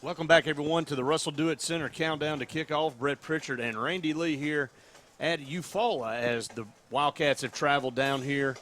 Welcome back, everyone, to the Russell Dewitt Center countdown to kickoff. Brett Pritchard and Randy Lee here at Eufaula as the Wildcats have traveled down here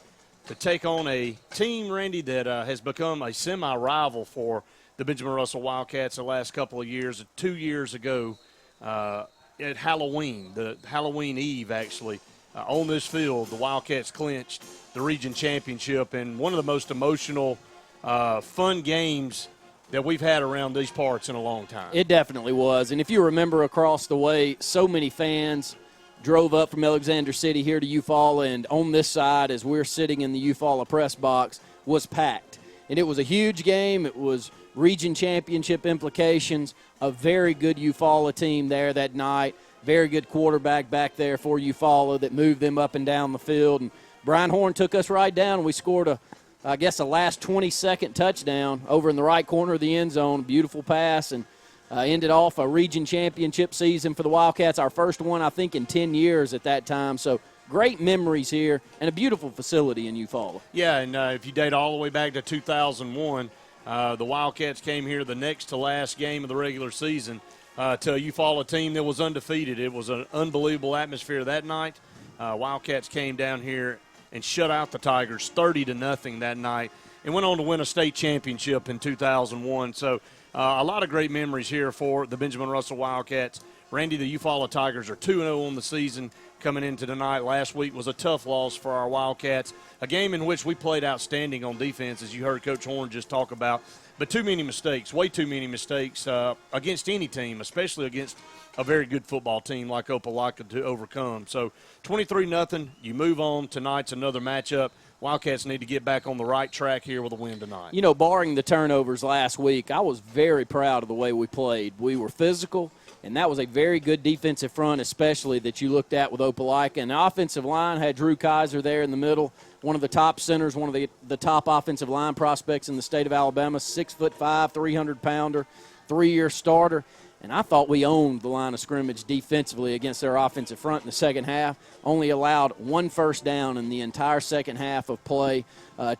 to take on a team, Randy, that has become a semi-rival for the Benjamin Russell Wildcats the last couple of years. 2 years ago at Halloween, the Halloween Eve, actually, on this field, the Wildcats clinched the region championship in one of the most emotional, fun games that we've had around these parts in a long time. It definitely was. And if you remember across the way, so many fans drove up from Alexander City here to Eufaula, and on this side, as we're sitting in the Eufaula press box, was packed. And it was a huge game. It was region championship implications. A very good Eufaula team there that night. Very good quarterback back there for Eufaula that moved them up and down the field. And Brian Horn took us right down, and we scored a last 20-second touchdown over in the right corner of the end zone. Beautiful pass, and ended off a region championship season for the Wildcats, our first one, I think, in 10 years at that time. So great memories here and a beautiful facility in Eufaula. Yeah, and if you date all the way back to 2001, the Wildcats came here the next to last game of the regular season to a Eufaula team that was undefeated. It was an unbelievable atmosphere that night. Wildcats came down here and shut out the Tigers 30-0 that night and went on to win a state championship in 2001. So a lot of great memories here for the Benjamin Russell Wildcats. Randy, the Eufaula Tigers are 2-0 on the season coming into tonight. Last week was a tough loss for our Wildcats, a game in which we played outstanding on defense, as you heard Coach Horn just talk about. But too many mistakes, way too many mistakes against any team, especially against a very good football team like Opelika to overcome. So 23-0, you move on. Tonight's another matchup. Wildcats need to get back on the right track here with a win tonight. You know, barring the turnovers last week, I was very proud of the way we played. We were physical, and that was a very good defensive front, especially that you looked at with Opelika. And the offensive line had Drew Kaiser there in the middle, one of the top centers, one of the top offensive line prospects in the state of Alabama, 6'5", 300-pounder, 3-year starter. And I thought we owned the line of scrimmage defensively against their offensive front in the second half. Only allowed one first down in the entire second half of play.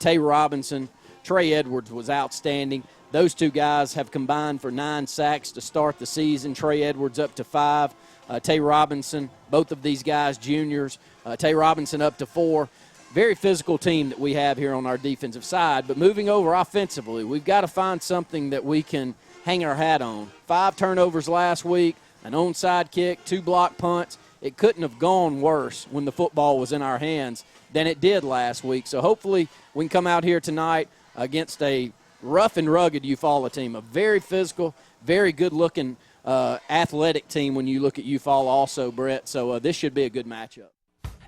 Tay Robinson, Trey Edwards was outstanding. Those two guys have combined for 9 sacks to start the season. Trey Edwards up to 5. Tay Robinson, both of these guys juniors. Tay Robinson up to 4. Very physical team that we have here on our defensive side. But moving over offensively, we've got to find something that we can hang our hat on. 5 turnovers last week, an onside kick, 2 block punts. It couldn't have gone worse when the football was in our hands than it did last week. So hopefully we can come out here tonight against a rough and rugged Eufaula team, a very physical, very good-looking athletic team when you look at Eufaula also, Brett. So this should be a good matchup.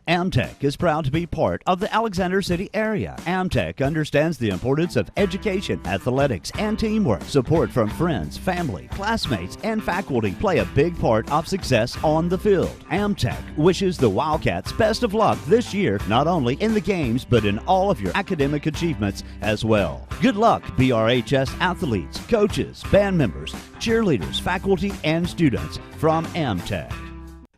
Amtech is proud to be part of the Alexander City area. Amtech understands the importance of education, athletics, and teamwork. Support from friends, family, classmates, and faculty play a big part of success on the field. Amtech wishes the Wildcats best of luck this year, not only in the games, but in all of your academic achievements as well. Good luck, BRHS athletes, coaches, band members, cheerleaders, faculty, and students from Amtech.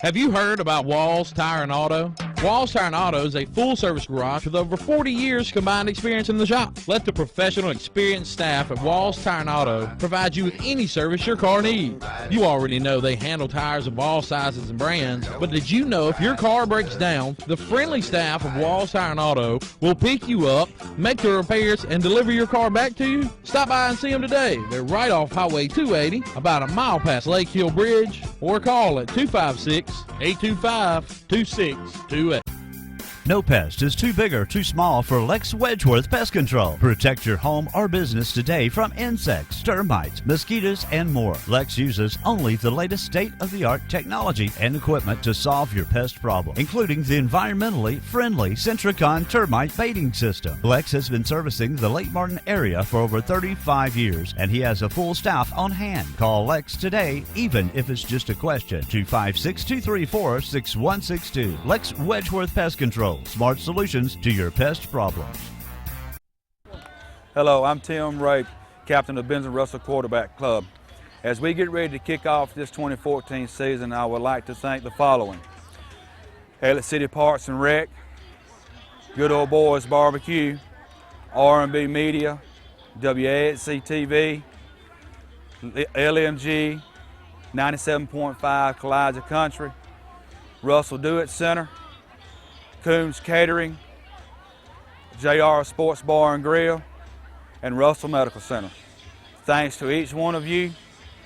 Have you heard about Walls Tire and Auto? Walls Tire and Auto is a full-service garage with over 40 years combined experience in the shop. Let the professional, experienced staff at Walls Tire and Auto provide you with any service your car needs. You already know they handle tires of all sizes and brands, but did you know if your car breaks down, the friendly staff of Walls Tire and Auto will pick you up, make the repairs, and deliver your car back to you? Stop by and see them today. They're right off Highway 280, about a mile past Lake Hill Bridge, or call at 256-825-2628. No pest is too big or too small for Lex Wedgeworth Pest Control. Protect your home or business today from insects, termites, mosquitoes, and more. Lex uses only the latest state-of-the-art technology and equipment to solve your pest problem, including the environmentally friendly Centricon termite baiting system. Lex has been servicing the Lake Martin area for over 35 years, and he has a full staff on hand. Call Lex today, even if it's just a question. 256-234-6162. Lex Wedgeworth Pest Control. Smart solutions to your pest problems. Hello, I'm Tim Ray, captain of Benjamin Russell Quarterback Club. As we get ready to kick off this 2014 season, I would like to thank the following: Elliott City Parks and Rec, Good Old Boys Barbecue, R&B Media, WAXC TV, LMG, 97.5 Collider Country, Russell Do-It Center, Coombs Catering, JR Sports Bar and Grill, and Russell Medical Center. Thanks to each one of you,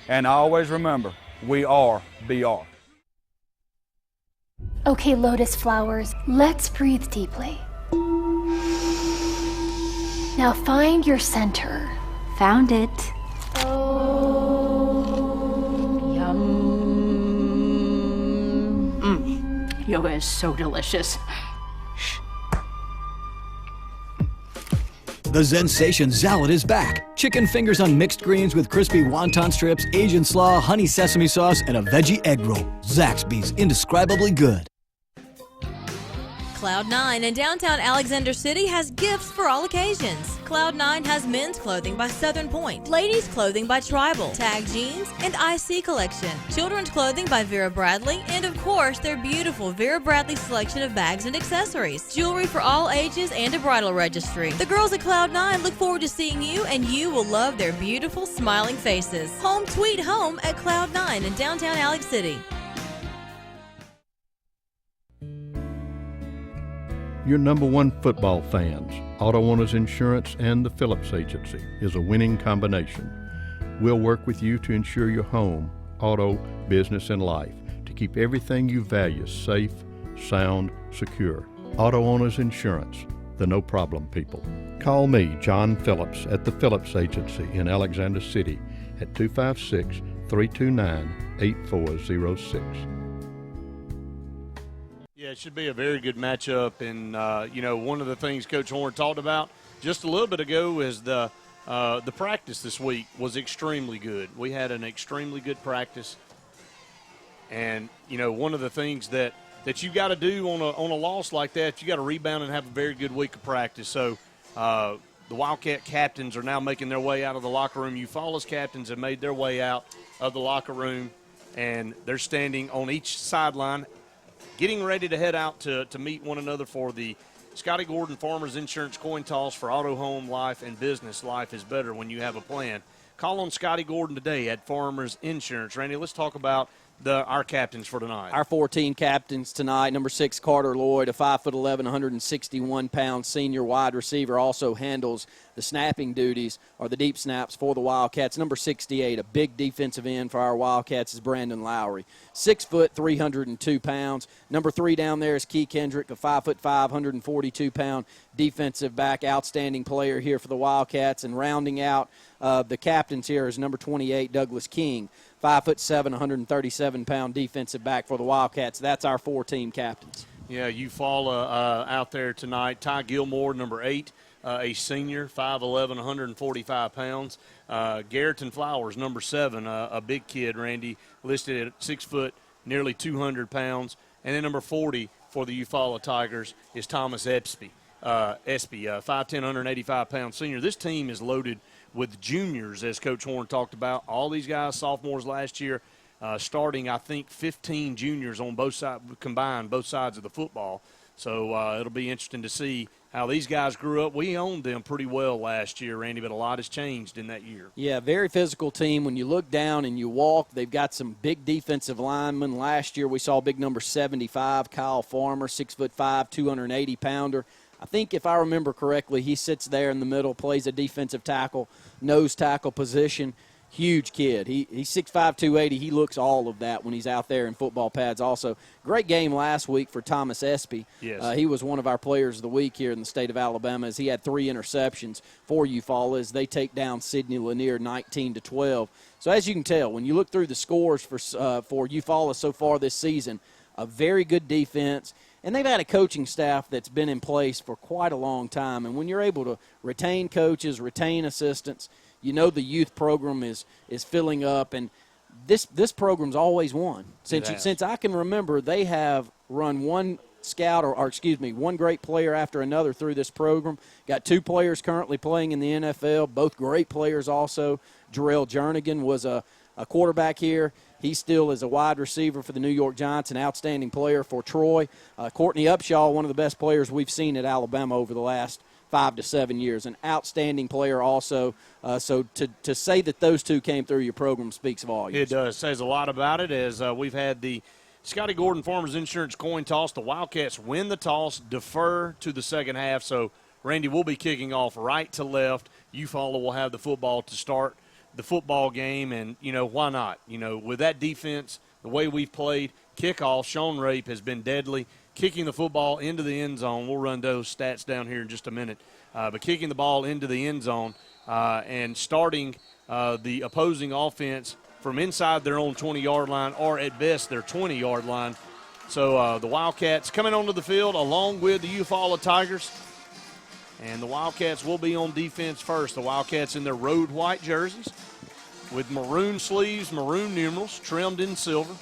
and always remember, we are BR. Okay, lotus flowers, let's breathe deeply. Now find your center. Found it. Oh, yum. Yoga is so delicious. The Zensation Salad is back. Chicken fingers on mixed greens with crispy wonton strips, Asian slaw, honey sesame sauce, and a veggie egg roll. Zaxby's indescribably good. Cloud9 in downtown Alexander City has gifts for all occasions. Cloud9 has men's clothing by Southern Point, ladies' clothing by Tribal, Tag Jeans, and IC Collection, children's clothing by Vera Bradley, and of course their beautiful Vera Bradley selection of bags and accessories, jewelry for all ages, and a bridal registry. The girls at Cloud9 look forward to seeing you, and you will love their beautiful, smiling faces. Home sweet home at Cloud9 in downtown Alex City. Your number one football fans, Auto Owners Insurance and the Phillips Agency is a winning combination. We'll work with you to ensure your home, auto, business, and life to keep everything you value safe, sound, secure. Auto Owners Insurance, the no-problem people. Call me, John Phillips, at the Phillips Agency in Alexander City at 256-329-8406. Yeah, it should be a very good matchup. And, one of the things Coach Horn talked about just a little bit ago is the practice this week was extremely good. We had an extremely good practice. And, one of the things that you got to do on a loss like that, you got to rebound and have a very good week of practice. So the Wildcat captains are now making their way out of the locker room. Eufaula's captains have made their way out of the locker room, and they're standing on each sideline, getting ready to head out to meet one another for the Scotty Gordon Farmers Insurance Coin Toss for auto, home, life, and business. Life is better when you have a plan. Call on Scotty Gordon today at Farmers Insurance. Randy, let's talk about our captains for tonight. Our 14 captains tonight. Number 6, Carter Lloyd, a 5'11", 161-pound senior wide receiver, also handles the snapping duties or the deep snaps for the Wildcats. Number 68, a big defensive end for our Wildcats, is Brandon Lowry, 6 foot, 302 pounds. Number 3 down there is Key Kendrick, a 5'5", 142-pound defensive back, outstanding player here for the Wildcats. And rounding out the captains here is number 28, Douglas King, 5'7", 137-pound defensive back for the Wildcats. That's our 4-team captains. Yeah, Eufaula out there tonight. Ty Gilmore, number 8, a senior, 5'11", 145 pounds. Garreton Flowers, number 7, a big kid, Randy, listed at 6 foot, nearly 200 pounds. And then number 40 for the Eufaula Tigers is Thomas Espy, 5'10", 185-pound senior. This team is loaded with juniors, as Coach Horn talked about. All these guys, sophomores last year, starting, I think, 15 juniors on both sides, combined, both sides of the football. So it'll be interesting to see how these guys grew up. We owned them pretty well last year, Randy, but a lot has changed in that year. Yeah, very physical team. When you look down and you walk, they've got some big defensive linemen. Last year we saw big number 75, Kyle Farmer, 6'5", 280-pounder. I think if I remember correctly, he sits there in the middle, plays a defensive tackle, nose tackle position. Huge kid. He's 6'5", 280. He looks all of that when he's out there in football pads also. Great game last week for Thomas Espy. Yes. He was one of our players of the week here in the state of Alabama, as he had 3 interceptions for Eufaula as they take down Sidney Lanier 19-12. So as you can tell, when you look through the scores for Eufaula so far this season, a very good defense. And they've had a coaching staff that's been in place for quite a long time. And when you're able to retain coaches, retain assistants, you know the youth program is filling up. And this program's always won. Since I can remember, they have run one one great player after another through this program. Got 2 players currently playing in the NFL, both great players also. Jarrell Jernigan was a quarterback here. He still is a wide receiver for the New York Giants, an outstanding player for Troy. Courtney Upshaw, one of the best players we've seen at Alabama over the last 5 to 7 years. An outstanding player also. So to say that those two came through your program speaks volumes. It does. Says a lot about it, as we've had the Scotty Gordon Farmers Insurance coin toss. The Wildcats win the toss, defer to the second half. So, Randy, we'll be kicking off right to left. Eufaula will have the football to start the football game, and, why not? With that defense, the way we've played, kickoff, Sean Rape has been deadly. Kicking the football into the end zone. We'll run those stats down here in just a minute. But kicking the ball into the end zone and starting the opposing offense from inside their own 20-yard line or, at best, their 20-yard line. So the Wildcats coming onto the field along with the Eufaula Tigers. And the Wildcats will be on defense first. The Wildcats in their road white jerseys with maroon sleeves, maroon numerals, trimmed in silver.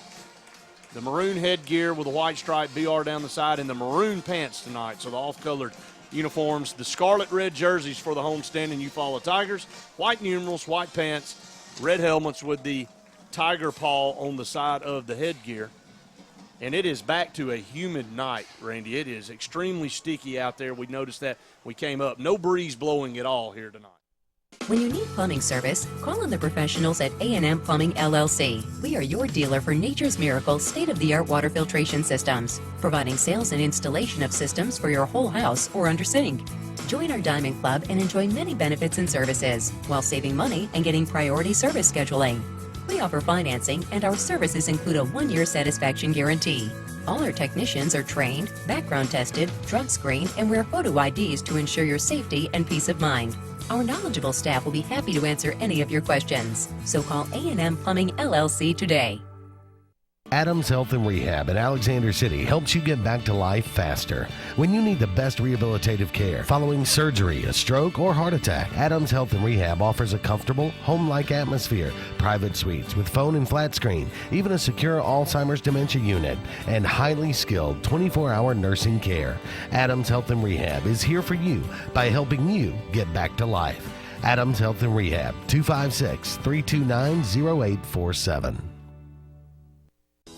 The maroon headgear with a white stripe BR down the side, and the maroon pants tonight, so the off-colored uniforms. The scarlet-red jerseys for the homestanding Eufaula Tigers, white numerals, white pants, red helmets with the tiger paw on the side of the headgear. And it is back to a humid night, Randy. It is extremely sticky out there. We noticed that we came up. No breeze blowing at all here tonight. When you need plumbing service, call on the professionals at A&M Plumbing LLC. We are your dealer for Nature's Miracle state-of-the-art water filtration systems, providing sales and installation of systems for your whole house or under sink. Join our Diamond Club and enjoy many benefits and services while saving money and getting priority service scheduling. We offer financing, and our services include a 1-year satisfaction guarantee. All our technicians are trained, background tested, drug screened, and wear photo IDs to ensure your safety and peace of mind. Our knowledgeable staff will be happy to answer any of your questions. So call A&M Plumbing LLC today. Adams Health and Rehab in Alexander City helps you get back to life faster. When you need the best rehabilitative care following surgery, a stroke, or heart attack, Adams Health and Rehab offers a comfortable, home-like atmosphere, private suites with phone and flat screen, even a secure Alzheimer's dementia unit, and highly skilled 24-hour nursing care. Adams Health and Rehab is here for you by helping you get back to life. Adams Health and Rehab, 256-329-0847.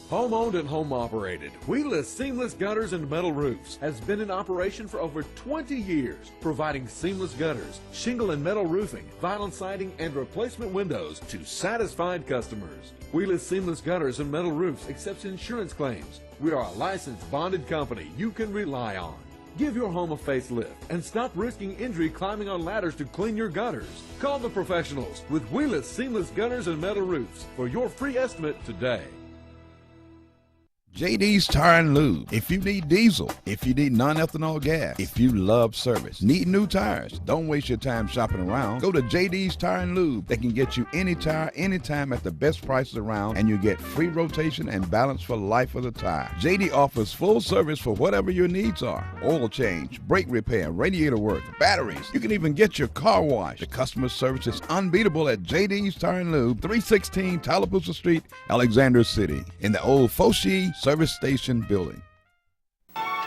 Home-owned and home-operated, Wheela's Seamless Gutters and Metal Roofs has been in operation for over 20 years, providing seamless gutters, shingle and metal roofing, vinyl siding, and replacement windows to satisfied customers. Wheela's Seamless Gutters and Metal Roofs accepts insurance claims. We are a licensed, bonded company you can rely on. Give your home a facelift and stop risking injury climbing on ladders to clean your gutters. Call the professionals with Wheela's Seamless Gutters and Metal Roofs for your free estimate today. JD's Tire and Lube. If you need diesel, if you need non-ethanol gas, if you love service, need new tires, don't waste your time shopping around. Go to JD's Tire and Lube. They can get you any tire, anytime at the best prices around, and you get free rotation and balance for life of the tire. JD offers full service for whatever your needs are. Oil change, brake repair, radiator work, batteries. You can even get your car washed. The customer service is unbeatable at JD's Tire and Lube, 316 Tallapoosa Street, Alexander City, in the old Foshee Service Station building.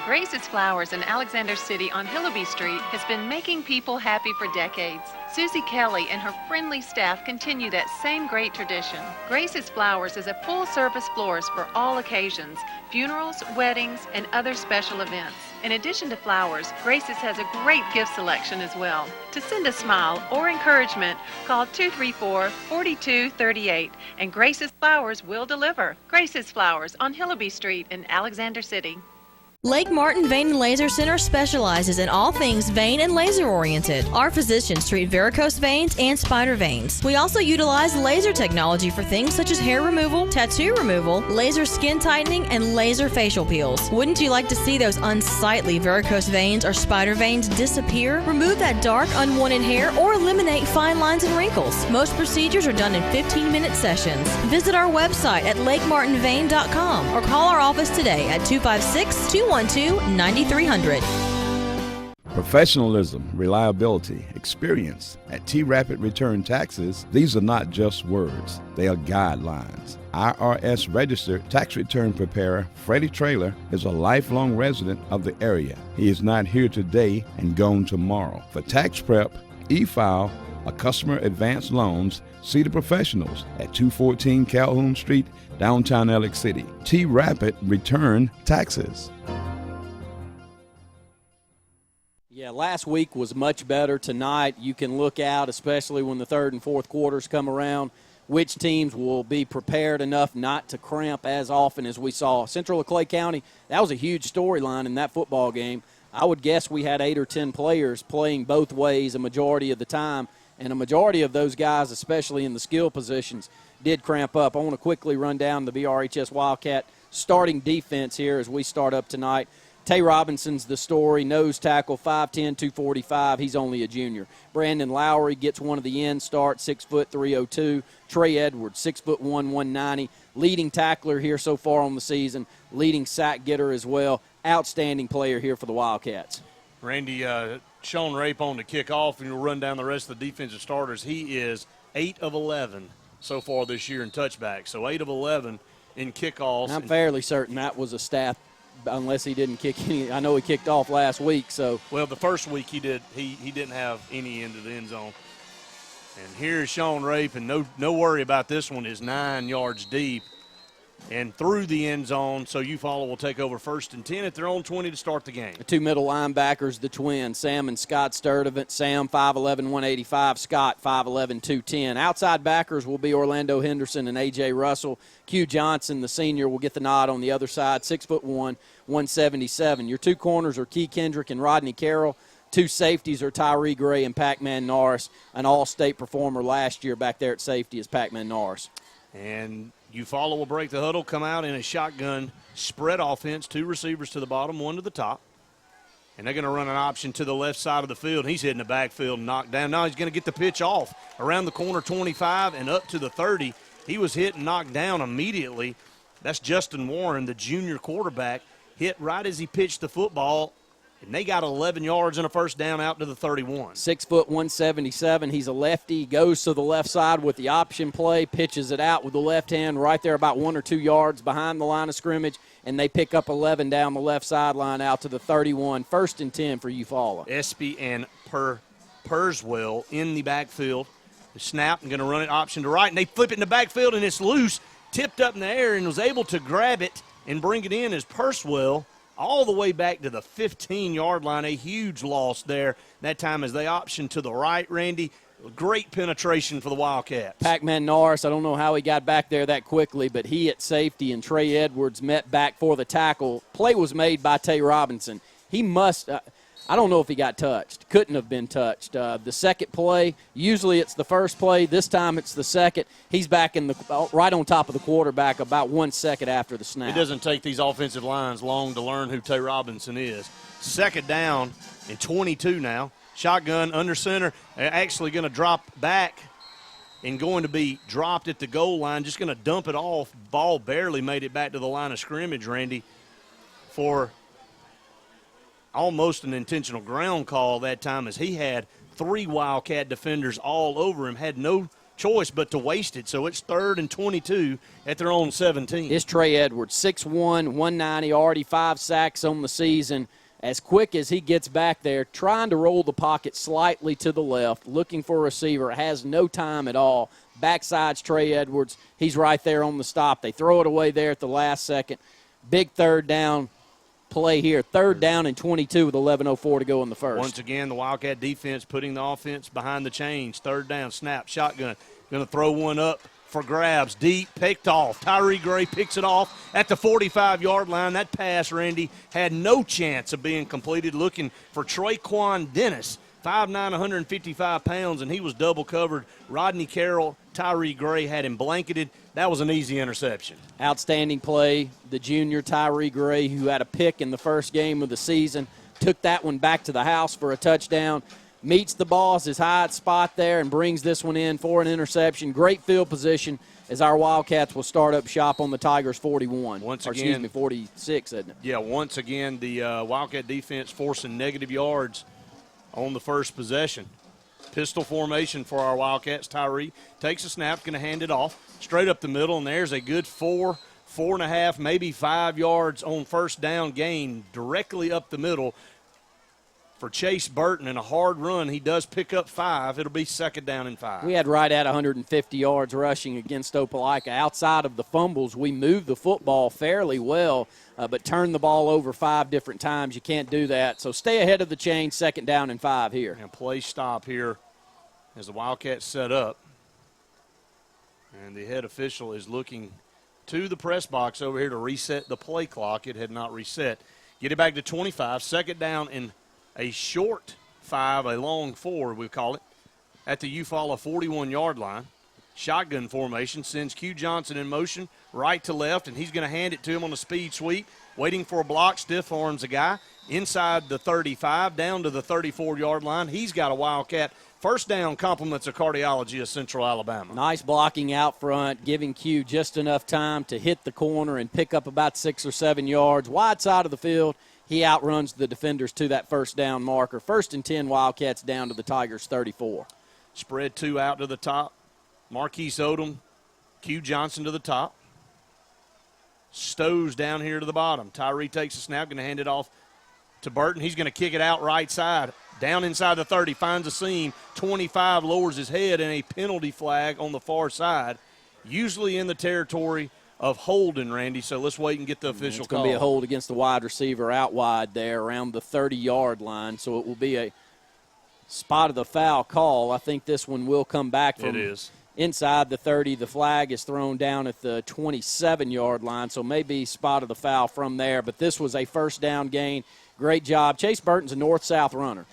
Grace's Flowers in Alexander City on Hillaby Street has been making people happy for decades. Susie Kelly and her friendly staff continue that same great tradition. Grace's Flowers is a full-service florist for all occasions, funerals, weddings, and other special events. In addition to flowers, Grace's has a great gift selection as well. To send a smile or encouragement, call 234-4238, and Grace's Flowers will deliver. Grace's Flowers on Hillaby Street in Alexander City. Lake Martin Vein and Laser Center specializes in all things vein and laser oriented. Our physicians treat varicose veins and spider veins. We also utilize laser technology for things such as hair removal, tattoo removal, laser skin tightening, and laser facial peels. Wouldn't you like to see those unsightly varicose veins or spider veins disappear? Remove that dark, unwanted hair or eliminate fine lines and wrinkles. Most procedures are done in 15-minute sessions. Visit our website at lakemartinvein.com or call our office today at 256-212-9300. Professionalism, reliability, experience. At T-Rapid Return Taxes, these are not just words, they are guidelines. IRS registered tax return preparer Freddie Traylor is a lifelong resident of the area. He is not here today and gone tomorrow. For tax prep, e-file, or customer advance loans, see the professionals at 214 Calhoun Street, downtown Alex City. T-Rapid Return Taxes. Yeah, last week was much better. Tonight you can look out, especially when the third and fourth quarters come around, which teams will be prepared enough not to cramp as often as we saw. Central of Clay County, that was a huge storyline in that football game. I would guess we had 8 or 10 players playing both ways a majority of the time, and a majority of those guys, especially in the skill positions, did cramp up. I want to quickly run down the BRHS Wildcat starting defense here as we start up tonight. Tay Robinson's the story, nose tackle, 5'10", 245. He's only a junior. Brandon Lowry gets one of the end start, 6 foot 302. Trey Edwards, 6'1", 190. Leading tackler here so far on the season, leading sack getter as well. Outstanding player here for the Wildcats. Randy, Sean Rape on the kickoff, and you'll run down the rest of the defensive starters. He is 8 of 11 so far this year in touchbacks. So 8 of 11 in kickoffs. I'm fairly certain that was a staff, unless he didn't kick any. I know he kicked off last week. So well, the first week he did. He didn't have any into the end zone. And here's Sean Rape, and no worry about this one, is 9 yards deep and through the end zone. So Eufaula will take over 1st and 10 at their own 20 to start the game. The 2 middle linebackers, the twins, Sam and Scott Sturdivant. Sam 5'11", 185. Scott 5'11", 210. Outside backers will be Orlando Henderson and A.J. Russell. Q Johnson, the senior, will get the nod on the other side, 6'1", 177. Your 2 corners are Key Kendrick and Rodney Carroll. 2 safeties are Tyree Gray and Pac-Man Norris, an all-state performer last year back there at safety is Pac-Man Norris. And Eufaula will break the huddle, come out in a shotgun spread offense, 2 receivers to the bottom, 1 to the top. And they're going to run an option to the left side of the field. He's hitting the backfield and knocked down. Now he's going to get the pitch off around the corner 25 and up to the 30. He was hit and knocked down immediately. That's Justin Warren, the junior quarterback, hit right as he pitched the football. And they got 11 yards and a first down out to the 31. 6'1", 177. He's a lefty. He goes to the left side with the option play, pitches it out with the left hand right there about 1 or 2 yards behind the line of scrimmage, and they pick up 11 down the left sideline out to the 31. 1st and 10 for Eufaula. Espy and Purswell in the backfield. The snap and going to run it option to right, and they flip it in the backfield, and it's loose, tipped up in the air, and was able to grab it and bring it in as Purswell all the way back to the 15-yard line. A huge loss there that time as they option to the right, Randy. Great penetration for the Wildcats. Pac-Man Norris, I don't know how he got back there that quickly, but he at safety and Trey Edwards met back for the tackle. Play was made by Tay Robinson. He must I don't know if he got touched. Couldn't have been touched. The second play, usually it's the first play. This time it's the second. He's back in the right on top of the quarterback about 1 second after the snap. It doesn't take these offensive lines long to learn who Tay Robinson is. 2nd down and 22 now. Shotgun under center, actually going to drop back and going to be dropped at the goal line, just going to dump it off. Ball barely made it back to the line of scrimmage, Randy, for almost an intentional ground call that time as he had 3 Wildcat defenders all over him, had no choice but to waste it. So it's 3rd and 22 at their own 17. It's Trey Edwards, 6'1", 190, already 5 sacks on the season. As quick as he gets back there, trying to roll the pocket slightly to the left, looking for a receiver, has no time at all. Backside's Trey Edwards. He's right there on the stop. They throw it away there at the last second. Big 3rd down play here. 3rd down and 22 with 11:04 to go in the first. Once again, the Wildcat defense putting the offense behind the chains. 3rd down, snap, shotgun. Going to throw one up for grabs. Deep, picked off. Tyree Gray picks it off at the 45-yard line. That pass, Randy, had no chance of being completed. Looking for Traquan Dennis, 5'9", 155 pounds, and he was double covered. Rodney Carroll, Tyree Gray had him blanketed. That was an easy interception. Outstanding play. The junior Tyree Gray, who had a pick in the first game of the season, took that one back to the house for a touchdown. Meets the ball, his high spot there, and brings this one in for an interception. Great field position as our Wildcats will start up shop on the Tigers' 41. Once again, excuse me, 46, isn't it? Yeah, once again, the Wildcat defense forcing negative yards on the first possession. Pistol formation for our Wildcats. Tyree takes a snap, going to hand it off straight up the middle, and there's a good 4.5, maybe 5 yards on 1st down gain directly up the middle for Chase Burton in a hard run. He does pick up 5. It'll be 2nd down and 5. We had right at 150 yards rushing against Opelika. Outside of the fumbles, we moved the football fairly well, but turned the ball over 5 different times. You can't do that. So stay ahead of the chain, 2nd down and 5 here. And play stop here as the Wildcats set up. And the head official is looking to the press box over here to reset the play clock. It had not reset. Get it back to 25. 2nd down and a short 5, a long 4, we call it, at the Eufaula 41-yard line. Shotgun formation sends Q Johnson in motion right to left, and he's going to hand it to him on a speed sweep. Waiting for a block, stiff arms a guy inside the 35, down to the 34-yard line. He's got a Wildcat. 1st down, compliments of cardiology of Central Alabama. Nice blocking out front, giving Q just enough time to hit the corner and pick up about 6 or 7 yards. Wide side of the field, he outruns the defenders to that 1st down marker. 1st and 10, Wildcats down to the Tigers' 34. Spread 2 out to the top. Marquise Odom, Q Johnson to the top. Stowe's down here to the bottom. Tyree takes a snap, going to hand it off to Burton. He's going to kick it out right side. Down inside the 30, finds a seam. 25 lowers his head, and a penalty flag on the far side. Usually in the territory of holding, Randy, so let's wait and get the official call. It's going to be a hold against the wide receiver out wide there around the 30-yard line, so it will be a spot of the foul call. I think this one will come back from inside the 30. The flag is thrown down at the 27-yard line, so maybe spot of the foul from there, but this was a 1st down gain. Great job. Chase Burton's a north-south runner.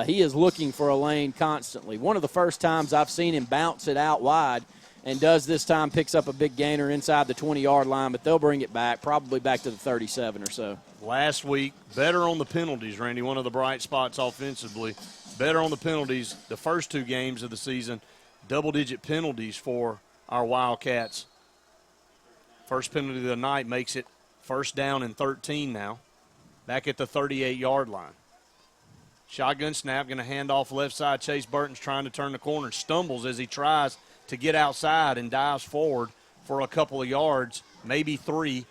He is looking for a lane constantly. One of the first times I've seen him bounce it out wide, and does this time, picks up a big gainer inside the 20-yard line, but they'll bring it back, probably back to the 37 or so. Last week, better on the penalties, Randy, one of the bright spots offensively. Better on the penalties the first 2 games of the season. Double-digit penalties for our Wildcats. First penalty of the night makes it 1st down and 13 now. Back at the 38-yard line. Shotgun snap, going to hand off left side. Chase Burton's trying to turn the corner, stumbles as he tries to get outside and dives forward for a couple of yards, maybe 3.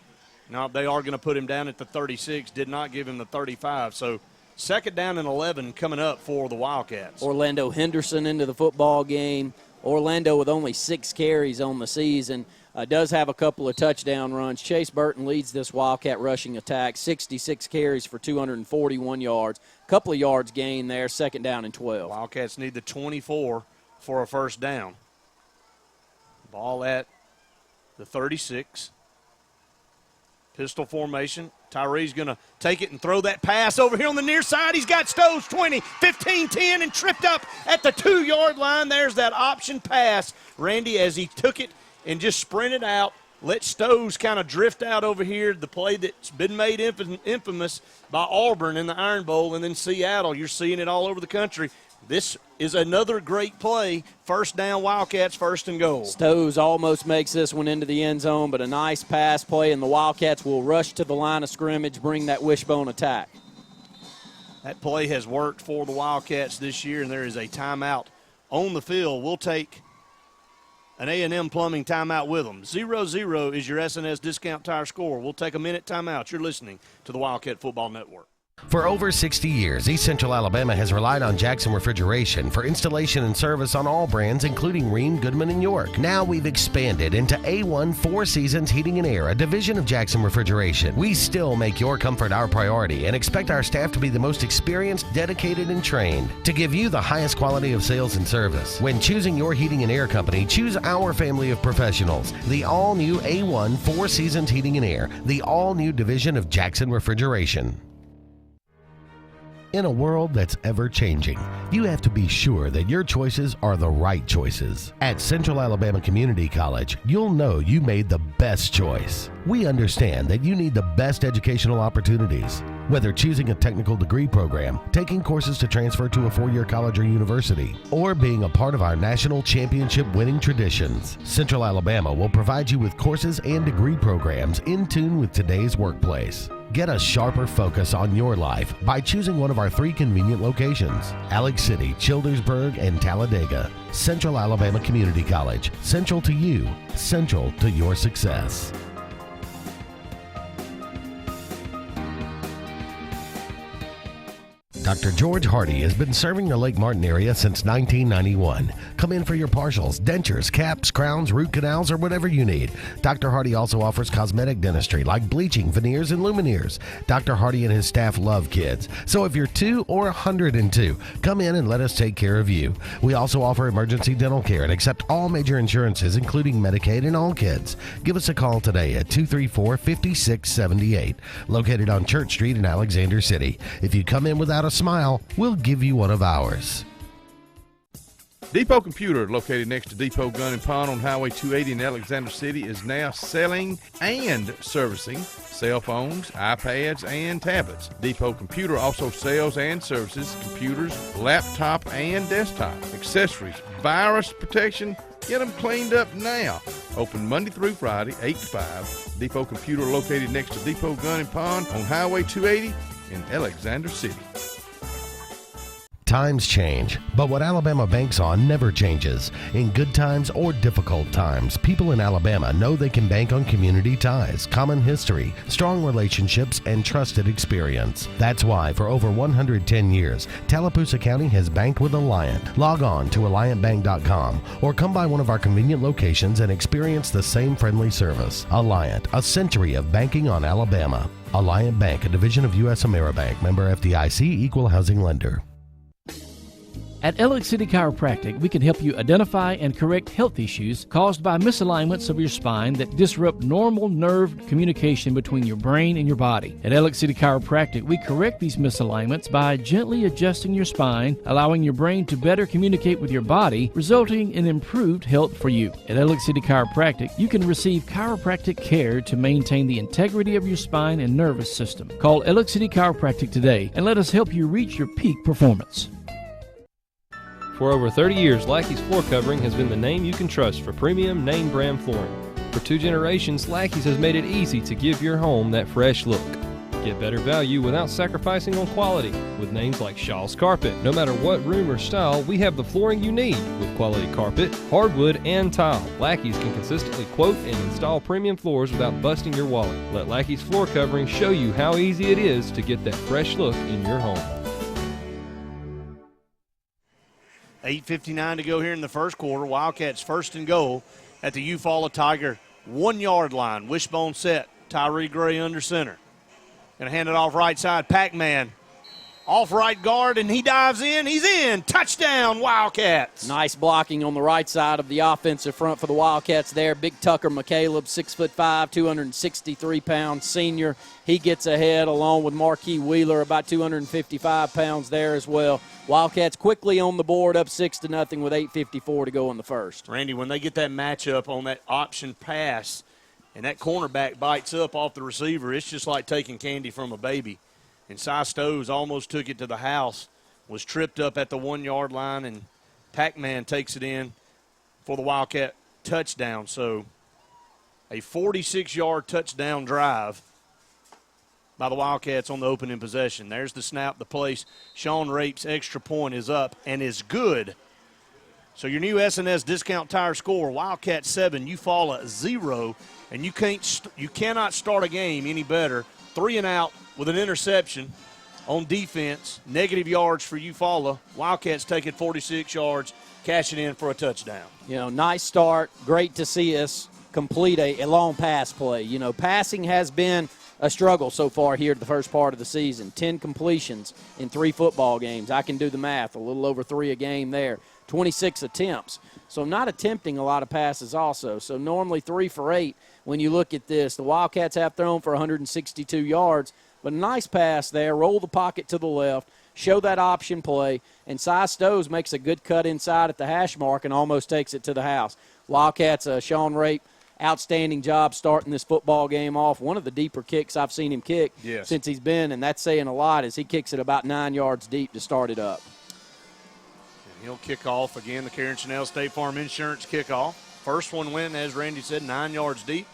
Now they are going to put him down at the 36, did not give him the 35. So 2nd down and 11 coming up for the Wildcats. Orlando Henderson into the football game. Orlando with only 6 carries on the season. Does have a couple of touchdown runs. Chase Burton leads this Wildcat rushing attack, 66 carries for 241 yards. Couple of yards gain there, 2nd down and 12. Wildcats need the 24 for a 1st down. Ball at the 36. Pistol formation. Tyree's going to take it and throw that pass over here on the near side. He's got Stowe's 20, 15, 10, and tripped up at the 2-yard line. There's that option pass, Randy, as he took it and just sprinted out. Let Stowe's kind of drift out over here, the play that's been made infamous by Auburn in the Iron Bowl, and then Seattle. You're seeing it all over the country. This is another great play. 1st down, Wildcats, 1st and goal. Stowe's almost makes this one into the end zone, but a nice pass play, and the Wildcats will rush to the line of scrimmage, bring that wishbone attack. That play has worked for the Wildcats this year, and there is a timeout on the field. We'll take an A&M Plumbing timeout with them. 0-0 is your SNS Discount Tire score. We'll take a minute timeout. You're listening to the Wildcat Football Network. For over 60 years, East Central Alabama has relied on Jackson Refrigeration for installation and service on all brands, including Rheem, Goodman, and York. Now we've expanded into A1 Four Seasons Heating and Air, a division of Jackson Refrigeration. We still make your comfort our priority and expect our staff to be the most experienced, dedicated, and trained to give you the highest quality of sales and service. When choosing your heating and air company, choose our family of professionals. The all-new A1 Four Seasons Heating and Air, the all-new division of Jackson Refrigeration. In a world that's ever-changing, you have to be sure that your choices are the right choices. At Central Alabama Community College, you'll know you made the best choice. We understand that you need the best educational opportunities. Whether choosing a technical degree program, taking courses to transfer to a 4-year college or university, or being a part of our national championship winning traditions, Central Alabama will provide you with courses and degree programs in tune with today's workplace. Get a sharper focus on your life by choosing one of our 3 convenient locations: Alex City, Childersburg, and Talladega. Central Alabama Community College. Central to you, central to your success. Dr. George Hardy has been serving the Lake Martin area since 1991. Come in for your partials, dentures, caps, crowns, root canals, or whatever you need. Dr. Hardy also offers cosmetic dentistry like bleaching, veneers, and lumineers. Dr. Hardy and his staff love kids. So if you're 2 or 102, come in and let us take care of you. We also offer emergency dental care and accept all major insurances, including Medicaid and all kids. Give us a call today at 234-5678, located on Church Street in Alexander City. If you come in without a smile, we'll give you one of ours. Depot Computer, located next to Depot Gun and Pawn on Highway 280 in Alexander City, is now selling and servicing cell phones, iPads, and tablets. Depot Computer also sells and services computers, laptop, and desktop accessories, virus protection. Get them cleaned up now. Open Monday through Friday, 8 to 5. Depot Computer, located next to Depot Gun and Pawn on Highway 280 in Alexander City. Times change, but what Alabama banks on never changes. In good times or difficult times, people in Alabama know they can bank on community ties, common history, strong relationships, and trusted experience. That's why for over 110 years, Tallapoosa County has banked with Alliant. Log on to AlliantBank.com or come by one of our convenient locations and experience the same friendly service. Alliant, a century of banking on Alabama. Alliant Bank, a division of U.S. Ameribank, member FDIC, equal housing lender. At Ellick City Chiropractic, we can help you identify and correct health issues caused by misalignments of your spine that disrupt normal nerve communication between your brain and your body. At Ellick City Chiropractic, we correct these misalignments by gently adjusting your spine, allowing your brain to better communicate with your body, resulting in improved health for you. At Ellick City Chiropractic, you can receive chiropractic care to maintain the integrity of your spine and nervous system. Call Ellick City Chiropractic today and let us help you reach your peak performance. For over 30 years, Lackey's Floor Covering has been the name you can trust for premium name brand flooring. For 2 generations, Lackey's has made it easy to give your home that fresh look. Get better value without sacrificing on quality with names like Shaw's Carpet. No matter what room or style, we have the flooring you need with quality carpet, hardwood, and tile. Lackey's can consistently quote and install premium floors without busting your wallet. Let Lackey's Floor Covering show you how easy it is to get that fresh look in your home. 8:59 to go here in the first quarter. Wildcats first and goal at the Eufaula Tiger 1-yard line. Wishbone set. Tyree Gray under center. Going to hand it off right side. Pac-Man off right guard, and he dives in. He's in. Touchdown, Wildcats. Nice blocking on the right side of the offensive front for the Wildcats there. Big Tucker McCaleb, 6'5", 263-pound senior. He gets ahead along with Marquis Wheeler, about 255 pounds there as well. Wildcats quickly on the board, up 6-0 with 8:54 to go in the first. Randy, when they get that matchup on that option pass and that cornerback bites up off the receiver, it's just like taking candy from a baby. And Cy Stoves almost took it to the house, was tripped up at the 1-yard line, and Pac-Man takes it in for the Wildcat touchdown. So a 46-yard touchdown drive by the Wildcats on the opening possession. There's the snap, the place. Sean Rape's extra point is up and is good. So your new S&S discount tire score, Wildcat 7, Eufaula 0, and you cannot start a game any better. 3 and out with an interception on defense. Negative yards for Eufaula. Wildcats take it 46 yards, cash it in for a touchdown. You know, nice start. Great to see us complete a long pass play. You know, passing has been a struggle so far here the first part of the season. 10 completions in 3 football games. I can do the math, a little over 3 a game there. 26 attempts. So not attempting a lot of passes also. So normally 3 for 8 when you look at this. The Wildcats have thrown for 162 yards, but a nice pass there. Roll the pocket to the left, show that option play, and Cy Stoves makes a good cut inside at the hash mark and almost takes it to the house. Wildcats, Sean Rape, outstanding job starting this football game off. One of the deeper kicks I've seen him kick since he's been, and that's saying a lot as he kicks it about 9 yards deep to start it up. And he'll kick off again, the Karen Chanel State Farm Insurance kickoff. First one went, as Randy said, 9 yards deep.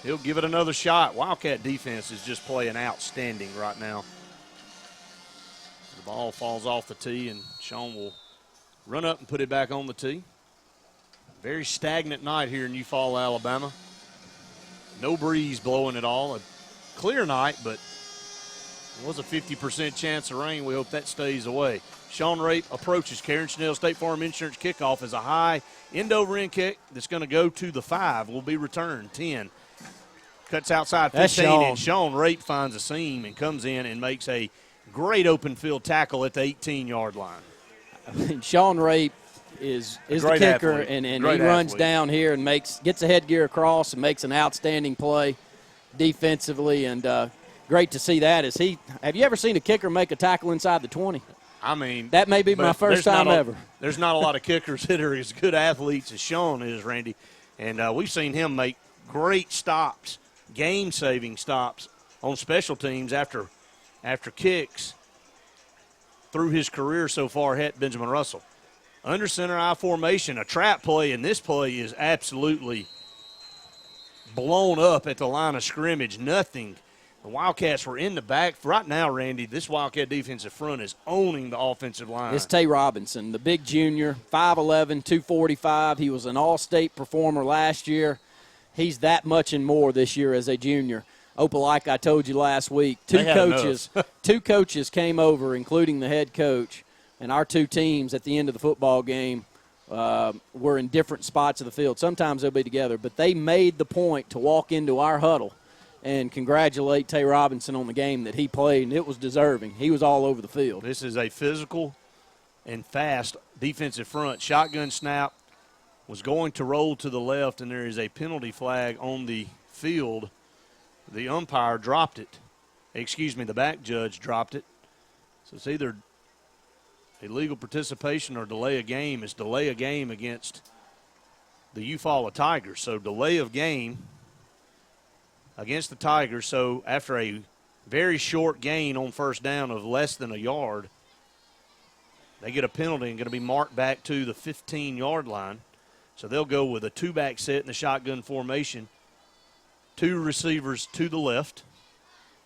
He'll give it another shot. Wildcat defense is just playing outstanding right now. The ball falls off the tee, and Sean will run up and put it back on the tee. Very stagnant night here in Eufaula, Alabama. No breeze blowing at all. A clear night, but It was a 50% chance of rain. We hope that stays away. Sean Rape approaches. Karen Schnell State Farm Insurance kickoff is a high end-over-end kick that's going to go to the 5. Will be returned 10. Cuts outside 15, and Sean Rape finds a seam and comes in and makes a great open field tackle at the 18-yard line. I mean, Sean Rape is the kicker, athlete. and he runs down here and gets a headgear across and makes an outstanding play defensively, and great to see that. Have you ever seen a kicker make a tackle inside the 20? I mean, that may be my first time ever. There's not a lot of kickers that are as good athletes as Sean is, Randy, and we've seen him make great stops, game-saving stops on special teams after kicks through his career so far at Benjamin Russell. Under center I formation, a trap play, and this play is absolutely blown up at the line of scrimmage. Nothing. The Wildcats were in the back. Right now, Randy, this Wildcat defensive front is owning the offensive line. It's Tay Robinson, the big junior, 5'11", 245. He was an all-state performer last year. He's that much and more this year as a junior. Opelika, I told you last week, two coaches came over, including the head coach, and our two teams at the end of the football game were in different spots of the field. Sometimes they'll be together, but they made the point to walk into our huddle and congratulate Tay Robinson on the game that he played, and it was deserving. He was all over the field. This is a physical and fast defensive front. Shotgun snap was going to roll to the left, and there is a penalty flag on the field. The umpire dropped it. The back judge dropped it. So it's either illegal participation or delay a game. It's delay a game against the Eufaula Tigers. So delay of game against the Tigers. So after a very short gain on first down of less than a yard, they get a penalty and going to be marked back to the 15-yard line. So they'll go with a two-back set in the shotgun formation. Two receivers to the left.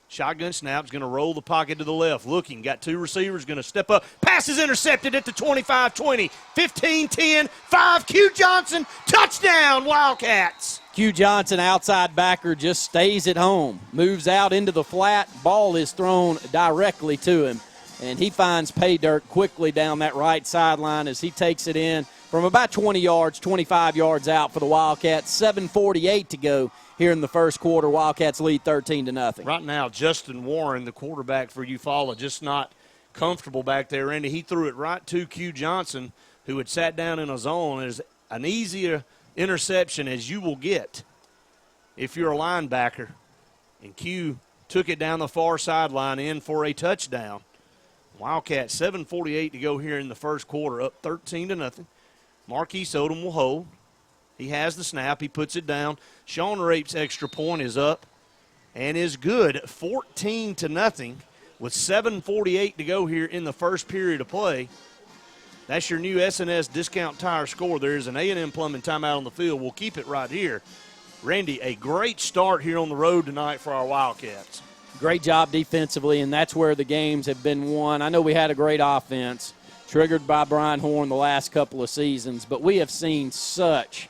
Shotgun snap's going to roll the pocket to the left. Looking, got two receivers, going to step up. Pass is intercepted at the 25-20, 15-10, 5. Q Johnson, touchdown, Wildcats. Q Johnson, outside backer, just stays at home. Moves out into the flat. Ball is thrown directly to him, and he finds pay dirt quickly down that right sideline as he takes it in from about 20 yards, 25 yards out for the Wildcats. 7:48 to go here in the first quarter. Wildcats lead 13-0. Right now, Justin Warren, the quarterback for Eufaula, just not comfortable back there. Randy, he threw it right to Q Johnson, who had sat down in a zone. It's an easier interception as you will get if you're a linebacker. And Q took it down the far sideline in for a touchdown. Wildcats, 7:48 to go here in the first quarter, up 13-0. Marquise Odom will hold. He has the snap. He puts it down. Sean Rape's extra point is up and is good, 14-0 with 7:48 to go here in the first period of play. That's your new SNS Discount Tire score. There is an A&M Plumbing timeout on the field. We'll keep it right here. Randy, a great start here on the road tonight for our Wildcats. Great job defensively, and that's where the games have been won. I know we had a great offense, triggered by Brian Horn the last couple of seasons, but we have seen such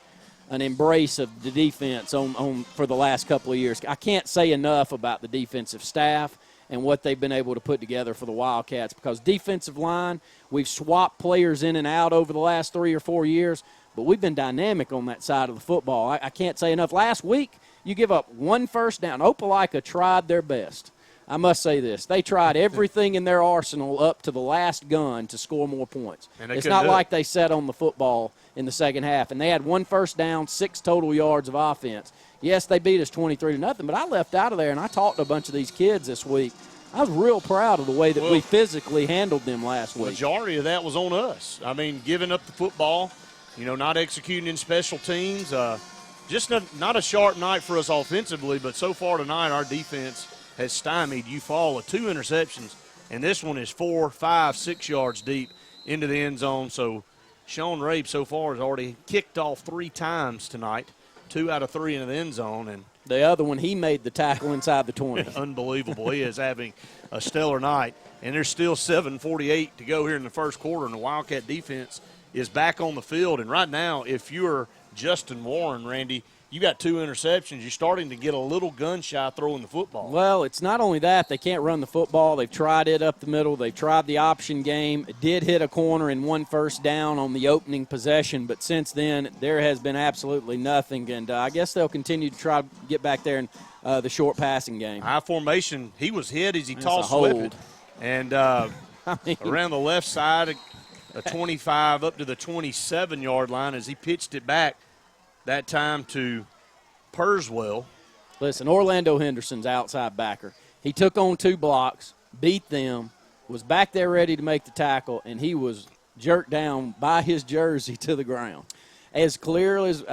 an embrace of the defense on for the last couple of years. I can't say enough about the defensive staff and what they've been able to put together for the Wildcats, because defensive line, we've swapped players in and out over the last 3 or 4 years, but we've been dynamic on that side of the football. I can't say enough. Last week, you give up one first down. Opelika tried their best. I must say this. They tried everything in their arsenal up to the last gun to score more points. It's not like they sat on the football in the second half. And they had one first down, 6 total yards of offense. Yes, they beat us 23-0, but I left out of there, and I talked to a bunch of these kids this week. I was real proud of the way that we physically handled them last week. The majority of that was on us. I mean, giving up the football, not executing in special teams. Just not a sharp night for us offensively, but so far tonight our defense has stymied Eufaula. 2 interceptions, and this one is 4, 5, 6 yards deep into the end zone. So Sean Rape so far has already kicked off 3 times tonight, 2 out of 3 into the end zone. And the other one, he made the tackle inside the 20. Unbelievable. He is having a stellar night. And there's still 7:48 to go here in the first quarter, and the Wildcat defense is back on the field. And right now, if you're Justin Warren, Randy, you got 2 interceptions. You're starting to get a little gun-shy throwing the football. Well, it's not only that. They can't run the football. They've tried it up the middle. They've tried the option game. It did hit a corner and 1 first down on the opening possession, but since then there has been absolutely nothing, and I guess they'll continue to try to get back there in the short passing game. High formation. He was hit as he That's tossed a hold. it. And around the left side, a 25 up to the 27-yard line as he pitched it back, that time to Purswell. Listen, Orlando Henderson's outside backer. He took on 2 blocks, beat them, was back there ready to make the tackle, and he was jerked down by his jersey to the ground. As clear as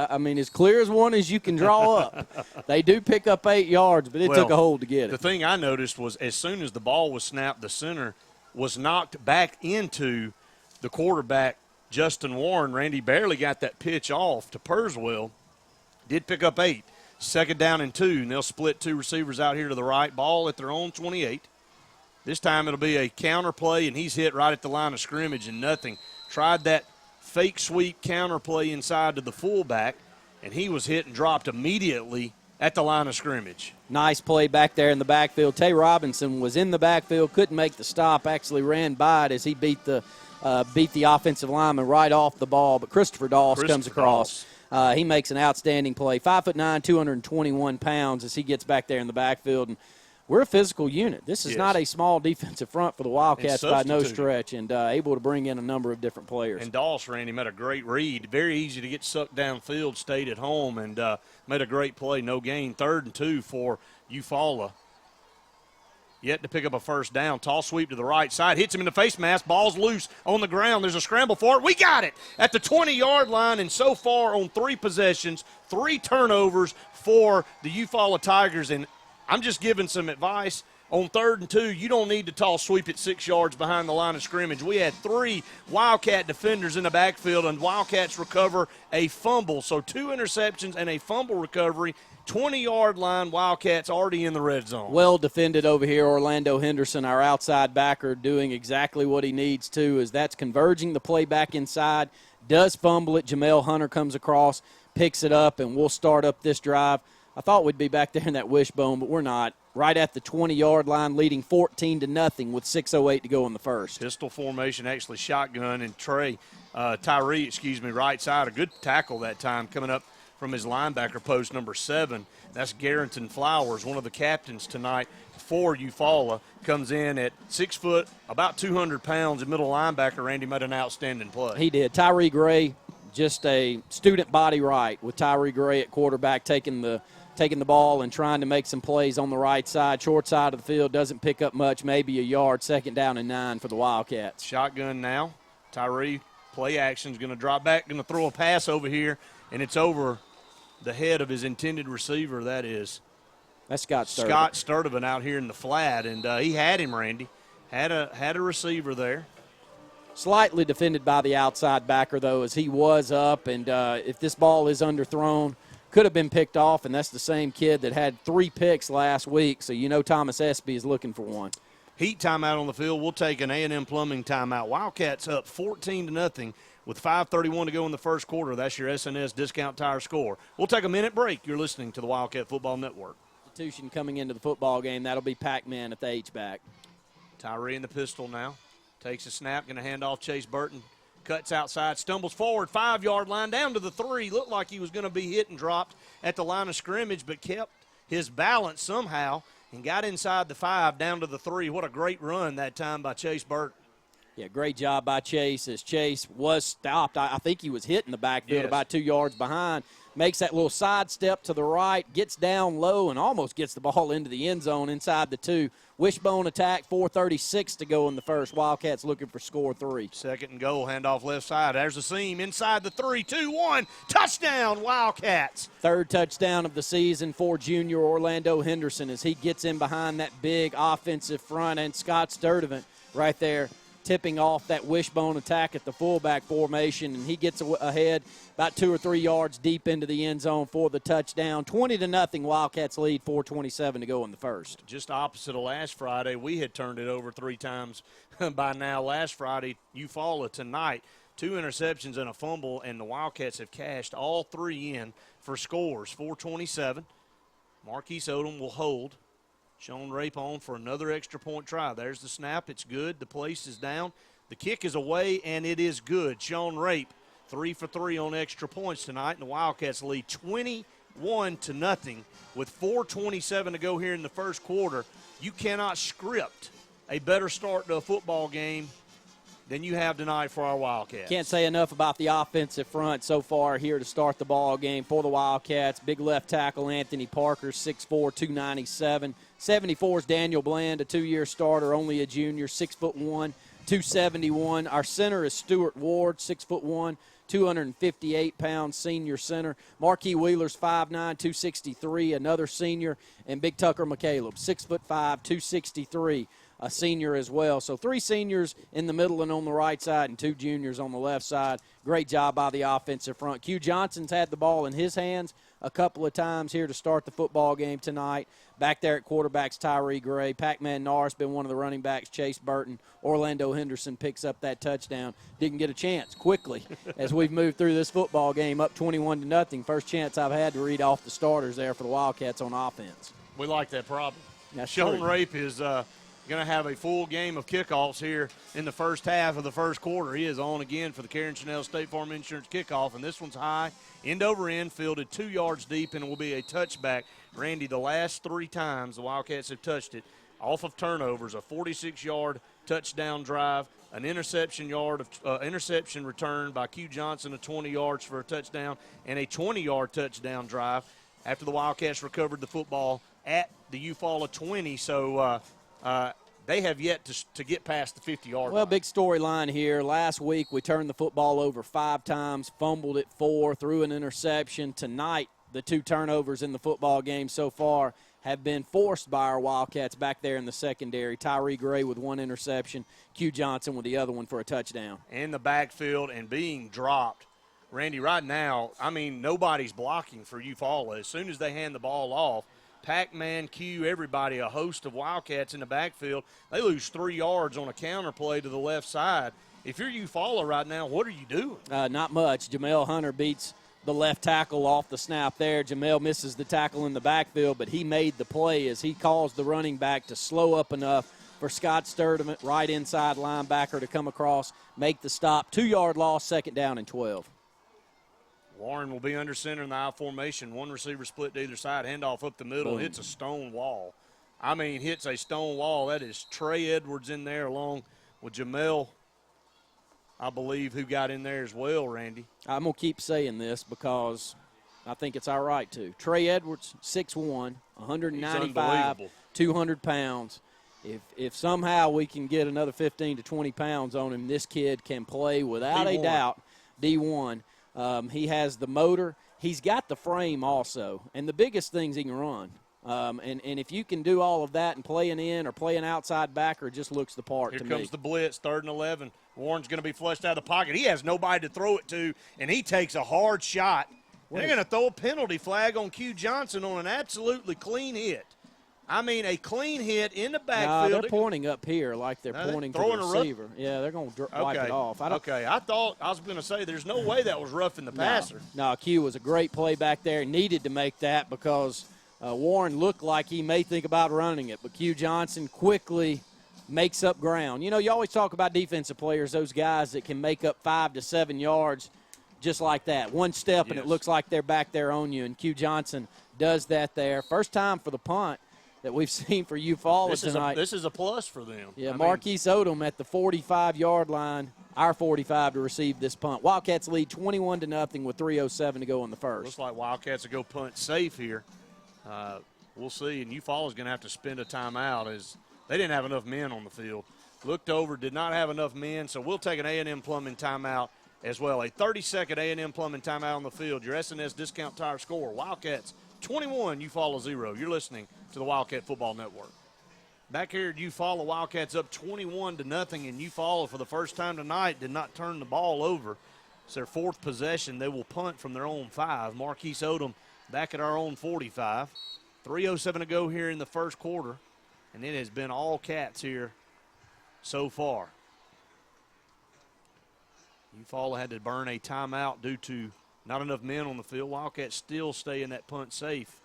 one as you can draw up. They do pick up 8 yards, but it took a hold to get it. The thing I noticed was as soon as the ball was snapped, the center was knocked back into the quarterback, Justin Warren. Randy barely got that pitch off to Purswell. Did pick up 8. 2nd down and 2, and they'll split 2 receivers out here to the right. Ball at their own 28. This time it'll be a counter play, and he's hit right at the line of scrimmage and nothing. Tried that fake sweep counter play inside to the fullback, and he was hit and dropped immediately at the line of scrimmage. Nice play back there in the backfield. Tay Robinson was in the backfield, couldn't make the stop, actually ran by it as he beat the offensive lineman right off the ball, but Christopher Doss comes across. He makes an outstanding play. 5'9", 221 pounds as he gets back there in the backfield. And we're a physical unit. This is not a small defensive front for the Wildcats by no stretch, and able to bring in a number of different players. And Doss, Randy, made a great read. Very easy to get sucked downfield, stayed at home, and made a great play. No gain. 3rd and 2 for Eufaula. Yet to pick up a first down. Tall sweep to the right side. Hits him in the face mask. Ball's loose on the ground. There's a scramble for it. We got it at the 20-yard line. And so far on 3 possessions, 3 turnovers for the Eufaula Tigers. And I'm just giving some advice. On 3rd and 2, you don't need to tall sweep it 6 yards behind the line of scrimmage. We had 3 Wildcat defenders in the backfield, and Wildcats recover a fumble. So 2 interceptions and a fumble recovery. 20-yard line, Wildcats already in the red zone. Well defended over here. Orlando Henderson, our outside backer, doing exactly what he needs to, as that's converging the play back inside. Does fumble it. Jamel Hunter comes across, picks it up, and we'll start up this drive. I thought we'd be back there in that wishbone, but we're not. Right at the 20-yard line, leading 14-0 with 6:08 to go in the first. Pistol formation, actually shotgun, and Tyree, right side. A good tackle that time coming up from his linebacker post, number 7. That's Garrington Flowers, one of the captains tonight for Eufaula. Comes in at 6 foot, about 200 pounds, and middle linebacker. Randy made an outstanding play. He did. Tyree Gray, just a student body right, with Tyree Gray at quarterback taking the ball and trying to make some plays on the right side. Short side of the field, doesn't pick up much, maybe a yard. 2nd down and 9 for the Wildcats. Shotgun now. Tyree, play action, is going to drop back, going to throw a pass over here, and it's over the head of his intended receiver. That's Scott Sturtevant. Scott Sturtevant out here in the flat, and he had him, Randy. Had a receiver there. Slightly defended by the outside backer, though, as he was up, and if this ball is underthrown, could have been picked off, and that's the same kid that had 3 picks last week, so you know Thomas Espy is looking for one. Heat timeout on the field. We'll take an A&M Plumbing timeout. Wildcats up 14-0 with 5:31 to go in the first quarter. That's your SNS Discount Tire score. We'll take a minute break. You're listening to the Wildcat Football Network. Institution coming into the football game. That'll be Pac-Man at the H-back. Tyree in the pistol now. Takes a snap. Going to hand off Chase Burton. Cuts outside. Stumbles forward. 5-yard line down to the 3. Looked like he was going to be hit and dropped at the line of scrimmage, but kept his balance somehow and got inside the 5 down to the 3. What a great run that time by Chase Burton. Yeah, great job by Chase, as Chase was stopped. I think he was hit in the backfield about 2 yards behind. Makes that little side step to the right, gets down low, and almost gets the ball into the end zone inside the 2. Wishbone attack, 4:36 to go in the first. Wildcats looking for score 3. 2nd and goal, handoff left side. There's the seam inside the 3, 2, 1. Touchdown, Wildcats. 3rd touchdown of the season for junior Orlando Henderson as he gets in behind that big offensive front, and Scott Sturtevant right there tipping off that wishbone attack at the fullback formation, and he gets ahead about 2 or 3 yards deep into the end zone for the touchdown. 20-0, Wildcats lead, 4:27 to go in the first. Just opposite of last Friday, we had turned it over 3 times by now. Last Friday, Eufaula tonight, 2 interceptions and a fumble, and the Wildcats have cashed all 3 in for scores. 4:27. Marquise Odom will hold. Sean Rape on for another extra point try. There's the snap. It's good. The place is down. The kick is away, and it is good. Sean Rape, 3 for 3 on extra points tonight, and the Wildcats lead 21-0 with 4:27 to go here in the first quarter. You cannot script a better start to a football game than you have tonight for our Wildcats. Can't say enough about the offensive front so far here to start the ball game for the Wildcats. Big left tackle Anthony Parker, 6'4", 297. 74 is Daniel Bland, a 2-year starter, only a junior, 6'1", 271. Our center is Stuart Ward, 6'1", 258-pound senior center. Marquis Wheeler's 5'9", 263, another senior. And Big Tucker McCaleb, 6'5", 263. A senior as well. So 3 seniors in the middle and on the right side and 2 juniors on the left side. Great job by the offensive front. Q Johnson's had the ball in his hands a couple of times here to start the football game tonight. Back there at quarterbacks, Tyree Gray. Pac-Man Norris been one of the running backs, Chase Burton. Orlando Henderson picks up that touchdown. Didn't get a chance quickly as we've moved through this football game up 21-0. First chance I've had to read off the starters there for the Wildcats on offense. We like that problem. That's Sean true. Rape is going to have a full game of kickoffs here in the first half of the first quarter. He is on again for the Karen Chanel State Farm Insurance kickoff, and this one's high, end over end, fielded 2 yards deep, and it will be a touchback. Randy, the last 3 times the Wildcats have touched it, off of turnovers, a 46-yard touchdown drive, an interception return by Q Johnson of 20 yards for a touchdown, and a 20-yard touchdown drive after the Wildcats recovered the football at the Eufaula 20. So they have yet to get past the 50-yard Well, line. big storyline here. Last week we turned the football over 5 times, fumbled it 4, threw an interception. Tonight, the 2 turnovers in the football game so far have been forced by our Wildcats back there in the secondary. Tyree Gray with 1 interception, Q Johnson with the other one for a touchdown. In the backfield and being dropped. Randy, right now, I mean, nobody's blocking for Eufaula. As soon as they hand the ball off, Pac-Man, Q, everybody, a host of Wildcats in the backfield. They lose 3 yards on a counter play to the left side. If you're Eufaula right now, what are you doing? Not much. Jamel Hunter beats the left tackle off the snap there. Jamel misses the tackle in the backfield, but he made the play as he caused the running back to slow up enough for Scott Sturdivant, right inside linebacker, to come across, make the stop. 2-yard loss, 2nd down and 12. Warren will be under center in the I formation. 1 receiver split to either side. Handoff up the middle. Boom. Hits a stone wall. I mean, hits a stone wall. That is Trey Edwards in there along with Jamel, I believe, who got in there as well, Randy. I'm going to keep saying this because I think it's our right to. Trey Edwards, 6'1", 195, 200 pounds. If somehow we can get another 15 to 20 pounds on him, this kid can play without a doubt D1. He has the motor. He's got the frame also. And the biggest things he can run. And if you can do all of that and play an in or play an outside backer, it just looks the part to me. Here comes the blitz, 3rd and 11. Warren's going to be flushed out of the pocket. He has nobody to throw it to, and he takes a hard shot. They're going to throw a penalty flag on Q Johnson on an absolutely clean hit. I mean, a clean hit in the backfield. They're pointing up here like they're pointing to the receiver. Yeah, they're going to wipe it off. I was going to say there's no way that was roughing the passer. No, Q was a great play back there. Needed to make that because Warren looked like he may think about running it, but Q Johnson quickly makes up ground. You know, you always talk about defensive players, those guys that can make up 5 to 7 yards just like that. One step, and it looks like they're back there on you, and Q Johnson does that there. First time for the punt that we've seen for Eufaula tonight. This is a plus for them. Yeah, Marquise Odom at the 45-yard line, our 45 to receive this punt. Wildcats lead 21-0 with 3:07 to go in the first. Looks like Wildcats will go punt safe here. We'll see, and Eufaula's going to have to spend a timeout as they didn't have enough men on the field. Looked over, did not have enough men, so we'll take an A&M Plumbing timeout as well. A 30-second A&M Plumbing timeout on the field. Your S&S Discount Tire score, Wildcats 21, Eufaula 0. You're listening to the Wildcat Football Network. Back here at Eufaula, Wildcats up 21-0, and Eufaula for the first time tonight did not turn the ball over. It's their 4th possession. They will punt from their own 5. Marquise Odom back at our own 45. 3:07 to go here in the first quarter, and it has been all Cats here so far. Eufaula had to burn a timeout due to Not enough men on the field. Wildcats still stay in that punt safe.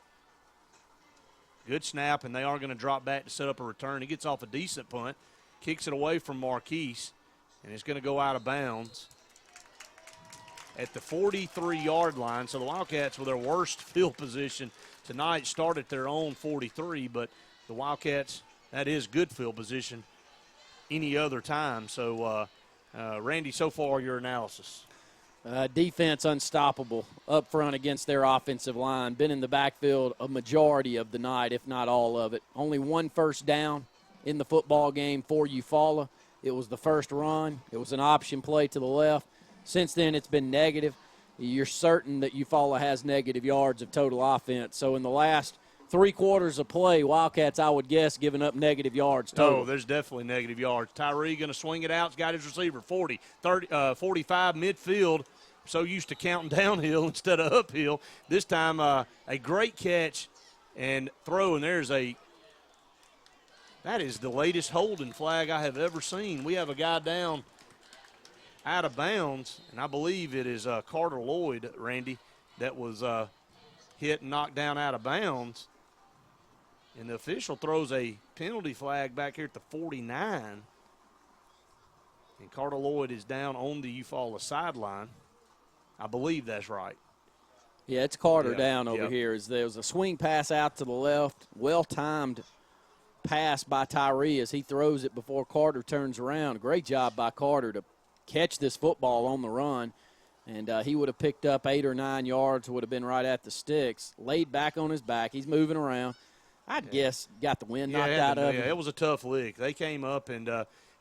Good snap, and they are going to drop back to set up a return. He gets off a decent punt, kicks it away from Marquise, and it's going to go out of bounds at the 43-yard line. So the Wildcats, with their worst field position tonight, start at their own 43, but the Wildcats, that is good field position any other time. So, Randy, so far your analysis. Defense unstoppable up front against their offensive line. Been in the backfield a majority of the night, if not all of it. Only one first down in the football game for Eufaula. It was the first run. It was an option play to the left. Since then, it's been negative. You're certain that Eufaula has negative yards of total offense. So in the last 3 quarters of play, Wildcats, I would guess, giving up negative yards total. Oh, there's definitely negative yards. Tyree going to swing it out. He's got his receiver, 40, 30, 45 midfield. So used to counting downhill instead of uphill. This time a great catch and throw, and that is the latest holding flag I have ever seen. We have a guy down out of bounds, and I believe it is Carter Lloyd, Randy, that was hit and knocked down out of bounds. And the official throws a penalty flag back here at the 49. And Carter Lloyd is down on the Eufaula sideline. I believe that's right. Yeah, it's Carter down over here. There was a swing pass out to the left, well-timed pass by Tyree as he throws it before Carter turns around. Great job by Carter to catch this football on the run. And he would have picked up 8 or 9 yards, would have been right at the sticks. Laid back on his back. He's moving around. I'd guess got the wind knocked out of him. Yeah, it was a tough lick. They came up, and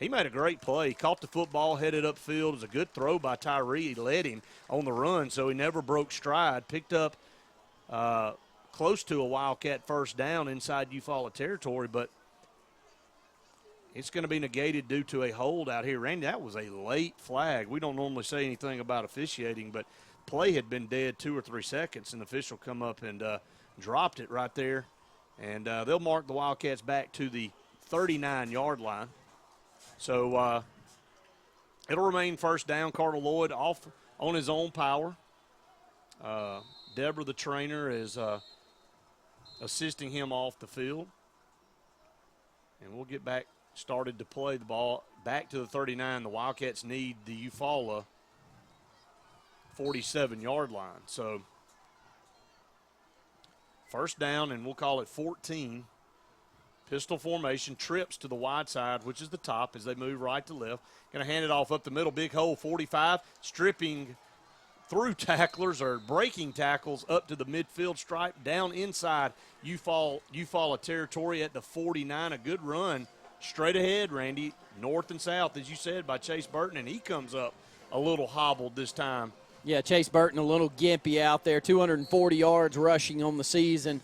he made a great play. He caught the football, headed upfield. It was a good throw by Tyree. He led him on the run, so he never broke stride. Picked up close to a Wildcat first down inside Eufaula territory, but it's going to be negated due to a hold out here. Randy, that was a late flag. We don't normally say anything about officiating, but play had been dead 2 or 3 seconds, and the official come up and dropped it right there. And they'll mark the Wildcats back to the 39-yard line. So it'll remain first down. Carter Lloyd off on his own power. Deborah, the trainer, is assisting him off the field. And we'll get back started to play the ball back to the 39. The Wildcats need the Eufaula 47-yard line. So first down, and we'll call it 14. Pistol formation, trips to the wide side, which is the top as they move right to left. Going to hand it off up the middle, big hole, 45, stripping through tacklers or breaking tackles up to the midfield stripe, down inside Eufaula territory at the 49. A good run straight ahead, Randy, north and south, as you said, by Chase Burton, and he comes up a little hobbled this time. Yeah, Chase Burton a little gimpy out there, 240 yards rushing on the season.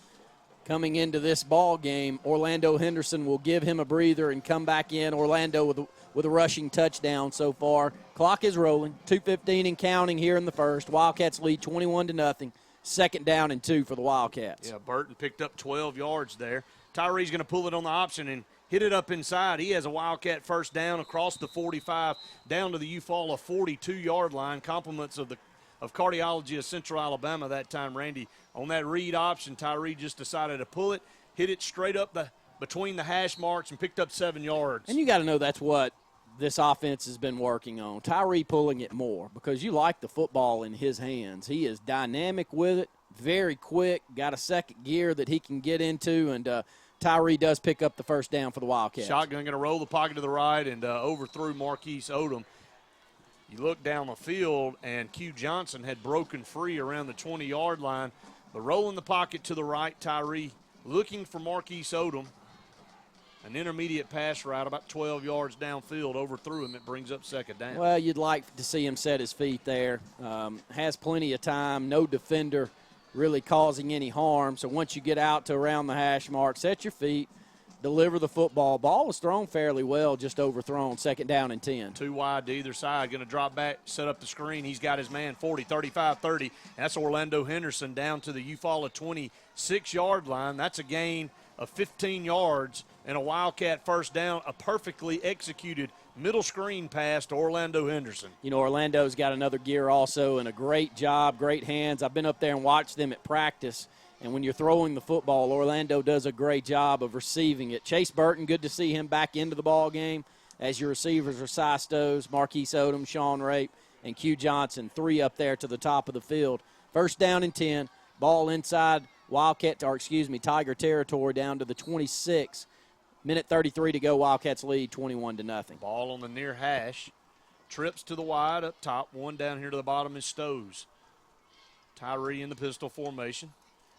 Coming into this ball game, Orlando Henderson will give him a breather and come back in. Orlando with a rushing touchdown so far. Clock is rolling, 2:15 and counting here in the first. Wildcats lead 21-0. Second down and 2 for the Wildcats. Yeah, Burton picked up 12 yards there. Tyree's going to pull it on the option and hit it up inside. He has a Wildcat first down across the 45 down to the Eufaula 42-yard line. Compliments of Cardiology of Central Alabama that time, Randy. On that read option, Tyree just decided to pull it, hit it straight up between the hash marks, and picked up 7 yards. And you got to know that's what this offense has been working on. Tyree pulling it more because you like the football in his hands. He is dynamic with it, very quick, got a second gear that he can get into, and Tyree does pick up the first down for the Wildcats. Shotgun going to roll the pocket to the right and overthrew Marquise Odom. You look down the field, and Q Johnson had broken free around the 20-yard line. But rolling the pocket to the right, Tyree looking for Marquise Odom. An intermediate pass route about 12 yards downfield, overthrew him. It brings up second down. Well, you'd like to see him set his feet there. Has plenty of time, no defender really causing any harm. So once you get out to around the hash mark, set your feet, deliver the football. Ball was thrown fairly well, just overthrown, 2nd down and 10. 2 wide to either side, going to drop back, set up the screen. He's got his man 40, 35, 30. That's Orlando Henderson down to the Eufaula 26-yard line. That's a gain of 15 yards and a Wildcat first down, a perfectly executed middle screen pass to Orlando Henderson. You know, Orlando's got another gear also and a great job, great hands. I've been up there and watched them at practice, and when you're throwing the football, Orlando does a great job of receiving it. Chase Burton, good to see him back into the ball game, as your receivers are Cy Stoves, Marquise Odom, Sean Rape, and Q Johnson, 3 up there to the top of the field. First down and 10, ball inside Tiger territory down to the 26. Minute 33 to go. Wildcats lead 21-0. Ball on the near hash. Trips to the wide up top. One down here to the bottom is Stoves. Tyree in the pistol formation.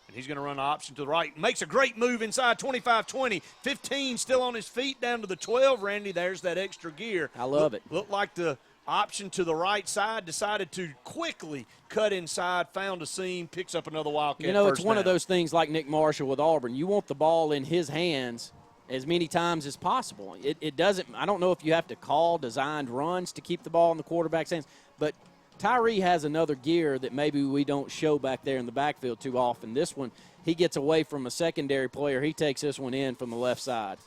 And he's going to run an option to the right. Makes a great move inside 25-20. 15 still on his feet down to the 12, Randy. There's that extra gear. I love it. Looked like the option to the right side, decided to quickly cut inside, found a seam, picks up another Wildcat. You know, first it's one down. of those things like Nick Marshall with Auburn. You want the ball in his hands as many times as possible. It doesn't – I don't know if you have to call designed runs to keep the ball in the quarterback's hands, but Tyree has another gear that maybe we don't show back there in the backfield too often. This one, he gets away from a secondary player. He takes this one in from the left side.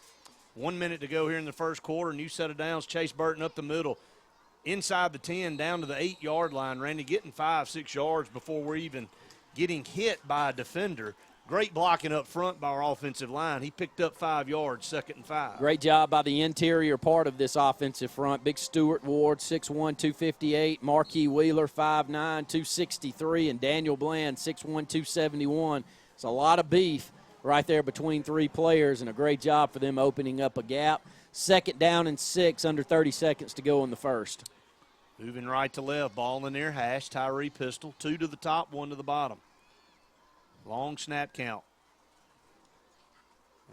1 minute to go here in the first quarter. New set of downs. Chase Burton up the middle. Inside the 10, down to the 8-yard line. Randy getting 5-6 yards before we're even getting hit by a defender. Great blocking up front by our offensive line. He picked up 5 yards, 2nd and 5. Great job by the interior part of this offensive front. Big Stewart Ward, 6'1", 258. Marquis Wheeler, 5'9", 263. And Daniel Bland, 6'1", 271. It's a lot of beef right there between 3 players, and a great job for them opening up a gap. 2nd down and 6, under 30 seconds to go in the first. Moving right to left, ball in the near hash. Tyree pistol, 2 to the top, 1 to the bottom. Long snap count.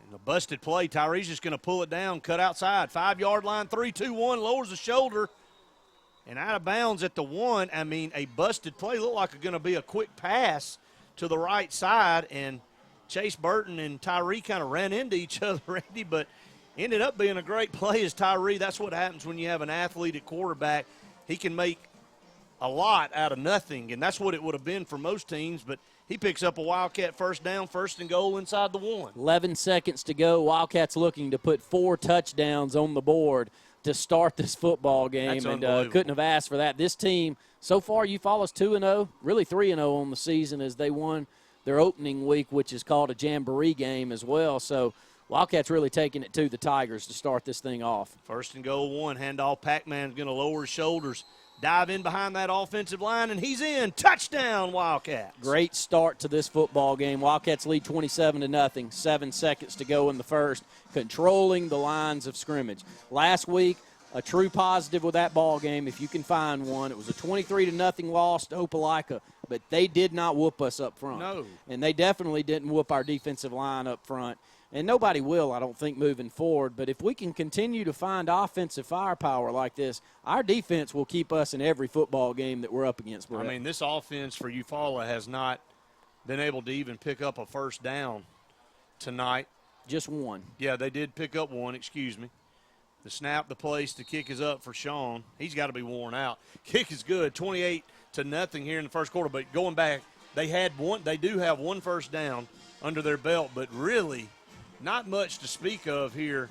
And the busted play, Tyree's just going to pull it down, cut outside. 5-yard line, 3-2-1, lowers the shoulder. And out of bounds at the 1. I mean, a busted play. Looked like it's going to be a quick pass to the right side. And Chase Burton and Tyree kind of ran into each other, Randy, but ended up being a great play as Tyree. That's what happens when you have an athlete at quarterback. He can make a lot out of nothing, and that's what it would have been for most teams, but he picks up a Wildcat first down, 1st and goal inside the 1. 11 seconds to go. Wildcats looking to put 4 touchdowns on the board to start this football game, and couldn't have asked for that. This team, so far, Eufaula's 2-0, really 3-0 on the season as they won their opening week, which is called a jamboree game as well. So Wildcats really taking it to the Tigers to start this thing off. 1st and goal 1. Handoff. Pac-Man's going to lower his shoulders, dive in behind that offensive line, and he's in. Touchdown, Wildcats. Great start to this football game. Wildcats lead 27-0. 7 seconds to go in the first, controlling the lines of scrimmage. Last week, a true positive with that ball game, if you can find one. It was a 23-0 loss to Opelika, but they did not whoop us up front. No. And they definitely didn't whoop our defensive line up front. And nobody will, I don't think, moving forward. But if we can continue to find offensive firepower like this, our defense will keep us in every football game that we're up against, Brett. I mean, this offense for Eufaula has not been able to even pick up a first down tonight. Just one. Yeah, they did pick up one, excuse me. The snap, the place, the kick is up for Sean. He's got to be worn out. Kick is good, 28-0 here in the first quarter. But going back, they do have one first down under their belt, but really – not much to speak of here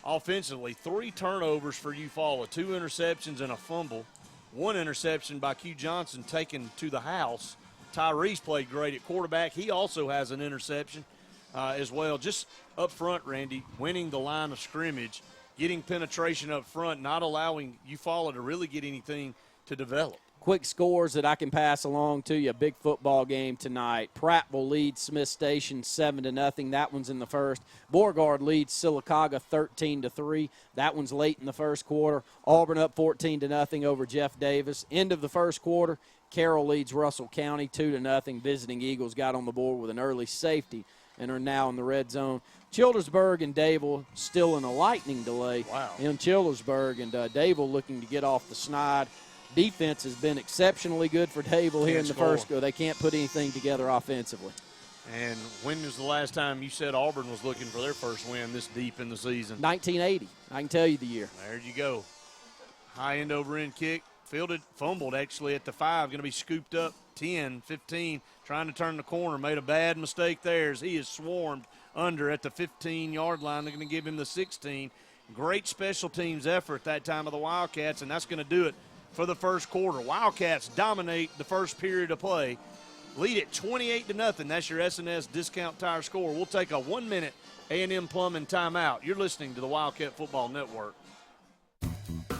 offensively. 3 turnovers for Eufaula, 2 interceptions and a fumble. 1 interception by Q Johnson taken to the house. Tyree's played great at quarterback. He also has an interception as well. Just up front, Randy, winning the line of scrimmage, getting penetration up front, not allowing Eufaula to really get anything to develop. Quick scores that I can pass along to you. A big football game tonight. Prattville leads Smith Station 7-0. That one's in the first. Beauregard leads Sylacauga 13-3. That one's late in the first quarter. Auburn up 14-0 over Jeff Davis. End of the first quarter. Carroll leads Russell County 2-0. Visiting Eagles got on the board with an early safety and are now in the red zone. Childersburg and Dable still in a lightning delay in Childersburg, and Dable looking to get off the snide. Defense has been exceptionally good for Dable here in the first go. They can't put anything together offensively. And when was the last time you said Auburn was looking for their first win this deep in the season? 1980. I can tell you the year. There you go. High end over end kick. Fielded, fumbled actually at the 5. Going to be scooped up 10, 15. Trying to turn the corner. Made a bad mistake there as he is swarmed under at the 15-yard line. They're going to give him the 16. Great special teams effort that time of the Wildcats, and that's going to do it for the first quarter. Wildcats dominate the first period of play. Lead it 28-0. That's your S&S Discount Tire score. We'll take a 1-minute A&M Plumbing timeout. You're listening to the Wildcat Football Network.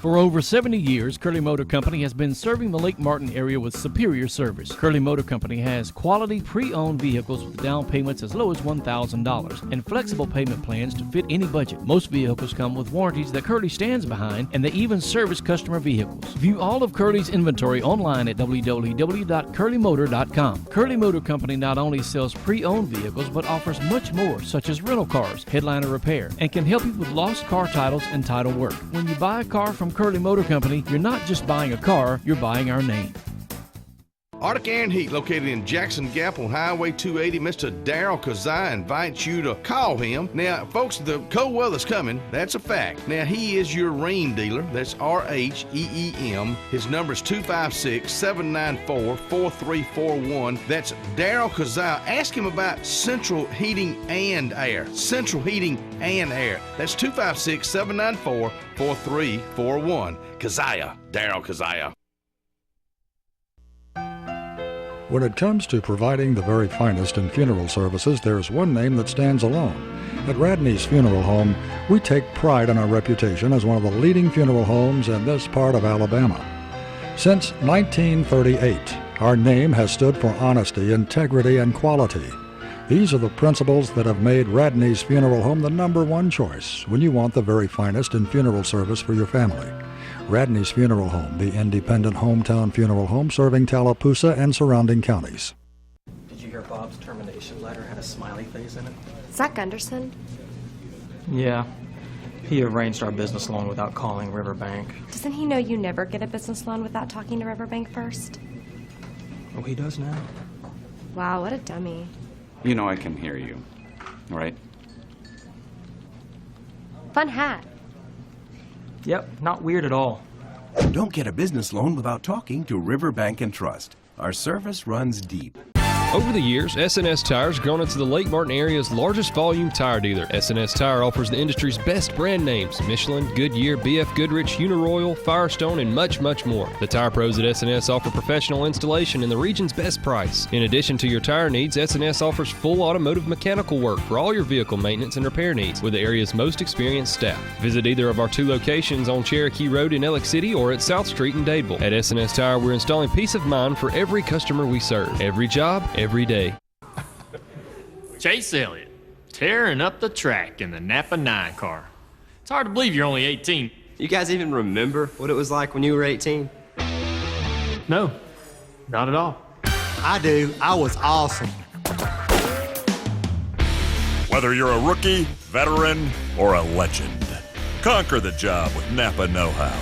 For over 70 years, Curley Motor Company has been serving the Lake Martin area with superior service. Curley Motor Company has quality pre-owned vehicles with down payments as low as $1,000 and flexible payment plans to fit any budget. Most vehicles come with warranties that Curley stands behind, and they even service customer vehicles. View all of Curley's inventory online at www.curleymotor.com. Curley Motor Company not only sells pre-owned vehicles but offers much more, such as rental cars, headliner repair, and can help you with lost car titles and title work. When you buy a car from Curley Motor Company, you're not just buying a car, you're buying our name. Arctic Air and Heat, located in Jackson Gap on Highway 280. Mr. Darryl Kazai invites you to call him. Now, folks, the cold weather's coming. That's a fact. Now, he is your rain dealer. That's RHEEM. His number is 256-794-4341. That's Darryl Kazai. Ask him about central heating and air. Central heating and air. That's 256-794-4341. Kazaya, Darryl Kazaya. When it comes to providing the very finest in funeral services, there's one name that stands alone. At Radney's Funeral Home, we take pride in our reputation as one of the leading funeral homes in this part of Alabama. Since 1938, our name has stood for honesty, integrity, and quality. These are the principles that have made Radney's Funeral Home the #1 choice when you want the very finest in funeral service for your family. Radney's Funeral Home, the independent hometown funeral home serving Tallapoosa and surrounding counties. Did you hear Bob's termination letter had a smiley face in it? Zach Gunderson? Yeah. He arranged our business loan without calling Riverbank. Doesn't he know you never get a business loan without talking to Riverbank first? Oh, he does now? Wow, what a dummy. You know I can hear you, right? Fun hat. Yep, not weird at all. Don't get a business loan without talking to Riverbank and Trust. Our service runs deep. Over the years, S&S Tire's grown into the Lake Martin area's largest volume tire dealer. S&S Tire offers the industry's best brand names: Michelin, Goodyear, BF Goodrich, Uniroyal, Firestone, and much, much more. The tire pros at S&S offer professional installation and the region's best price. In addition to your tire needs, S&S offers full automotive mechanical work for all your vehicle maintenance and repair needs with the area's most experienced staff. Visit either of our 2 locations on Cherokee Road in Ellick City or at South Street in Dadeville. At S&S Tire, we're installing peace of mind for every customer we serve. Every job, every day. Chase Elliott, tearing up the track in the Napa 9 car. It's hard to believe you're only 18. You guys even remember what it was like when you were 18? No, not at all. I do. I was awesome. Whether you're a rookie, veteran, or a legend, conquer the job with Napa Know-How.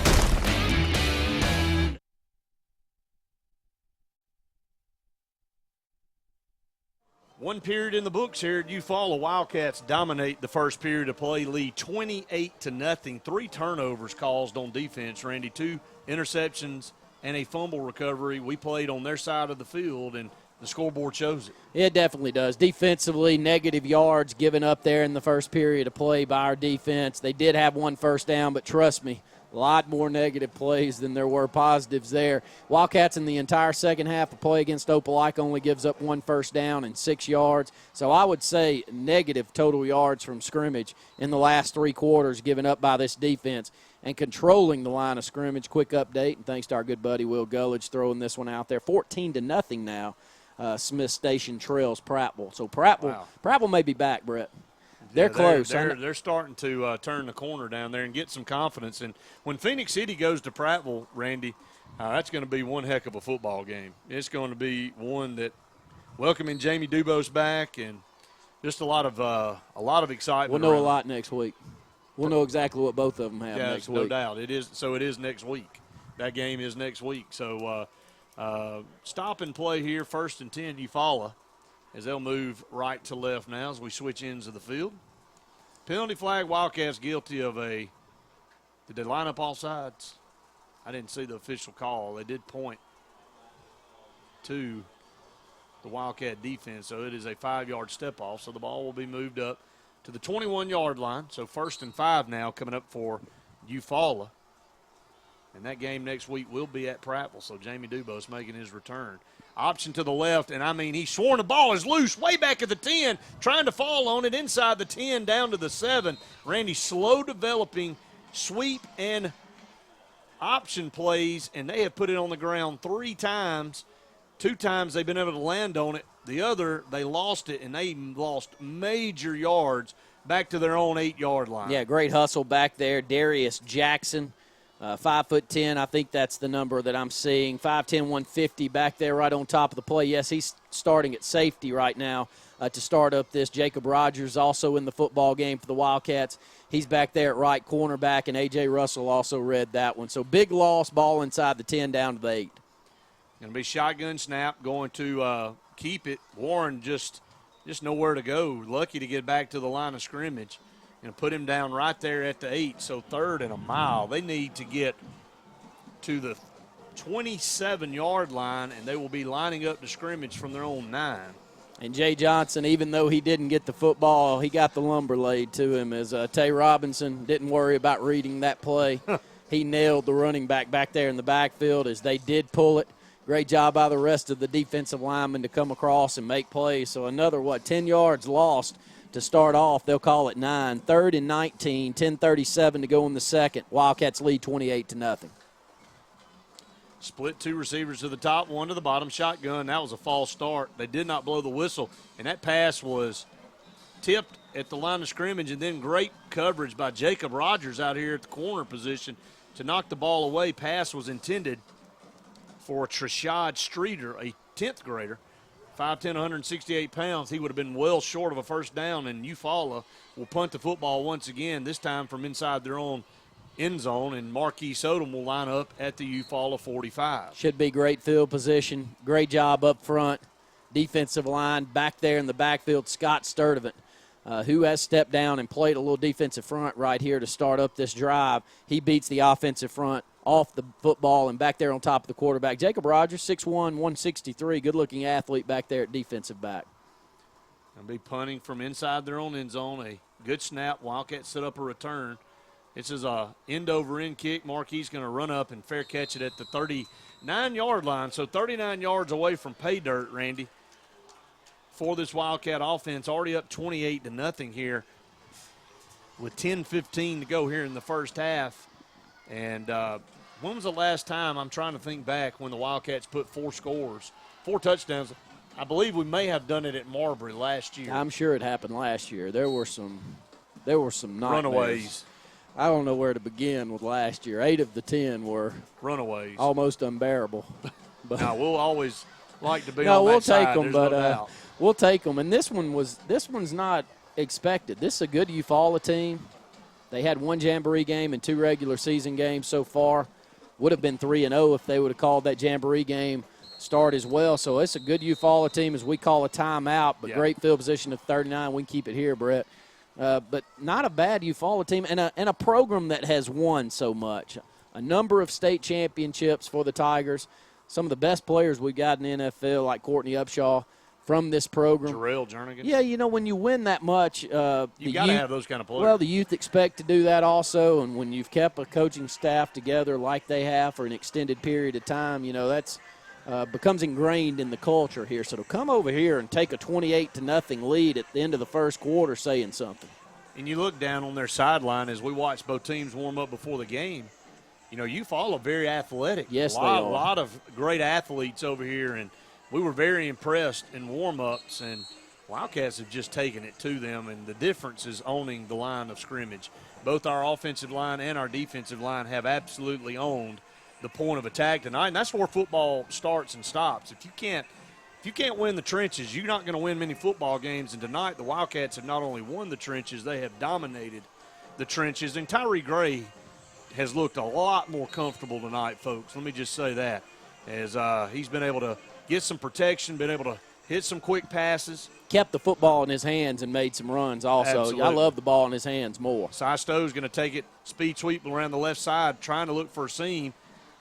One period in the books here at Eufaula. Wildcats dominate the first period of play, lead 28-0. 3 turnovers caused on defense, Randy. 2 interceptions and a fumble recovery. We played on their side of the field, and the scoreboard shows it. It definitely does. Defensively, negative yards given up there in the first period of play by our defense. They did have 1 first down, but trust me, a lot more negative plays than there were positives there. Wildcats in the entire second half of play against Opelika only gives up 1 first down and 6 yards. So I would say negative total yards from scrimmage in the last 3 quarters given up by this defense. And controlling the line of scrimmage. Quick update, and thanks to our good buddy Will Gullidge throwing this one out there. 14-0 now. Smith Station trails Prattville. So Prattville may be back, Brett. They're close. They're starting to turn the corner down there and get some confidence. And when Phoenix City goes to Prattville, Randy, that's going to be one heck of a football game. It's going to be one that welcoming Jamie Dubose back and just a lot of excitement. We'll know a lot next week. We'll know exactly what both of them have next week. No doubt. It is next week. That game is next week. So stop and play here, 1st and 10, Eufaula. as they'll move right to left now as we switch ends of the field. Penalty flag, Wildcats guilty of a – did they line up all sides? I didn't see the official call. They did point to the Wildcat defense, so it is a 5-yard step off. So the ball will be moved up to the 21-yard line. So 1st and 5 now coming up for Eufaula. And that game next week will be at Prattville, so Jamie Dubose making his return. Option to the left, and I mean, he's sworn the ball is loose way back at the 10, trying to fall on it inside the 10 down to the 7. Randy, slow developing sweep and option plays, and they have put it on the ground 3 times. 2 times they've been able to land on it. The other, they lost it, and they lost major yards back to their own 8-yard line. Yeah, great hustle back there. Darius Jackson. 5'10", I think that's the number that I'm seeing. 5'10", 150 back there right on top of the play. Yes, he's starting at safety right now to start up this. Jacob Rogers also in the football game for the Wildcats. He's back there at right cornerback, and A.J. Russell also read that one. So big loss, ball inside the 10 down to the 8. Going to be shotgun snap, going to keep it. Warren just nowhere to go. Lucky to get back to the line of scrimmage. And put him down right there at the 8, so 3rd and a mile. They need to get to the 27-yard line, and they will be lining up to scrimmage from their own 9. And Jay Johnson, even though he didn't get the football, he got the lumber laid to him as Tay Robinson didn't worry about reading that play. He nailed the running back there in the backfield as they did pull it. Great job by the rest of the defensive linemen to come across and make plays. So another, 10 yards lost to start off. They'll call it 9. 3rd and 19, 10:37 to go in the second. Wildcats lead 28-0. Split 2 receivers to the top, 1 to the bottom. Shotgun. That was a false start. They did not blow the whistle, and that pass was tipped at the line of scrimmage, and then great coverage by Jacob Rogers out here at the corner position to knock the ball away. Pass was intended for Trashad Streeter, a 10th grader. 5'10", 168 pounds. He would have been well short of a first down, and Eufaula will punt the football once again, this time from inside their own end zone, and Marquise Odom will line up at the Eufaula 45. Should be great field position. Great job up front. Defensive line back there in the backfield, Scott Sturdivant, who has stepped down and played a little defensive front right here to start up this drive. He beats the offensive front off the football and back there on top of the quarterback. Jacob Rogers, 6'1", 163, good-looking athlete back there at defensive back. Going to be punting from inside their own end zone. A good snap. Wildcats set up a return. This is a end-over-end kick. Marquis going to run up and fair catch it at the 39-yard line. So 39 yards away from pay dirt, Randy, for this Wildcat offense. Already up 28-0 here with 10:15 to go here in the first half. And when was the last time, I'm trying to think back, when the Wildcats put 4 touchdowns? I believe we may have done it at Marbury last year. I'm sure it happened last year. There were some nightmares. Runaways. I don't know where to begin with last year. 8 of the 10 were runaways, almost unbearable. But no, we'll always like to be on we'll that side. take them, There's but no doubt. we'll take them. And this one's not expected. This is a good Eufaula team. They had 1 jamboree game and 2 regular season games so far. Would have been 3-0 if they would have called that jamboree game start as well. So it's a good Eufaula team as we call a timeout, but great field position of 39. We can keep it here, Brett. But not a bad Eufaula team and a program that has won so much. A number of state championships for the Tigers. Some of the best players we got in the NFL, like Courtney Upshaw, from this program. Jarrell Jernigan. Yeah, when you win that much, you got to have those kind of players. Well, the youth expect to do that also, and when you've kept a coaching staff together like they have for an extended period of time, that's becomes ingrained in the culture here. So to come over here and take a 28-0 lead at the end of the first quarter saying something. And you look down on their sideline as we watch both teams warm up before the game. Eufaula very athletic. Yes, they are. A lot of great athletes over here, and we were very impressed in warm-ups, and Wildcats have just taken it to them, and the difference is owning the line of scrimmage. Both our offensive line and our defensive line have absolutely owned the point of attack tonight, and that's where football starts and stops. If you can't win the trenches, you're not going to win many football games, and tonight the Wildcats have not only won the trenches, they have dominated the trenches, and Tyree Gray has looked a lot more comfortable tonight, folks. Let me just say that, as he's been able to get some protection, been able to hit some quick passes. Kept the football in his hands and made some runs also. Absolutely. I love the ball in his hands more. Cy Stowe's going to take it, speed sweep around the left side, trying to look for a seam.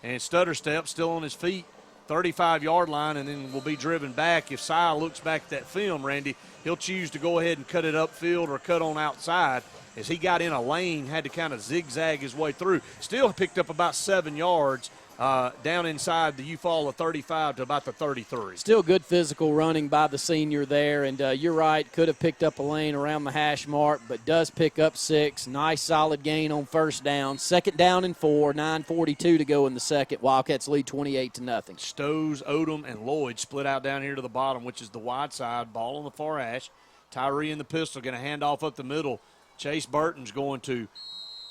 And Stutter Step still on his feet, 35-yard line, and then will be driven back. If Cy looks back at that film, Randy, he'll choose to go ahead and cut it upfield or cut on outside. As he got in a lane, had to kind of zigzag his way through. Still picked up about 7 yards down inside the Eufaula 35 to about the 33. Still good physical running by the senior there, and you're right, could have picked up a lane around the hash mark, but does pick up 6. Nice solid gain on first down. 2nd down and 4, 9:42 to go in the second. Wildcats lead 28-0. Stows, Odom, and Lloyd split out down here to the bottom, which is the wide side. Ball on the far hash. Tyree in the pistol, going to hand off up the middle. Chase Burton's going to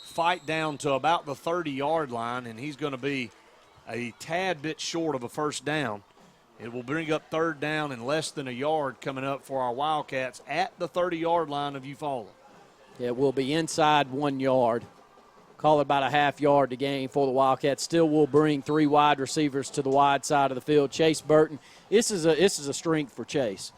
fight down to about the 30-yard line, and he's going to be a tad bit short of a first down. It will bring up 3rd down and less than a yard coming up for our Wildcats at the 30-yard line of Eufaula. Yeah, it will be inside 1 yard. Call it about a half yard to gain for the Wildcats. Still will bring 3 wide receivers to the wide side of the field. Chase Burton, this is a strength for Chase.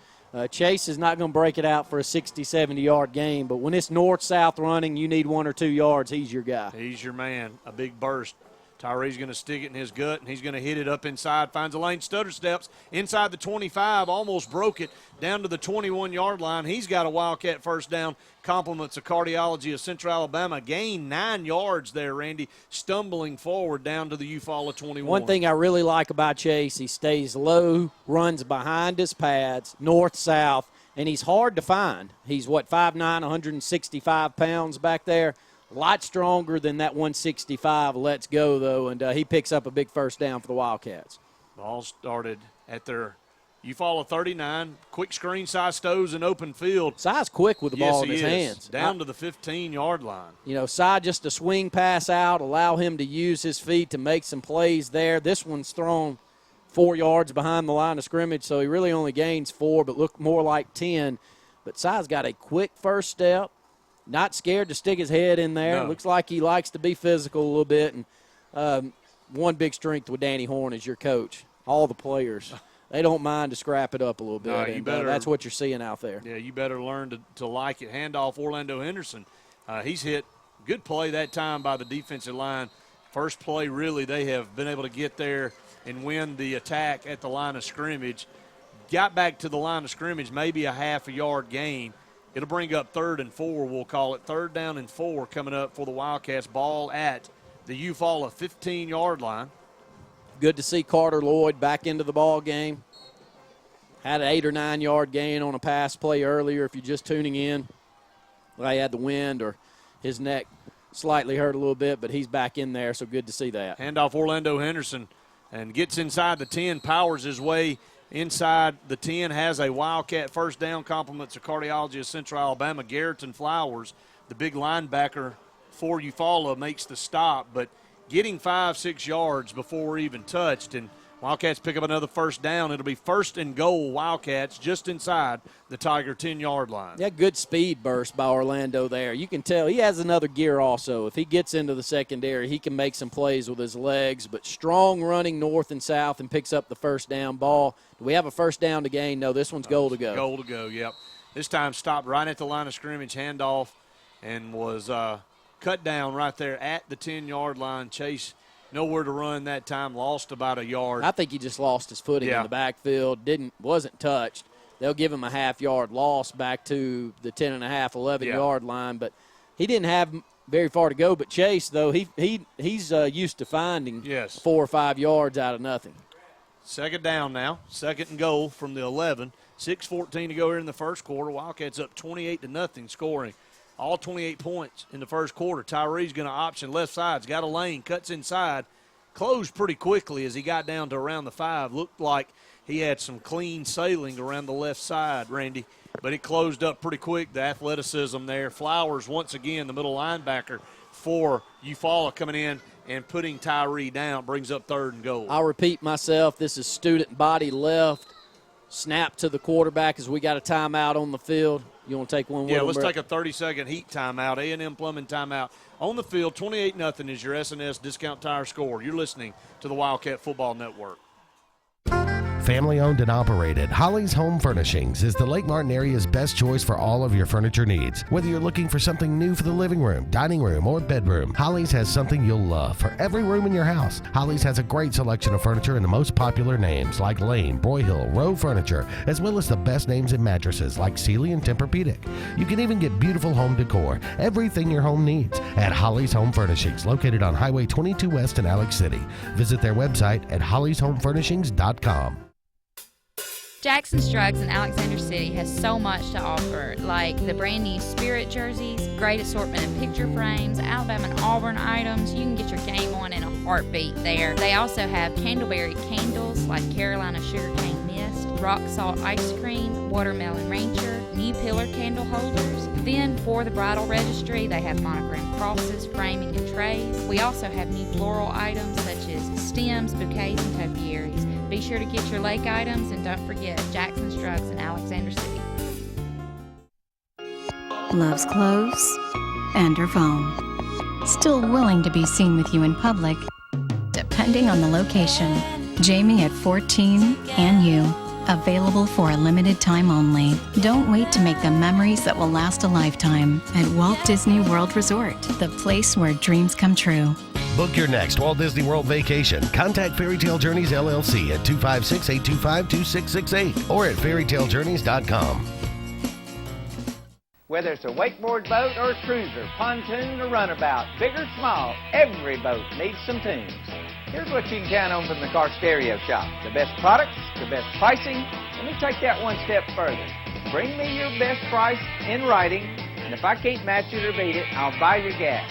Chase is not going to break it out for a 60, 70-yard game, but when it's north-south running, you need 1 or 2 yards, he's your guy. He's your man, a big burst. Tyree's going to stick it in his gut, and he's going to hit it up inside. Finds a lane, stutter steps inside the 25, almost broke it down to the 21-yard line. He's got a Wildcat first down. Compliments of Cardiology of Central Alabama. Gained 9 yards there, Randy, stumbling forward down to the Eufaula 21. One thing I really like about Chase, he stays low, runs behind his pads, north-south, and he's hard to find. He's, 5'9", 165 pounds back there. A lot stronger than that 165 Let's Go, though, and he picks up a big first down for the Wildcats. Ball started at their Eufaula 39. Quick screen, Cy Stowe's in open field. Cy's quick with the ball in his hands. Down to the 15-yard line. You know, Cy just a swing pass out, allow him to use his feet to make some plays there. This one's thrown 4 yards behind the line of scrimmage, so he really only gains 4, but look more like 10. But Cy's got a quick first step. Not scared to stick his head in there. No. Looks like he likes to be physical a little bit. And one big strength with Danny Horn as your coach. All the players, they don't mind to scrap it up a little bit. No, and that's what you're seeing out there. Yeah, you better learn to like it. Handoff, Orlando Henderson. He's hit. Good play that time by the defensive line. First play, really, they have been able to get there and win the attack at the line of scrimmage. Got back to the line of scrimmage, maybe a half a yard gain. It'll bring up 3rd and 4, we'll call it. 3rd down and 4 coming up for the Wildcats. Ball at the Eufaula 15-yard line. Good to see Carter Lloyd back into the ball game. Had an 8 or 9 yard gain on a pass play earlier. If you're just tuning in, well, he had the wind or his neck slightly hurt a little bit, but he's back in there, so good to see that. Handoff Orlando Henderson and gets inside the 10, powers his way inside the 10, has a Wildcat first down. Compliments of Cardiology of Central Alabama. Garrettson Flowers, the big linebacker for Eufaula, makes the stop, but getting 5-6 yards before we're even touched, and Wildcats pick up another first down. It'll be 1st and goal, Wildcats, just inside the Tiger 10-yard line. Yeah, good speed burst by Orlando there. You can tell he has another gear also. If he gets into the secondary, he can make some plays with his legs, but strong running north and south and picks up the first down ball. Do we have a first down to gain? No, this one's goal to go. Goal to go, yep. This time stopped right at the line of scrimmage, handoff, and was cut down right there at the 10-yard line. Chase nowhere to run that time, lost about a yard. I think he just lost his footing in the backfield, wasn't touched. They'll give him a half-yard loss back to the 10.5, 11-yard line, but he didn't have very far to go. But Chase, though, he's used to finding 4 or 5 yards out of nothing. 2nd down now, 2nd and goal from the 11. 6:14 to go here in the first quarter. Wildcats up 28-0, scoring all 28 points in the first quarter. Tyree's going to option left side. He's got a lane, cuts inside, closed pretty quickly as he got down to around the 5. Looked like he had some clean sailing around the left side, Randy, but it closed up pretty quick, the athleticism there. Flowers, once again, the middle linebacker for Eufaula, coming in and putting Tyree down, brings up 3rd and goal. I'll repeat myself. This is student body left. Snap to the quarterback as we got a timeout on the field. You want to take one? Yeah, let's take a 30-second heat timeout. A&M Plumbing timeout. On the field, 28-0 is your S&S Discount Tire score. You're listening to the Wildcat Football Network. Family owned and operated, Holly's Home Furnishings is the Lake Martin area's best choice for all of your furniture needs. Whether you're looking for something new for the living room, dining room, or bedroom, Holly's has something you'll love for every room in your house. Holly's has a great selection of furniture and the most popular names like Lane, Broyhill, Rowe Furniture, as well as the best names in mattresses like Sealy and Tempur-Pedic. You can even get beautiful home decor, everything your home needs, at Holly's Home Furnishings, located on Highway 22 West in Alex City. Visit their website at hollysHomeFurnishings.com. Jackson Struggs in Alexander City has so much to offer, like the brand new Spirit jerseys, great assortment of picture frames, Alabama and Auburn items. You can get your game on in a heartbeat there. They also have Candleberry candles like Carolina Sugarcane Mist, Rock Salt Ice Cream, Watermelon Rancher, new pillar candle holders. Then for the bridal registry, they have monogram crosses, framing, and trays. We also have new floral items such as stems, bouquets, and topiaries. Be sure to get your lake items, and don't forget Jackson Struggs in Alexander City. Loves clothes and her phone. Still willing to be seen with you in public, depending on the location. Jamie at 14 and you. Available for a limited time only. Don't wait to make the memories that will last a lifetime at Walt Disney World Resort, the place where dreams come true. Book your next Walt Disney World vacation. Contact Fairy Tale Journeys LLC at 256-825-2668 or at fairytalejourneys.com. Whether it's a wakeboard boat or a cruiser, pontoon or runabout, big or small, every boat needs some tunes. Here's what you can count on from the Car Stereo Shop. The best products, the best pricing. Let me take that one step further. Bring me your best price in writing, and if I can't match it or beat it, I'll buy your gas.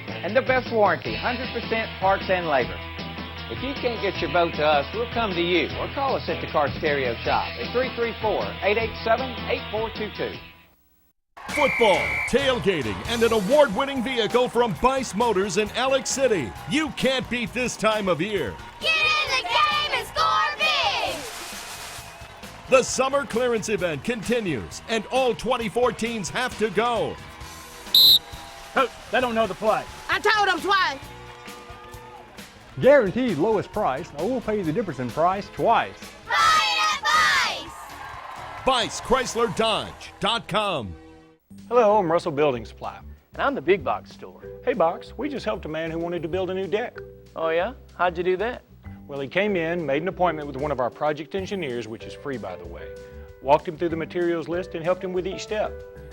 And the best warranty, 100% parts and labor. If you can't get your boat to us, we'll come to you, or call us at the Car Stereo Shop at 334-887-8422. Football, tailgating, and an award-winning vehicle from Bice Motors in Alex City. You can't beat this time of year. Get in the game and score big! The summer clearance event continues, and all 24 teams have to go. Oh, they don't know the play. I told them twice. Guaranteed lowest price. I will pay you the difference in price twice. Buy it at Bice! BiceChryslerDodge.com. Hello, I'm Russell Building Supply, and I'm the big box store. Hey, Box, we just helped a man who wanted to build a new deck. Oh, yeah? How'd you do that? Well, he came in, made an appointment with one of our project engineers, which is free, by the way, walked him through the materials list, and helped him with each step.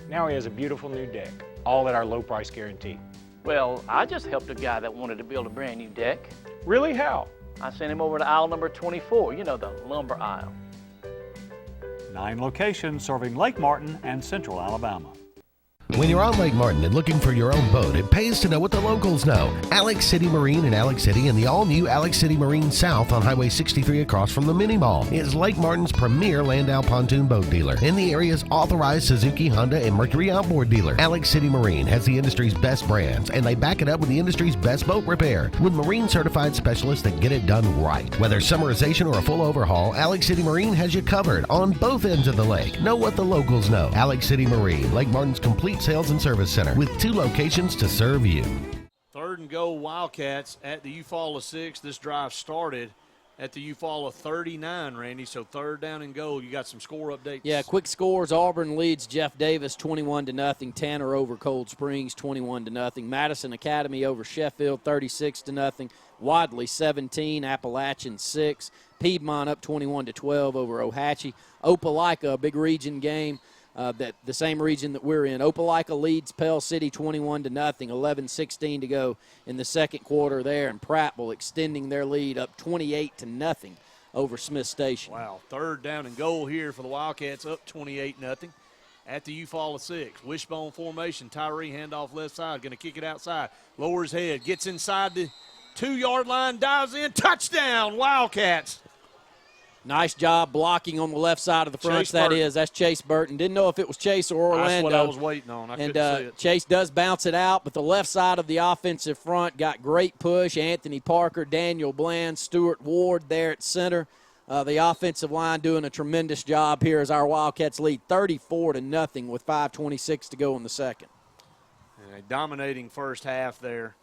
Now he has a beautiful new deck, all at our low price guarantee. Well, I just helped a guy that wanted to build a brand new deck. Really? How? I sent him over to aisle number 24, you know, the lumber aisle. 9 locations serving Lake Martin and Central Alabama. When you're on Lake Martin and looking for your own boat, it pays to know what the locals know. Alex City Marine in Alex City and the all-new Alex City Marine South on Highway 63 across from the Mini Mall is Lake Martin's premier Landau pontoon boat dealer and the area's authorized Suzuki, Honda, and Mercury outboard dealer. Alex City Marine has the industry's best brands, and they back it up with the industry's best boat repair with marine-certified specialists that get it done right. Whether summerization or a full overhaul, Alex City Marine has you covered on both ends of the lake. Know what the locals know. Alex City Marine, Lake Martin's complete sales and service center with 2 locations to serve you. 3rd and goal Wildcats at the Eufaula 6. This drive started at the Eufaula 39, Randy, so 3rd down and goal. You got some score updates? Yeah, quick scores. Auburn leads Jeff Davis 21-0. Tanner over Cold Springs 21-0. Madison Academy over Sheffield 36-0. Wadley 17, Appalachian 6. Piedmont up 21-12 over Ohatchee. Opelika, a big region game. That the same region that we're in. Opelika leads Pell City 21-0, 11:16 to go in the second quarter there, and Prattville extending their lead up 28-0 over Smith Station. Wow, 3rd down and goal here for the Wildcats, up 28-0 at the Eufaula 6. Wishbone formation, Tyree handoff left side, going to kick it outside, lowers head, gets inside the 2-yard line, dives in, touchdown, Wildcats. Nice job blocking on the left side of the front. That's Chase Burton. Didn't know if it was Chase or Orlando. That's what I was waiting on. I couldn't see it. Chase does bounce it out, but the left side of the offensive front got great push. Anthony Parker, Daniel Bland, Stuart Ward there at center. The offensive line doing a tremendous job here as our Wildcats lead 34-0 with 5:26 to go in the second. And a dominating first half there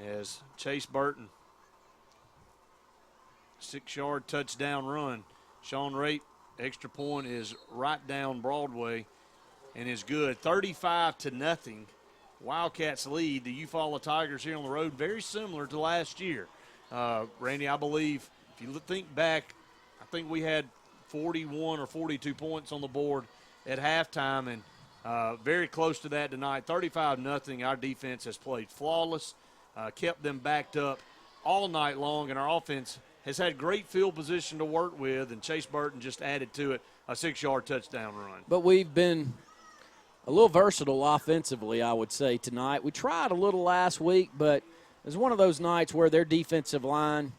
as Chase Burton 6-yard touchdown run. Sean Rape, extra point is right down Broadway and is good. 35-0. Wildcats lead the Eufaula Tigers here on the road, very similar to last year. Randy, I believe, if you think back, I think we had 41 or 42 points on the board at halftime, and very close to that tonight. 35-0. Our defense has played flawless, kept them backed up all night long, and our offense has had great field position to work with, and Chase Burton just added to it a 6-yard touchdown run. But we've been a little versatile offensively, I would say, tonight. We tried a little last week, but it was one of those nights where their defensive line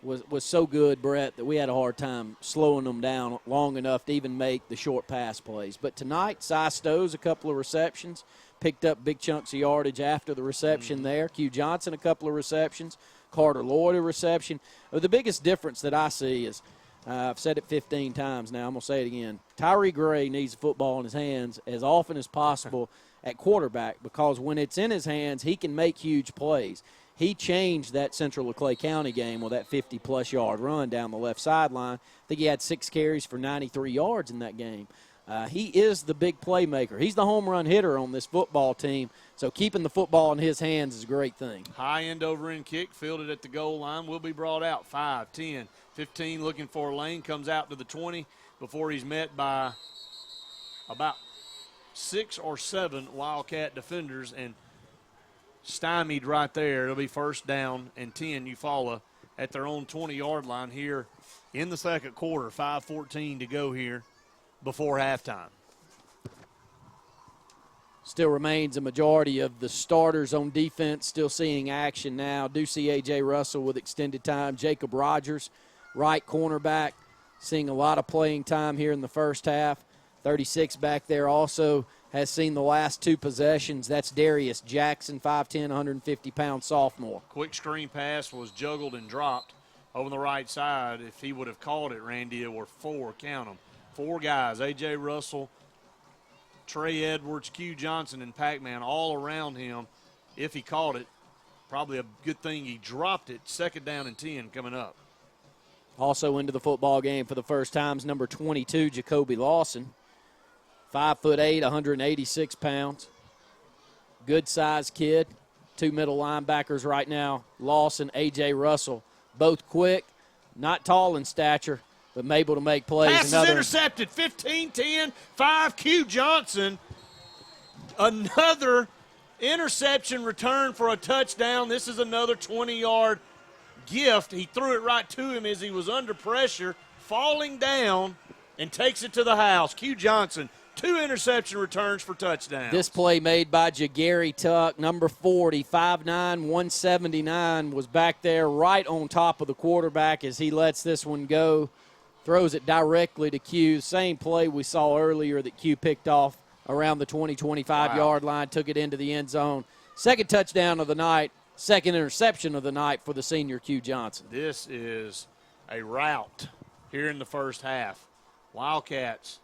was so good, Brett, that we had a hard time slowing them down long enough to even make the short pass plays. But tonight, Cy Stowe's a couple of receptions, picked up big chunks of yardage after the reception there. Q Johnson a couple of receptions. Carter Lloyd a reception. The biggest difference that I see is, I've said it 15 times now, I'm going to say it again, Tyree Gray needs the football in his hands as often as possible at quarterback, because when it's in his hands, he can make huge plays. He changed that Central LeClaye County game with that 50-plus yard run down the left sideline. I think he had 6 carries for 93 yards in that game. He is the big playmaker. He's the home run hitter on this football team, so keeping the football in his hands is a great thing. High end over end kick, fielded at the goal line, will be brought out. 5, 10, 15, looking for a lane, comes out to the 20 before he's met by about 6 or 7 Wildcat defenders and stymied right there. It'll be first down and 10, Eufaula at their own 20-yard line here in the second quarter. 5:14 to go here before halftime. Still remains a majority of the starters on defense still seeing action now. Do see A.J. Russell with extended time. Jacob Rogers, right cornerback, seeing a lot of playing time here in the first half. 36 back there also has seen the last 2 possessions. That's Darius Jackson, 5'10", 150-pound sophomore. Quick screen pass was juggled and dropped over the right side. If he would have caught it, Randy, there were 4, count them. 4 guys, A.J. Russell, Trey Edwards, Q Johnson, and Pac-Man all around him. If he caught it, probably a good thing he dropped it. Second down and 10 coming up. Also into the football game for the first time is number 22, Jacoby Lawson. 5'8", 186 pounds. Good-sized kid. 2 middle linebackers right now, Lawson, A.J. Russell. Both quick, not tall in stature, but able to make plays. Pass is intercepted, 15-10, 5, Q Johnson. Another interception return for a touchdown. This is another 20-yard gift. He threw it right to him as he was under pressure, falling down, and takes it to the house. Q Johnson, 2 interception returns for touchdowns. This play made by Jagary Tuck, number 40, 5'9", 179, was back there right on top of the quarterback as he lets this one go. Throws it directly to Q. Same play we saw earlier that Q picked off around the 20, 25-yard line, took it into the end zone. Second touchdown of the night, second interception of the night for the senior Q Johnson. This is a rout here in the first half. Wildcats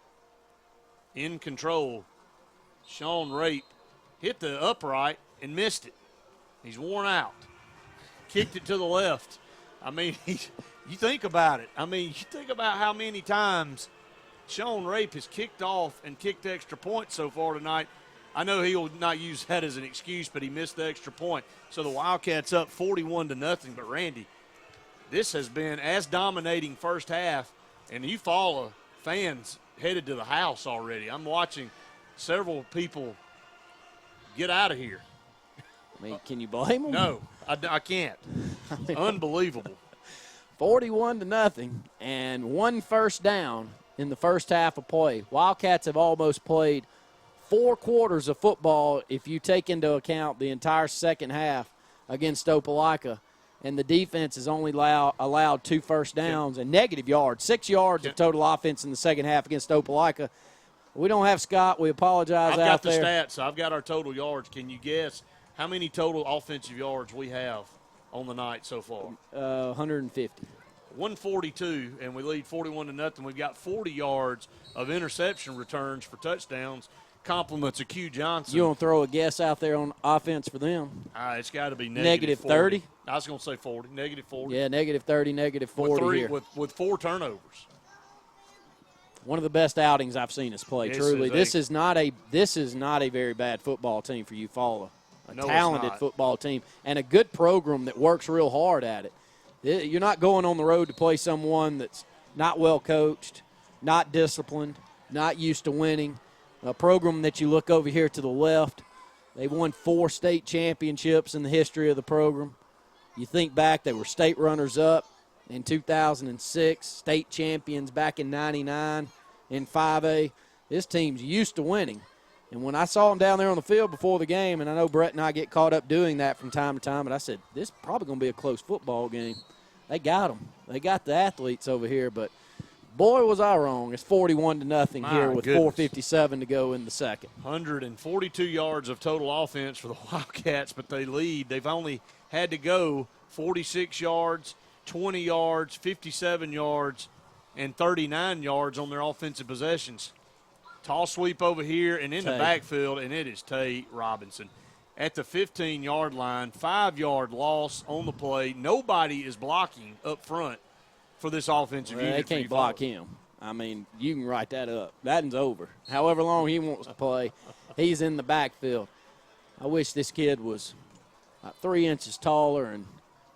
in control. Sean Rape hit the upright and missed it. He's worn out. Kicked it to the left. I mean, you think about it. I mean, you think about how many times Sean Rape has kicked off and kicked extra points so far tonight. I know he will not use that as an excuse, but he missed the extra point. So the Wildcats up 41-0. But, Randy, this has been as dominating first half, and Eufaula fans headed to the house already. I'm watching several people get out of here. I mean, can you blame them? No, I can't. Unbelievable. 41-0, and 1 first down in the first half of play. Wildcats have almost played 4 quarters of football if you take into account the entire second half against Opelika, and the defense has only allowed 2 first downs and negative yards, 6 yards of total offense in the second half against Opelika. We don't have Scott. We apologize out there. I've got the stats. I've got our total yards. Can you guess how many total offensive yards we have on the night so far? 150. 142, and we lead 41-0. We've got 40 yards of interception returns for touchdowns, compliments of Q Johnson. You want to throw a guess out there on offense for them? It's got to be negative 30. I was going to say 40. Negative 40. Yeah, negative 30, negative 40 here. With 4 turnovers. One of the best outings I've seen us play. Truly, this is not a very bad football team for Eufaula. A talented football team and a good program that works real hard at it. You're not going on the road to play someone that's not well coached, not disciplined, not used to winning. A program that you look over here to the left, they've won 4 state championships in the history of the program. You think back, they were state runners-up in 2006, state champions back in 99 in 5A. This team's used to winning. And when I saw them down there on the field before the game, and I know Brett and I get caught up doing that from time to time, but I said, this is probably going to be a close football game. They got them. They got the athletes over here, but boy, was I wrong. It's 41-0 here with 4:57 to go in the second. 142 yards of total offense for the Wildcats, but they lead. They've only had to go 46 yards, 20 yards, 57 yards, and 39 yards on their offensive possessions. Toss sweep over here and in the backfield, and it is Tay Robinson. At the 15-yard line, 5-yard loss on the play. Nobody is blocking up front for this offensive unit. They can't block him. I mean, you can write that up. That one's over. However long he wants to play, he's in the backfield. I wish this kid was about 3 inches taller, and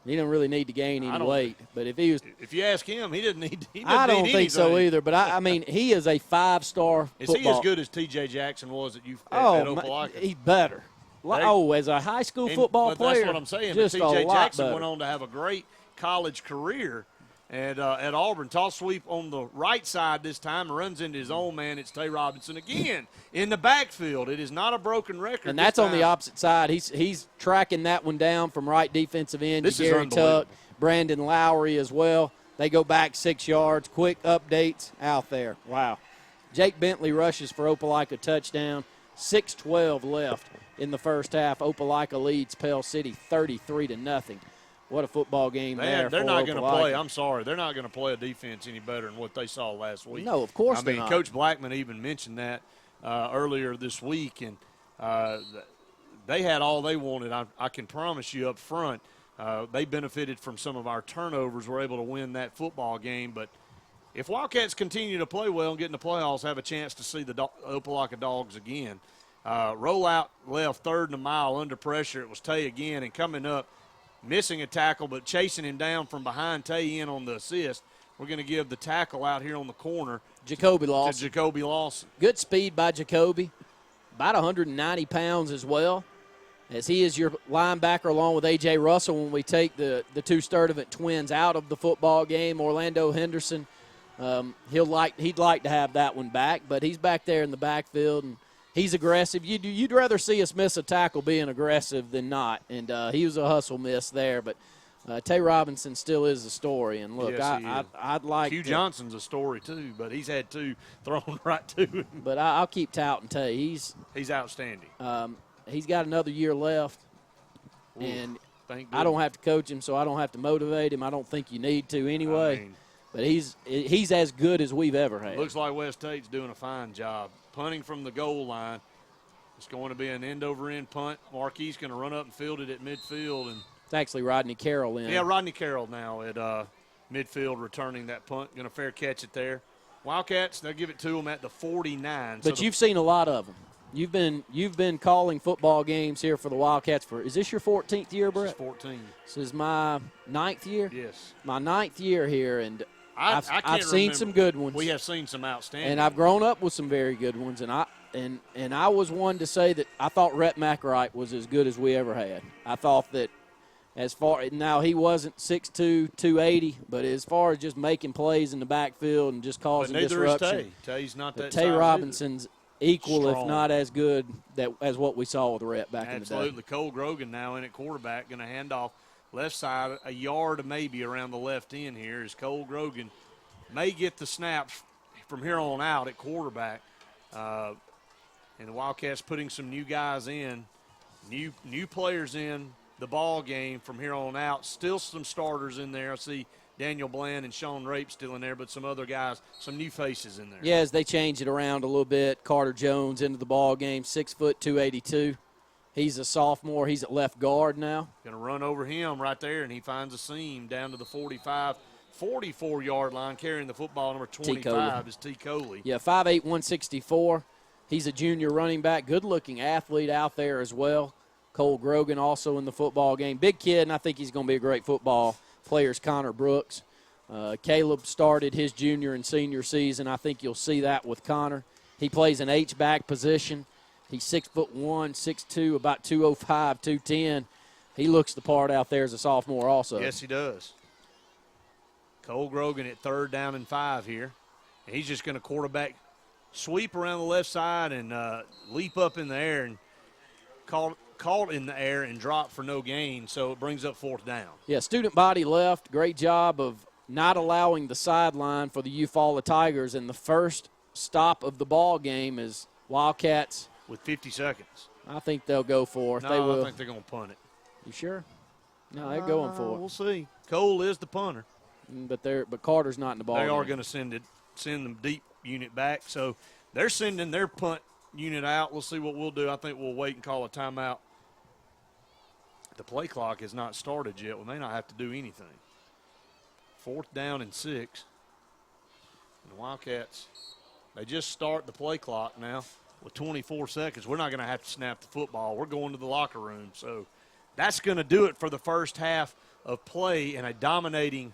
he didn't really need to gain any weight. But if you ask him, he doesn't need. I don't think so either. But I mean, he is a 5-star. Is football. he as good as T.J. Jackson was at Opelika? He's better. As a high school football player, that's what I'm saying. Just T.J. Jackson better. went on to have a great college career at Auburn. Toss sweep on the right side this time, runs into his own man. It's Tay Robinson again in the backfield. It is not a broken record. And that's on the opposite side. He's tracking that one down from right defensive end. This Gary Tuck, Brandon Lowry as well. They go back 6 yards. Quick updates out there. Wow. Jake Bentley rushes for Opelika touchdown. 6:12 left in the first half. Opelika leads Pell City 33-0. What a football game there. They're not going to play. I'm sorry. They're not going to play a defense any better than what they saw last week. No, of course not. I mean, Coach Blackman even mentioned that earlier this week, and they had all they wanted. I can promise you up front, they benefited from some of our turnovers. We're able to win that football game. But if Wildcats continue to play well and get in the playoffs, have a chance to see the Opelika Dogs again. Roll out left, 3rd and a mile under pressure. It was Tay again, and coming up, missing a tackle, but chasing him down from behind. Tay in on the assist. We're going to give the tackle out here on the corner. Jacoby Lawson. To Jacoby Lawson. Good speed by Jacoby. About 190 pounds as well, as he is your linebacker along with A.J. Russell when we take the two Sturdivant twins out of the football game. Orlando Henderson, he'd like to have that one back, but he's back there in the backfield, and he's aggressive. You'd rather see us miss a tackle being aggressive than not, and he was a hustle miss there. But Tay Robinson still is a story. And, look, yes, I'd like Q Johnson's a story too, but he's had 2 thrown right to him. But I'll keep touting Tay. He's outstanding. He's got another year left, and I don't have to coach him, so I don't have to motivate him. I don't think you need to anyway. But he's as good as we've ever had. Looks like West Tate's doing a fine job. Punting from the goal line. It's going to be an end-over-end punt. Marquis going to run up and field it at midfield. And it's actually Rodney Carroll in. Yeah, Rodney Carroll now at midfield returning that punt. Going to fair catch it there. Wildcats, they'll give it to them at the 49. But you've seen a lot of them. You've been calling football games here for the Wildcats for, is this your 14th year, Brett? This is 14. This is my 9th year? Yes. My 9th year here, and I've seen remember. some good ones. We have seen some outstanding. And I've grown up with some very good ones, and I was one to say that I thought Rhett McElwright was as good as we ever had. I thought that now he wasn't 6'2", 280, but as far as just making plays in the backfield and just causing disruption. But neither is Tay. Tay's not that Tay size Robinson's equal, strong, if not as good as what we saw with Rhett back in the day. Absolutely. Cole Grogan now in at quarterback, going to hand off left side, a yard maybe around the left end here as Cole Grogan may get the snaps from here on out at quarterback. And the Wildcats putting some new guys in, new players in the ball game from here on out. Still some starters in there. I see Daniel Bland and Sean Rape still in there, but some other guys, some new faces in there. Yeah, as they change it around a little bit, Carter Jones into the ball game, 6 foot 282. He's a sophomore. He's at left guard now. Going to run over him right there, and he finds a seam down to the 45, 44-yard line, carrying the football. Number 25 is T. Coley. Yeah, 5'8", 164. He's a junior running back, good-looking athlete out there as well. Cole Grogan also in the football game. Big kid, and I think he's going to be a great football player is Connor Brooks. Caleb started his junior and senior season. I think you'll see that with Connor. He plays an H-back position. He's 6'1", 6'2", about 205, 210. He looks the part out there as a sophomore also. Yes, he does. Cole Grogan at 3rd down and 5 here. And he's just going to quarterback sweep around the left side and leap up in the air and caught in the air and drop for no gain, so it brings up 4th down. Yeah, student body left. Great job of not allowing the sideline for the Eufaula Tigers, and the first stop of the ball game is Wildcats. With 50 seconds. I think they'll go for it. No, they will. I think they're going to punt it. You sure? No, they're going for it. We'll see. Cole is the punter. But Carter's not in the ball game. They are going to send them deep unit back, so they're sending their punt unit out. We'll see what we'll do. I think we'll wait and call a timeout. The play clock has not started yet. We may not have to do anything. 4th down and 6. And the Wildcats, they just start the play clock now with 24 seconds. We're not going to have to snap the football. We're going to the locker room. So that's going to do it for the first half of play, and a dominating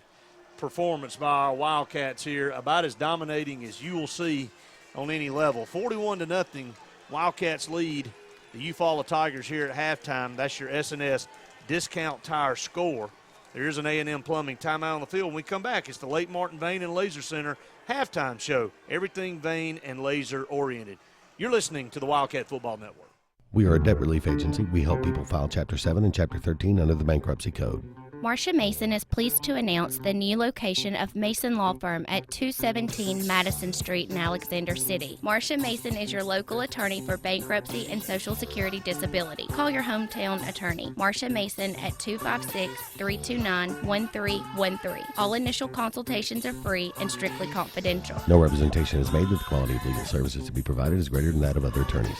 performance by our Wildcats here, about as dominating as you will see on any level. 41-0, Wildcats lead the Eufaula Tigers here at halftime. That's your S&S Discount Tire score. There's an A&M Plumbing timeout on the field. When we come back, it's the Lake Martin Vein and Laser Center halftime show. Everything vein and laser oriented. You're listening to the Wildcat Football Network. We are a debt relief agency. We help people file Chapter 7 and Chapter 13 under the Bankruptcy Code. Marcia Mason is pleased to announce the new location of Mason Law Firm at 217 Madison Street in Alexander City. Marcia Mason is your local attorney for bankruptcy and Social Security disability. Call your hometown attorney, Marcia Mason, at 256-329-1313. All initial consultations are free and strictly confidential. No representation is made that the quality of legal services to be provided is greater than that of other attorneys.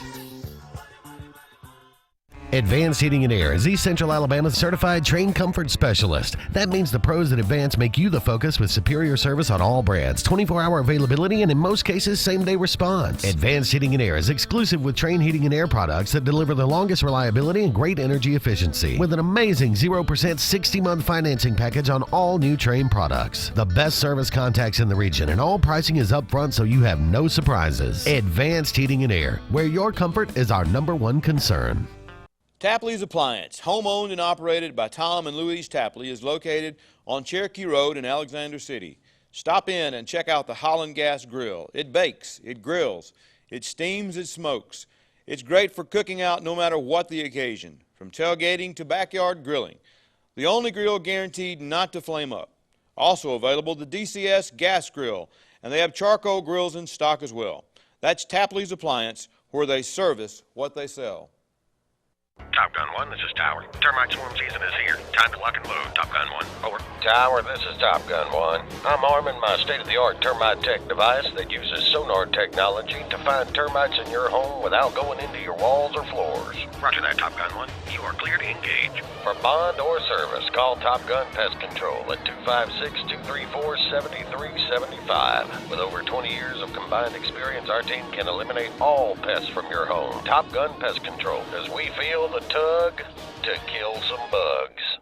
Advanced Heating and Air is East Central Alabama's certified train comfort specialist. That means the pros at Advanced make you the focus with superior service on all brands, 24-hour availability, and in most cases, same-day response. Advanced Heating and Air is exclusive with Train Heating and Air products that deliver the longest reliability and great energy efficiency, with an amazing 0% 60-month financing package on all new Train products. The best service contacts in the region, and all pricing is upfront so you have no surprises. Advanced Heating and Air, where your comfort is our #1 concern. Tapley's Appliance, home-owned and operated by Tom and Louise Tapley, is located on Cherokee Road in Alexander City. Stop in and check out the Holland Gas Grill. It bakes, it grills, it steams, it smokes. It's great for cooking out no matter what the occasion, from tailgating to backyard grilling. The only grill guaranteed not to flame up. Also available, the DCS Gas Grill, and they have charcoal grills in stock as well. That's Tapley's Appliance, where they service what they sell. Top Gun 1, this is Tower. Termite swarm season is here. Time to lock and load. Top Gun 1, over. Tower, this is Top Gun 1. I'm arming my state-of-the-art termite tech device that uses sonar technology to find termites in your home without going into your walls or floors. Roger that, Top Gun 1. You are clear to engage. For bond or service, call Top Gun Pest Control at 256-234-7375. With over 20 years of combined experience, our team can eliminate all pests from your home. Top Gun Pest Control, as we feel the tug to kill some bugs.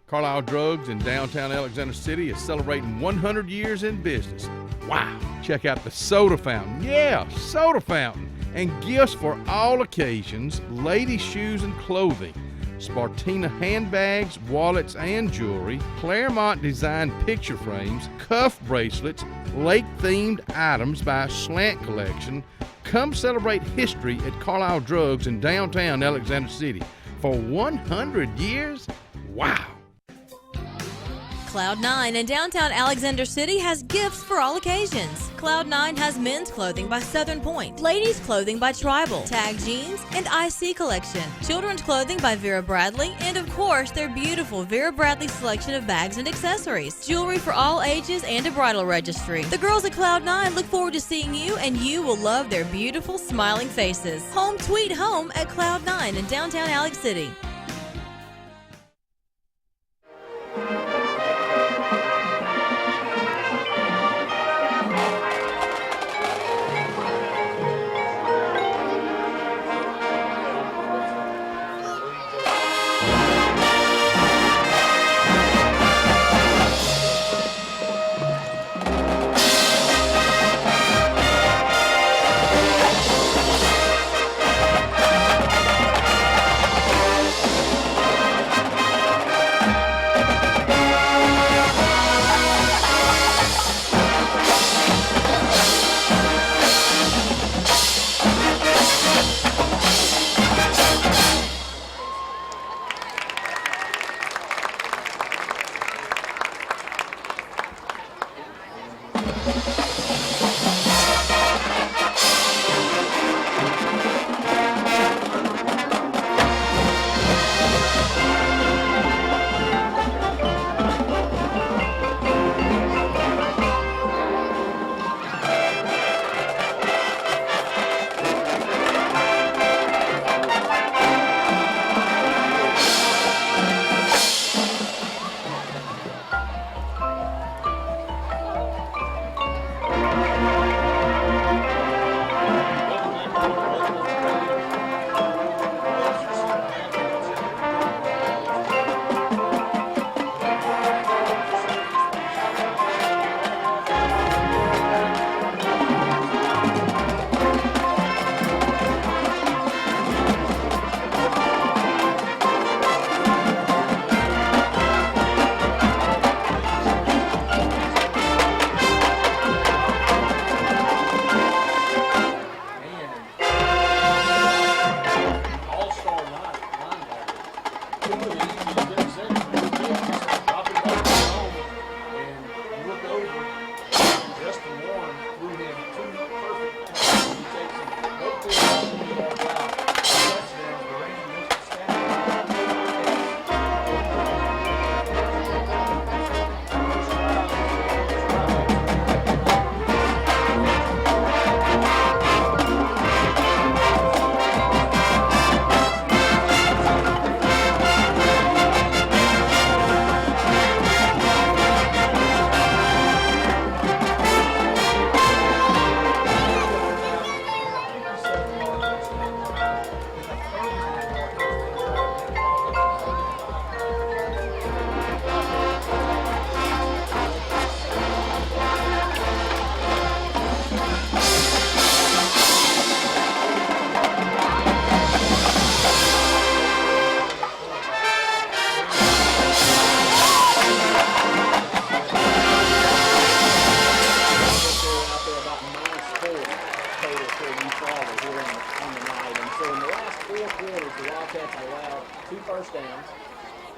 Carlisle Drugs in downtown Alexander City is celebrating 100 years in business. Wow! Check out the soda fountain. Yeah, soda fountain. And gifts for all occasions, ladies' shoes and clothing, Spartina handbags, wallets, and jewelry, Claremont designed picture frames, cuff bracelets, lake-themed items by Slant Collection. Come celebrate history at Carlisle Drugs in downtown Alexander City. For 100 years? Wow! Cloud9 in downtown Alexander City has gifts for all occasions. Cloud9 has men's clothing by Southern Point, ladies' clothing by Tribal, Tag Jeans, and IC Collection, children's clothing by Vera Bradley, and of course their beautiful Vera Bradley selection of bags and accessories, jewelry for all ages, and a bridal registry. The girls at Cloud9 look forward to seeing you, and you will love their beautiful smiling faces. Home sweet home at Cloud9 in downtown Alex City.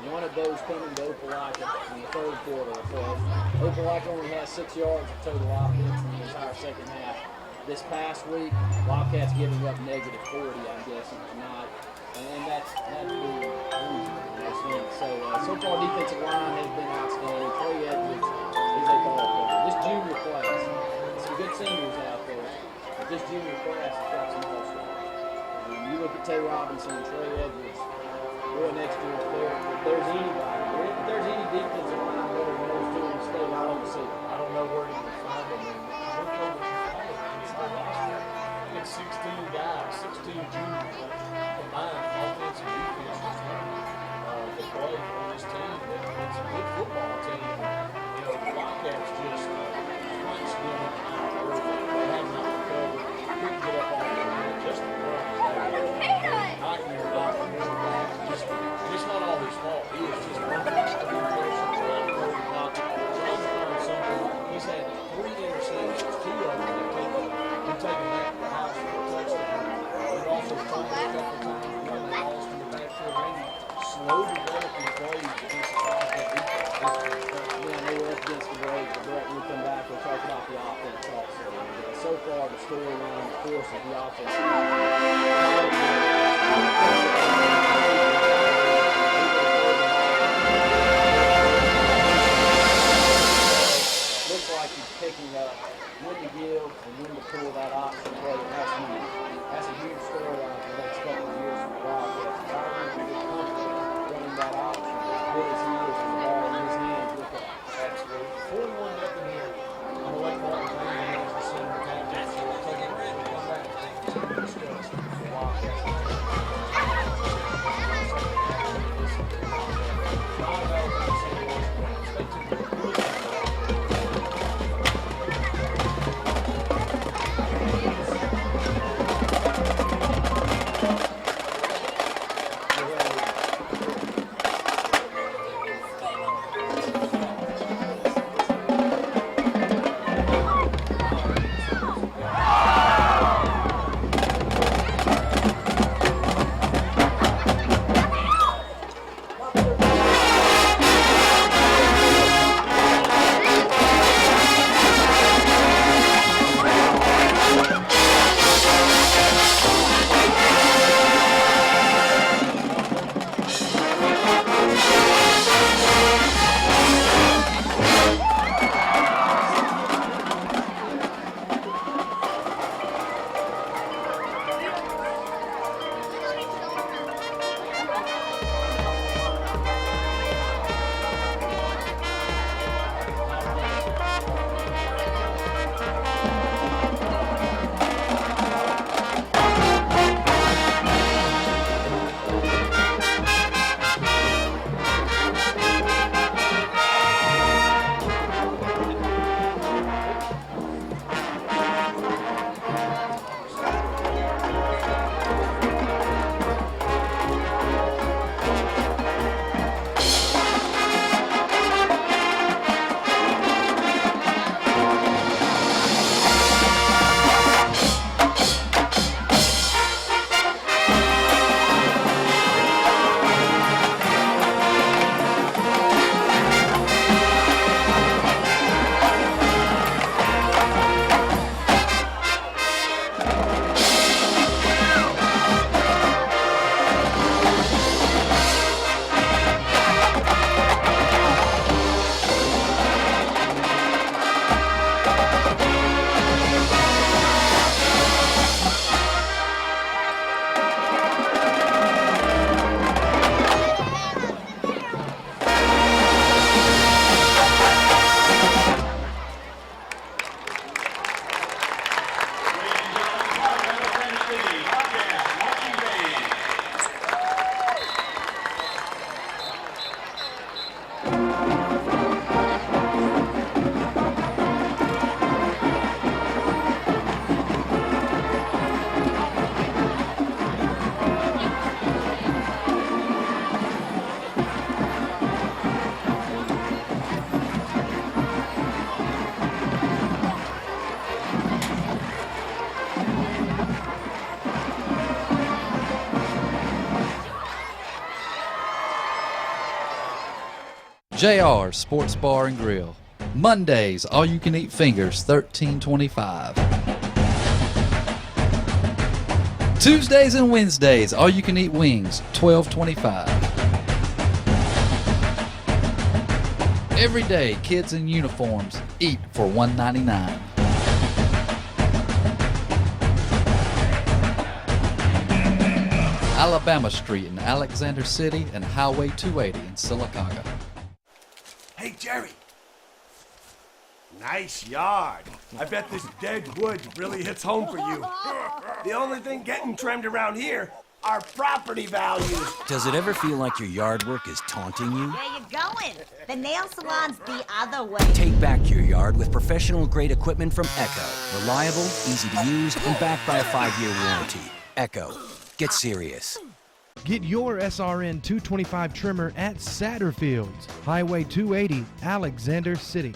One of those coming to Opelika in the third quarter. So Opelika only has 6 yards of total offense in the entire second half. This past week, Wildcats giving up -40, I'm guessing, tonight. And that's the reason. So far, defensive line has been outstanding. Trey Edwards is a ball player. This junior class, some good seniors out there, but this junior class has got some all-stars. You look at Tay Robinson and Trey Edwards, boy, next year, if there's anybody, if there's any defensive line better than those two in the state, I don't see it. I don't know where you can find them. Look over inside last year. I think 16 guys, 16 juniors combined offense and defense to play on this team. It's a good football team. You know, the Wildcats just punched them out early. They had not recovered. Couldn't get up on them. Just the run. Nightmare about the quarterback. It's not all his fault. He is just one of these three persons trying to throw the pocket, trying to find something. He's had 3 interceptions, 2 of them have taken back to the house for a touchdown. And also fumbled a couple times. storyline, of course, is the offensive line. Looks like he's picking up when to give and when to pull that option play, and that's huge. That's a huge storyline for the next couple of years for the Wildcats. Tyler's a good comfort running that option, as good as he is with the ball in his hands. Look at absolutely 41 up in here. I'm going to let Martin bring the hands and see him attack that. So we'll take a break and come back and continue to discuss the Wildcats. JR Sports Bar and Grill. Mondays, all you can eat fingers, $13.25. Tuesdays and Wednesdays, all you can eat wings, $12.25. Every day, kids in uniforms eat for $1.99. Alabama Street in Alexander City and Highway 280 in Sylacauga. Hey, Jerry. Nice yard. I bet this dead wood really hits home for you. The only thing getting trimmed around here are property values. Does it ever feel like your yard work is taunting you? Where you going? The nail salon's the other way. Take back your yard with professional-grade equipment from Echo. Reliable, easy to use, and backed by a 5-year warranty. Echo. Get serious. Get your SRN 225 trimmer at Satterfield's, Highway 280, Alexander City.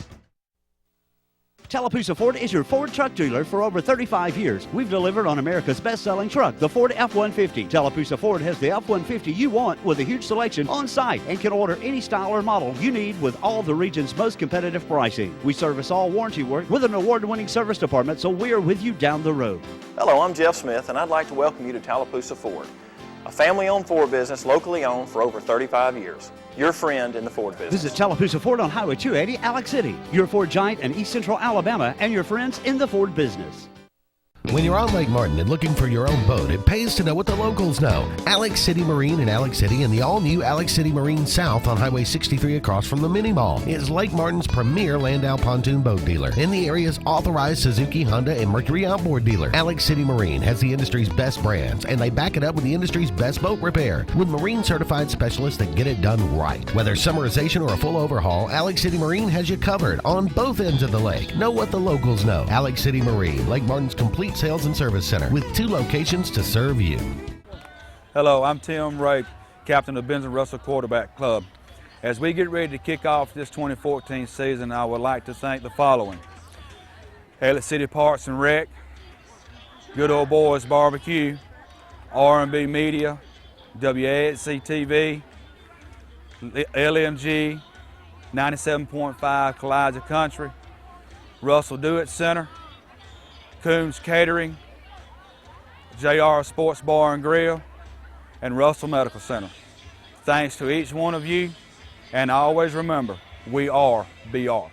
Tallapoosa Ford is your Ford truck dealer for over 35 years. We've delivered on America's best-selling truck, the Ford F-150. Tallapoosa Ford has the F-150 you want with a huge selection on site and can order any style or model you need with all the region's most competitive pricing. We service all warranty work with an award-winning service department, so we're with you down the road. Hello, I'm Jeff Smith, and I'd like to welcome you to Tallapoosa Ford, a family-owned Ford business locally owned for over 35 years. Your friend in the Ford business. Visit Tallapoosa Ford on Highway 280, Alex City. Your Ford giant in East Central Alabama and your friends in the Ford business. When you're on Lake Martin and looking for your own boat, it pays to know what the locals know. Alex City Marine in Alex City and the all-new Alex City Marine South on Highway 63 across from the Mini Mall is Lake Martin's premier Landau pontoon boat dealer and the area's authorized Suzuki, Honda, and Mercury outboard dealer. Alex City Marine has the industry's best brands, and they back it up with the industry's best boat repair with marine-certified specialists that get it done right. Whether summerization or a full overhaul, Alex City Marine has you covered on both ends of the lake. Know what the locals know. Alex City Marine, Lake Martin's complete sales and service center with 2 locations to serve you. Hello, I'm Tim Ray, captain of Benson Russell Quarterback Club. As we get ready to kick off this 2014 season, I would like to thank the following: Elliott City Parks and Rec, Good Old Boys Barbecue, R&B Media, WAHC TV, LMG, 97.5 Kalijah Country, Russell Do-It Center, Coombs Catering, JR Sports Bar and Grill, and Russell Medical Center. Thanks to each one of you, and always remember, we are BR.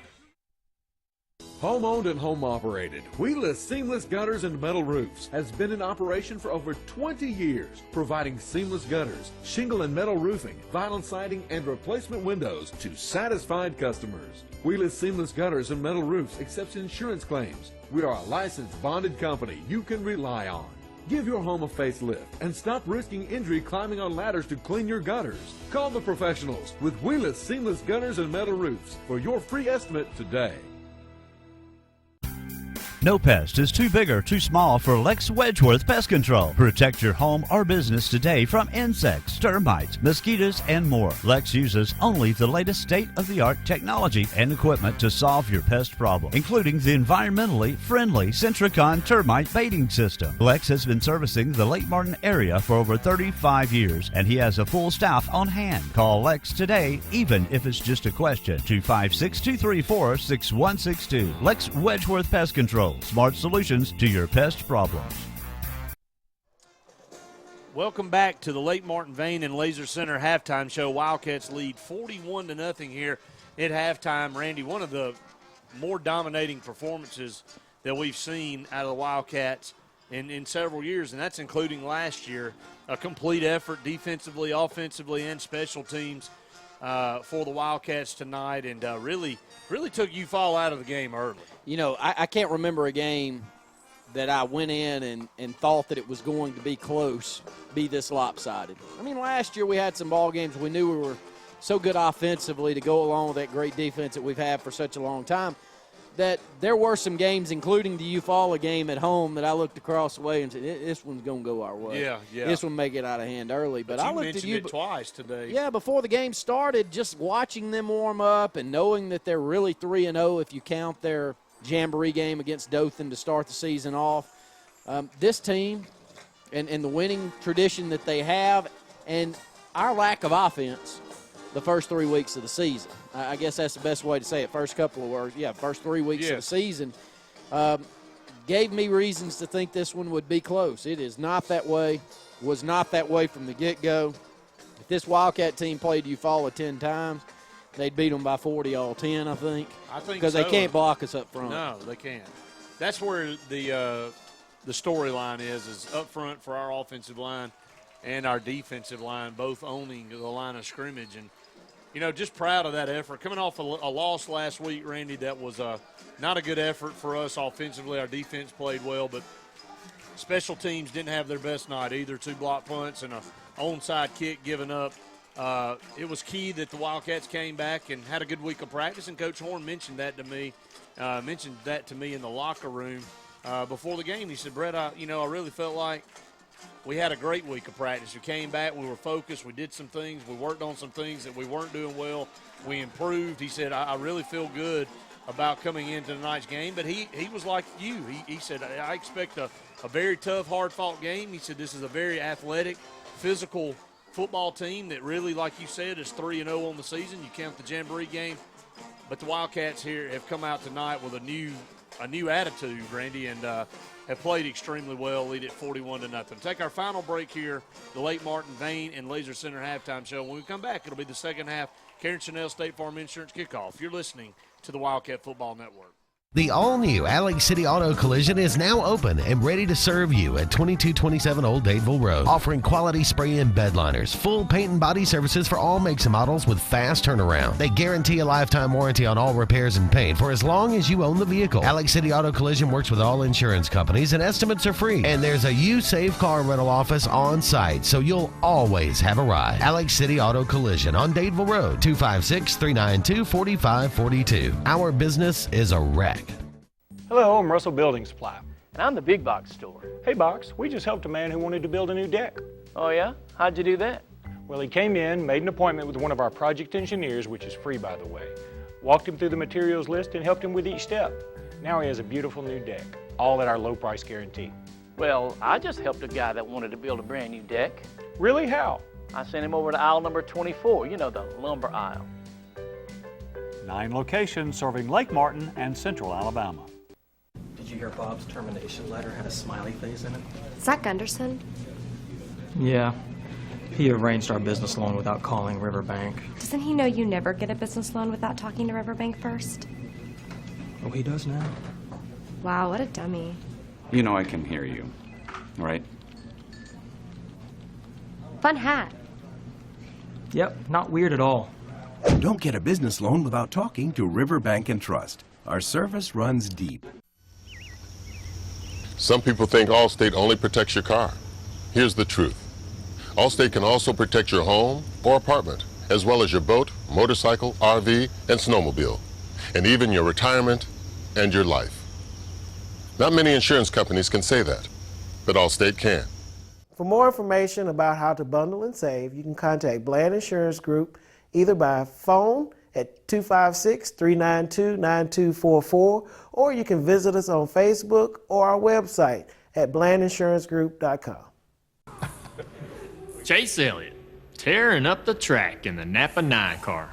Home-owned and home-operated, Wheeless Seamless Gutters and Metal Roofs has been in operation for over 20 years, providing seamless gutters, shingle and metal roofing, vinyl siding, and replacement windows to satisfied customers. Wheeless Seamless Gutters and Metal Roofs accepts insurance claims. We are a licensed, bonded company you can rely on. Give your home a facelift and stop risking injury climbing on ladders to clean your gutters. Call the professionals with Wheeless Seamless Gutters and Metal Roofs for your free estimate today. No pest is too big or too small for Lex Wedgeworth Pest Control. Protect your home or business today from insects, termites, mosquitoes, and more. Lex uses only the latest state-of-the-art technology and equipment to solve your pest problem, including the environmentally friendly Centricon termite baiting system. Lex has been servicing the Lake Martin area for over 35 years, and he has a full staff on hand. Call Lex today, even if it's just a question. 256-234-6162. Lex Wedgeworth Pest Control. Smart solutions to your pest problems. Welcome back to the Lake Martin Vein and Laser Center halftime show. Wildcats lead 41-0 here at halftime. Randy, one of the more dominating performances that we've seen out of the Wildcats in several years, and that's including last year. A complete effort defensively, offensively, and special teams for the Wildcats tonight, and really took Eufaula out of the game early. You know, I can't remember a game that I went in and thought that it was going to be close, be this lopsided. I mean, last year we had some ball games we knew we were so good offensively to go along with that great defense that we've had for such a long time, that there were some games, including the Eufaula game at home, that I looked across the way and said, this one's going to go our way. Yeah. This one may get out of hand early. But I looked at you it twice today. Yeah, before the game started, just watching them warm up and knowing that they're really 3-0 if you count their Jamboree game against Dothan to start the season off. This team and the winning tradition that they have and our lack of offense the first 3 weeks of the season. I guess that's the best way to say it. First 3 weeks of the season gave me reasons to think this one would be close. It is not that way, was not that way from the get-go. If this Wildcat team played Eufaula 10 times, they'd beat them by 40 all 10, I think. Because they can't block us up front. No, they can't. That's where the storyline is up front for our offensive line and our defensive line, both owning the line of scrimmage. And, you know, just proud of that effort. Coming off a loss last week, Randy, that was not a good effort for us offensively. Our defense played well, but special teams didn't have their best night either. 2 block punts and a onside kick given up. It was key that the Wildcats came back and had a good week of practice, and Coach Horn mentioned that to me in the locker room before the game. He said, Brett, I really felt like we had a great week of practice. We came back, we were focused, we did some things, we worked on some things that we weren't doing well. We improved. He said, I really feel good about coming into tonight's game, but he was like you. He said, I expect a very tough, hard-fought game. He said this is a very athletic, physical football team that really, like you said, is 3-0 on the season. You count the Jamboree game. But the Wildcats here have come out tonight with a new attitude, Randy, and have played extremely well, lead at 41-0. Take our final break here, the Lake Martin Vane and Laser Center halftime show. When we come back, it'll be the second half Karen Chanel State Farm Insurance kickoff. You're listening to the Wildcat Football Network. The all-new Alex City Auto Collision is now open and ready to serve you at 2227 Old Dadeville Road, offering quality spray and bed liners, full paint and body services for all makes and models with fast turnaround. They guarantee a lifetime warranty on all repairs and paint for as long as you own the vehicle. Alex City Auto Collision works with all insurance companies and estimates are free. And there's a You Save Car rental office on site, so you'll always have a ride. Alex City Auto Collision on Dadeville Road, 256-392-4542. Our business is a wreck. Hello, I'm Russell Building Supply. And I'm the Big Box Store. Hey, Box, we just helped a man who wanted to build a new deck. Oh, yeah? How'd you do that? Well, he came in, made an appointment with one of our project engineers, which is free, by the way, walked him through the materials list and helped him with each step. Now he has a beautiful new deck, all at our low price guarantee. Well, I just helped a guy that wanted to build a brand new deck. Really? How? I sent him over to aisle number 24, you know, the lumber aisle. 9 locations serving Lake Martin and Central Alabama. Did you hear Bob's termination letter had a smiley face in it? Zach Gunderson? Yeah. He arranged our business loan without calling Riverbank. Doesn't he know you never get a business loan without talking to Riverbank first? Oh, he does now? Wow, what a dummy. You know I can hear you, right? Fun hat. Yep, not weird at all. Don't get a business loan without talking to Riverbank and Trust. Our service runs deep. Some people think Allstate only protects your car. Here's the truth. Allstate can also protect your home or apartment, as well as your boat, motorcycle, RV, and snowmobile, and even your retirement and your life. Not many insurance companies can say that, but Allstate can. For more information about how to bundle and save, you can contact Bland Insurance Group either by phone at 256-392-9244, or you can visit us on Facebook or our website at blandinsuranceGroup.com. Chase Elliott, tearing up the track in the Napa 9 car.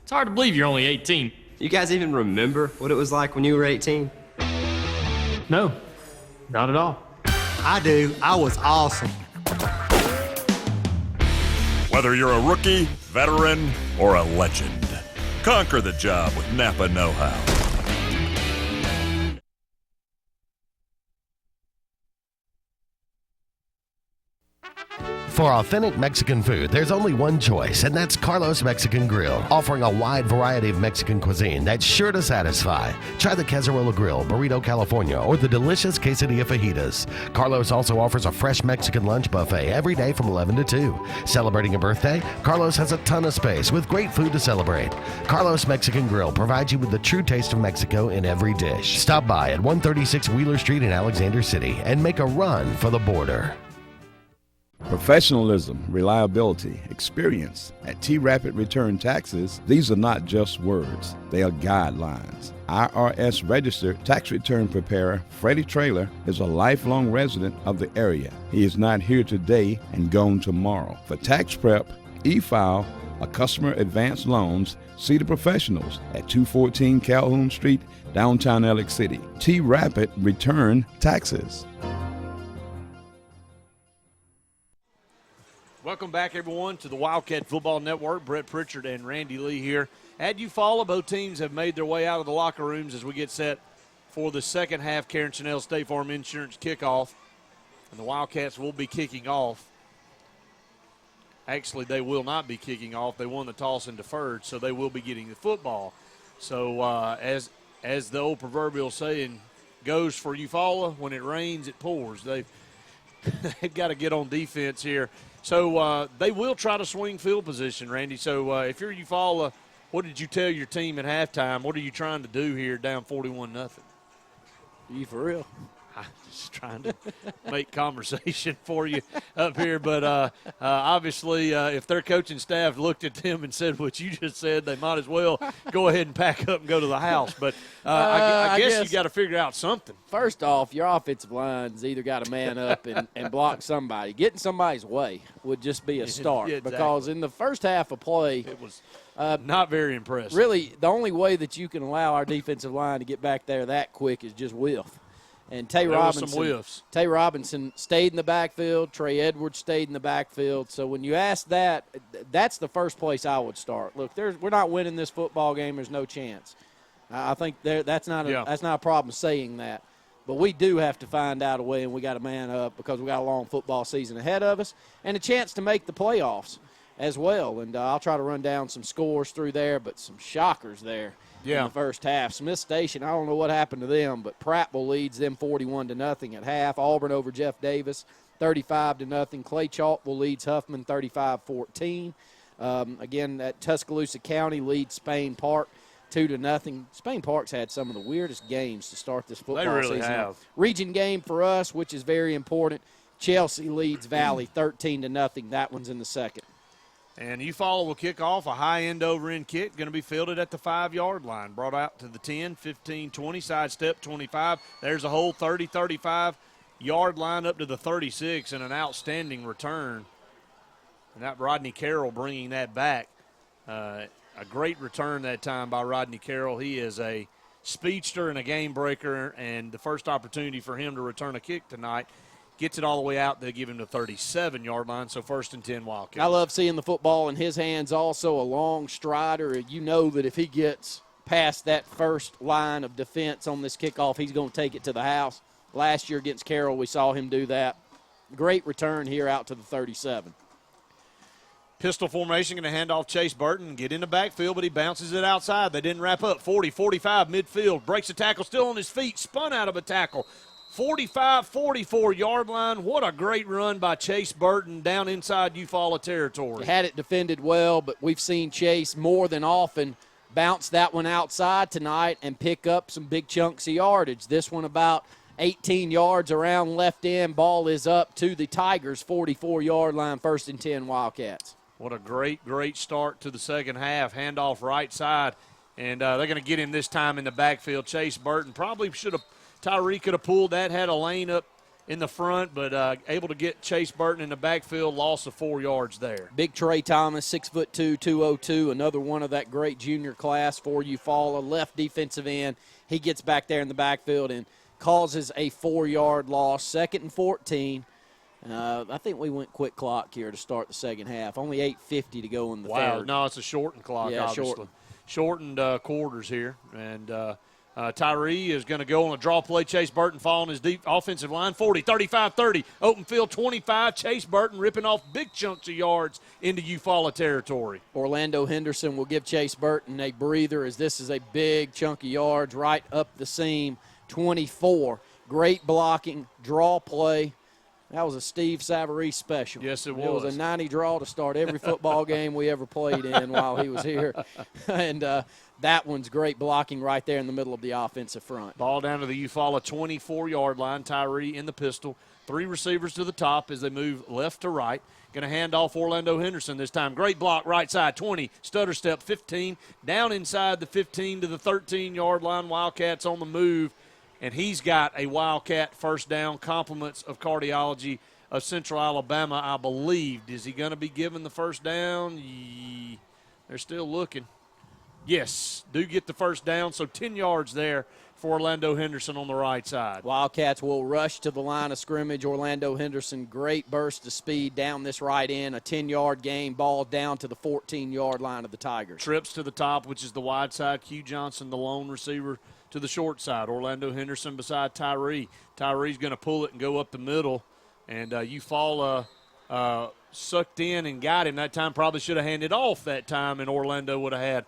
It's hard to believe you're only 18. You guys even remember what it was like when you were 18? No, not at all. I do. I was awesome. Whether you're a rookie, veteran, or a legend, conquer the job with Napa Know-How. For authentic Mexican food, there's only one choice, and that's Carlos Mexican Grill, offering a wide variety of Mexican cuisine that's sure to satisfy. Try the Casarola Grill, Burrito California, or the delicious quesadilla fajitas. Carlos also offers a fresh Mexican lunch buffet every day from 11 to 2. Celebrating a birthday? Carlos has a ton of space with great food to celebrate. Carlos Mexican Grill provides you with the true taste of Mexico in every dish. Stop by at 136 Wheeler Street in Alexander City and make a run for the border. Professionalism, reliability, experience. At T-Rapid Return Taxes, these are not just words, they are guidelines. IRS registered tax return preparer Freddie Traylor is a lifelong resident of the area. He is not here today and gone tomorrow. For tax prep, e-file, or customer advance loans, see the professionals at 214 Calhoun Street, downtown Alex City. T-Rapid Return Taxes. Welcome back, everyone, to the Wildcat Football Network. Brett Pritchard and Randy Lee here. At Eufaula, both teams have made their way out of the locker rooms as we get set for the second half Karen Chanel State Farm Insurance kickoff. And the Wildcats will be kicking off. Actually, they will not be kicking off. They won the toss and deferred, so they will be getting the football. So as the old proverbial saying goes for Eufaula, when it rains, it pours. They've got to get on defense here. So they will try to swing field position, Randy. So if you're Eufaula, what did you tell your team at halftime? What are you trying to do here down 41-0? You for real? I'm just trying to make conversation for you up here. But obviously, if their coaching staff looked at them and said what you just said, they might as well go ahead and pack up and go to the house. But I guess you got to figure out something. First off, your offensive line's either got to man up and block somebody. Getting somebody's way would just be a start. Yeah, exactly. Because in the first half of play, it was not very impressive. Really, the only way that you can allow our defensive line to get back there that quick is just whiff. And Tay Robinson stayed in the backfield. Trey Edwards stayed in the backfield. So when you ask that, that's the first place I would start. Look, we're not winning this football game. There's no chance. I think that's not a problem saying that. But we do have to find out a way, and we got to man up because we got a long football season ahead of us and a chance to make the playoffs as well. And I'll try to run down some scores through there, but some shockers there. In the first half. Smith Station, I don't know what happened to them, but Prattville leads them 41-0 at half. Auburn over Jeff Davis, 35-0. Clay Chalkville leads Huffman 35-14. Again, at Tuscaloosa County leads Spain Park 2-0. Spain Park's had some of the weirdest games to start this football season. They really have. Region game for us, which is very important. Chelsea leads Valley 13-0. That one's in the second. And Eufaula will kick off a high-end over-end kick, going to be fielded at the 5-yard line. Brought out to the 10, 15, 20, sidestep 25. There's a whole 30, 35-yard line up to the 36, and an outstanding return. And that Rodney Carroll bringing that back. A great return that time by Rodney Carroll. He is a speedster and a game breaker, and the first opportunity for him to return a kick tonight. Gets it all the way out. They give him the 37-yard line, so 1st and 10 Wildcats. I love seeing the football in his hands. Also a long strider. You know that if he gets past that first line of defense on this kickoff, he's going to take it to the house. Last year against Carroll, we saw him do that. Great return here out to the 37. Pistol formation, going to hand off Chase Burton, get in the backfield, but he bounces it outside. They didn't wrap up. 40, 45, midfield. Breaks a tackle, still on his feet. Spun out of a tackle. 45, 44-yard line. What a great run by Chase Burton down inside Eufaula territory. Had it defended well, but we've seen Chase more than often bounce that one outside tonight and pick up some big chunks of yardage. This one about 18 yards around left end. Ball is up to the Tigers' 44-yard line, 1st and 10 Wildcats. What a great, great start to the second half. Handoff right side, and they're going to get him this time in the backfield. Chase Burton probably should have – Tyree could have pulled that, had a lane up in the front, but able to get Chase Burton in the backfield, loss of 4 yards there. Big Trey Thomas, 6'2", 202, another one of that great junior class for Eufaula, left defensive end. He gets back there in the backfield and causes a 4-yard loss, 2nd and 14. I think we went quick clock here to start the second half. Only 8:50 to go in the third. Wow, no, it's a shortened clock, obviously. Shortened quarters here, and Tyree is going to go on a draw play. Chase Burton following his deep offensive line. 40, 35, 30. Open field, 25. Chase Burton ripping off big chunks of yards into Eufaula territory. Orlando Henderson will give Chase Burton a breather as this is a big chunk of yards right up the seam. 24. Great blocking, draw play. That was a Steve Savarese special. Yes, it was. It was a 90 draw to start every football game we ever played in while he was here. And that one's great blocking right there in the middle of the offensive front. Ball down to the Eufaula 24-yard line. Tyree in the pistol. 3 receivers to the top as they move left to right. Going to hand off Orlando Henderson this time. Great block right side, 20. Stutter step, 15. Down inside the 15 to the 13-yard line. Wildcats on the move. And he's got a Wildcat first down. Compliments of Cardiology of Central Alabama, I believe. Is he going to be given the first down? They're still looking. Yes, do get the first down. So 10 yards there for Orlando Henderson on the right side. Wildcats will rush to the line of scrimmage. Orlando Henderson, great burst of speed down this right end. A 10-yard gain, ball down to the 14-yard line of the Tigers. Trips to the top, which is the wide side. Q Johnson, the lone receiver, to the short side. Orlando Henderson beside Tyree. Tyree's going to pull it and go up the middle. And Eufaula sucked in and got him that time. Probably should have handed off that time, and Orlando would have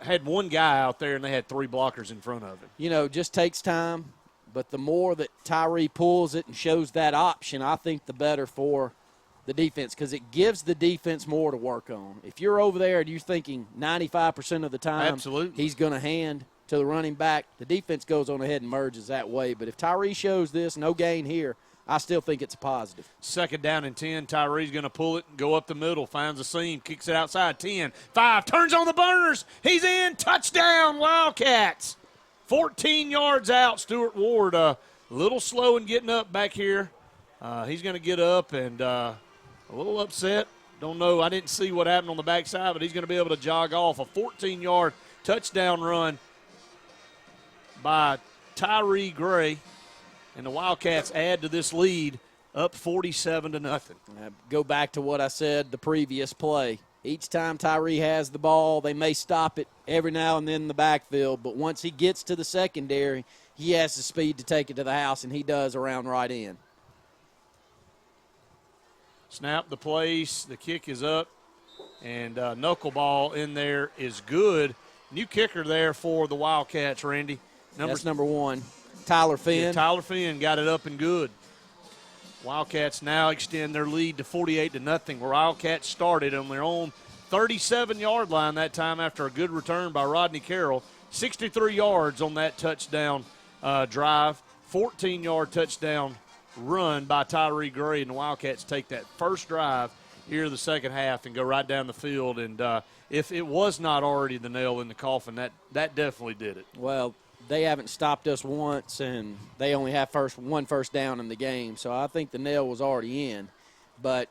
had one guy out there, and they had 3 blockers in front of him. You know, it just takes time. But the more that Tyree pulls it and shows that option, I think the better for the defense because it gives the defense more to work on. If you're over there and you're thinking 95% of the time Absolutely. he's going to hand – to the running back, the defense goes on ahead and merges that way. But if Tyree shows this, no gain here, I still think it's a positive. 2nd down and 10. Tyree's going to pull it and go up the middle, finds a seam, kicks it outside. 10, 5, turns on the burners. He's in. Touchdown, Wildcats. 14 yards out. Stuart Ward a little slow in getting up back here. He's going to get up and a little upset. Don't know. I didn't see what happened on the backside, but he's going to be able to jog off a 14-yard touchdown run by Tyree Gray. And the Wildcats add to this lead, up 47-0. Go back to what I said the previous play. Each time Tyree has the ball, they may stop it every now and then in the backfield, but once he gets to the secondary, he has the speed to take it to the house, and he does around right in. Snap the place, the kick is up, and knuckleball in there is good. New kicker there for the Wildcats, Randy. That's number 1. Tyler Finn. Yeah, Tyler Finn got it up and good. Wildcats now extend their lead to 48-0. Wildcats started on their own 37-yard line that time after a good return by Rodney Carroll. 63 yards on that touchdown drive. 14-yard touchdown run by Tyree Gray, and the Wildcats take that first drive here in the second half and go right down the field. And if it was not already the nail in the coffin, that definitely did it. Well, they haven't stopped us once, and they only have one first down in the game. So I think the nail was already in. But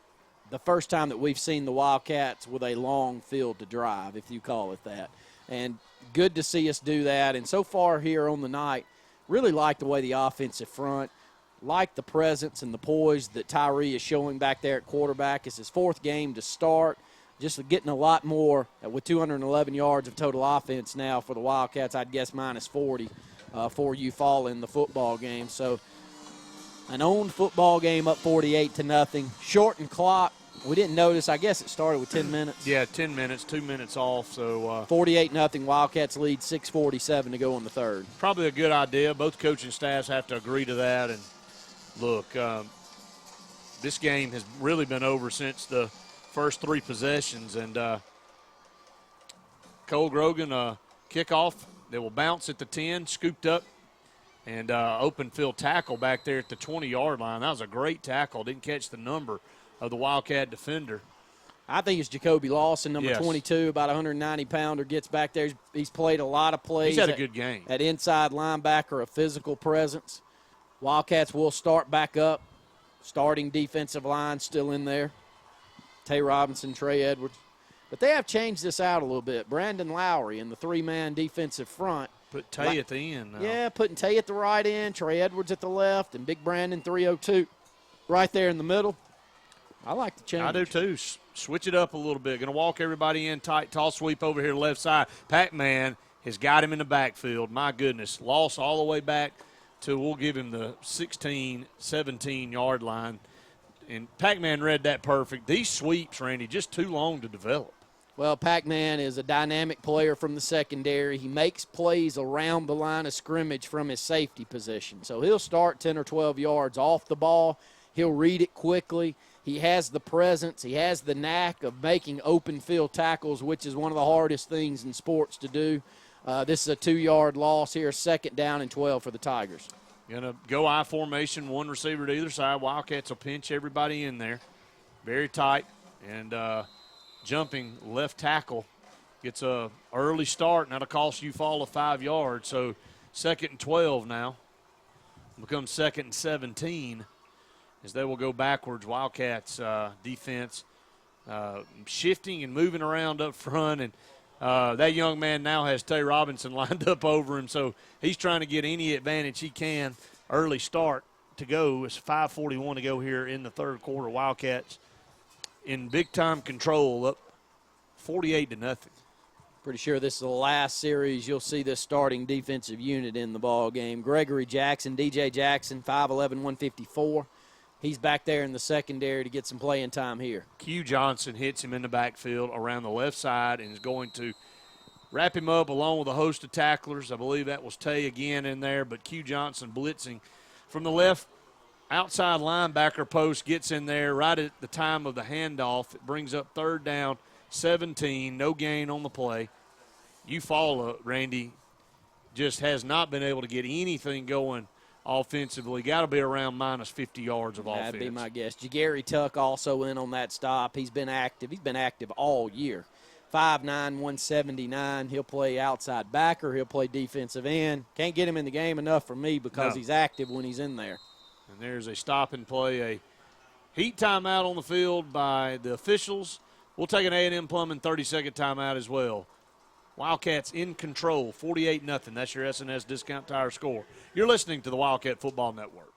the first time that we've seen the Wildcats with a long field to drive, if you call it that. And good to see us do that. And so far here on the night, really like the way the offensive front, like the presence and the poise that Tyree is showing back there at quarterback. It's his 4th game to start. Just getting a lot more with 211 yards of total offense now for the Wildcats. I'd guess minus 40 for Eufaula in the football game. So an owned football game up 48-0. Shortened clock. We didn't notice. I guess it started with 10 minutes. Yeah, 10 minutes, 2 minutes off. So 48-0. Wildcats lead 6:47 to go in the third. Probably a good idea. Both coaching staffs have to agree to that. And look, this game has really been over since the first 3 possessions, and Cole Grogan kickoff. They will bounce at the 10, scooped up, and open field tackle back there at the 20-yard line. That was a great tackle. Didn't catch the number of the Wildcat defender. I think it's Jacoby Lawson, number Yes. 22, about 190-pounder, gets back there. He's played a lot of plays. He's had a good game. At inside linebacker, a physical presence. Wildcats will start back up. Starting defensive line still in there. Tay Robinson, Trey Edwards. But they have changed this out a little bit. Brandon Lowry in the 3-man defensive front. Put Tay at the end now. Yeah, putting Tay at the right end, Trey Edwards at the left, and Big Brandon 302 right there in the middle. I like the change. I do too. Switch it up a little bit. Going to walk everybody in tight, tall sweep over here left side. Pac-Man has got him in the backfield. My goodness. Lost all the way back to, we'll give him the 16, 17-yard line. And Pac-Man read that perfect. These sweeps, Randy, just too long to develop. Well, Pac-Man is a dynamic player from the secondary. He makes plays around the line of scrimmage from his safety position. So he'll start 10 or 12 yards off the ball. He'll read it quickly. He has the presence. He has the knack of making open field tackles, which is one of the hardest things in sports to do. This is a 2-yard loss here, 2nd down and 12 for the Tigers. Going to go I formation, one receiver to either side. Wildcats will pinch everybody in there. Very tight. And jumping left tackle gets a early start, and that'll cost Eufaula 5 yards. So 2nd and 12 now. Becomes 2nd and 17 as they will go backwards. Wildcats defense shifting and moving around up front. And that young man now has Tay Robinson lined up over him, so he's trying to get any advantage he can. Early start to go. It's 5:41 to go here in the third quarter. Wildcats in big-time control, up 48-0. Pretty sure this is the last series you'll see this starting defensive unit in the ball game. Gregory Jackson, DJ Jackson, 5'11", 154. He's back there in the secondary to get some playing time here. Q Johnson hits him in the backfield around the left side and is going to wrap him up along with a host of tacklers. I believe that was Tay again in there, but Q Johnson blitzing from the left outside linebacker post, gets in there right at the time of the handoff. It brings up 3rd down, 17, no gain on the play. Eufaula, Randy, just has not been able to get anything going offensively. Got to be around minus 50 yards of offense. That'd be my guess. Jagary Tuck also in on that stop. He's been active. He's been active all year. 5'9", 179. He'll play outside backer. He'll play defensive end. Can't get him in the game enough for me because he's active when he's in there. And there's a stop and play, a heat timeout on the field by the officials. We'll take an A&M Plumbing 30-second timeout as well. Wildcats in control, 48-0. That's your S&S Discount Tire score. You're listening to the Wildcat Football Network.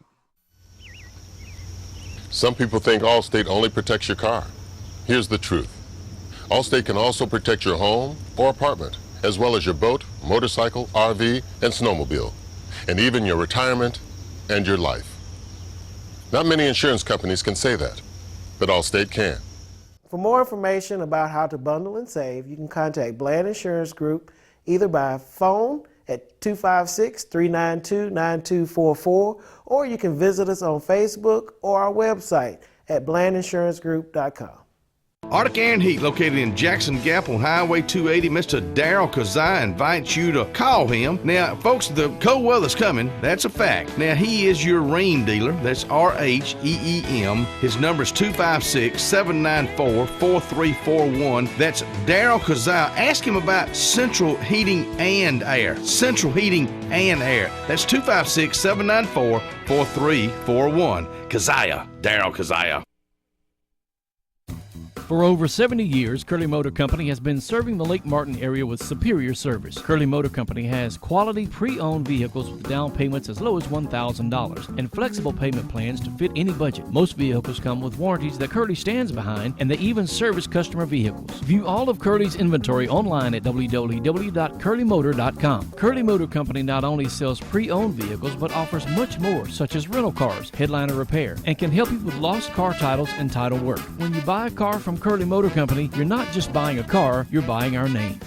Some people think Allstate only protects your car. Here's the truth. Allstate can also protect your home or apartment, as well as your boat, motorcycle, RV, and snowmobile, and even your retirement and your life. Not many insurance companies can say that, but Allstate can. For more information about how to bundle and save, you can contact Bland Insurance Group either by phone at 256-392-9244, or you can visit us on Facebook or our website at blandinsuranceGroup.com. Arctic Air and Heat, located in Jackson Gap on Highway 280. Mr. Darrell Kazai invites you to call him. Now, folks, the cold weather's coming. That's a fact. Now, he is your rain dealer. That's RHEEM. His number is 256-794-4341. That's Darrell Kazai. Ask him about central heating and air. Central heating and air. That's 256-794-4341. Kazaya. Darrell Kazaya. For over 70 years, Curley Motor Company has been serving the Lake Martin area with superior service. Curley Motor Company has quality pre-owned vehicles with down payments as low as $1,000 and flexible payment plans to fit any budget. Most vehicles come with warranties that Curley stands behind, and they even service customer vehicles. View all of Curley's inventory online at www.curleymotor.com. Curley Motor Company not only sells pre-owned vehicles, but offers much more, such as rental cars, headliner repair, and can help you with lost car titles and title work. When you buy a car from Curley Motor Company, you're not just buying a car, you're buying our name.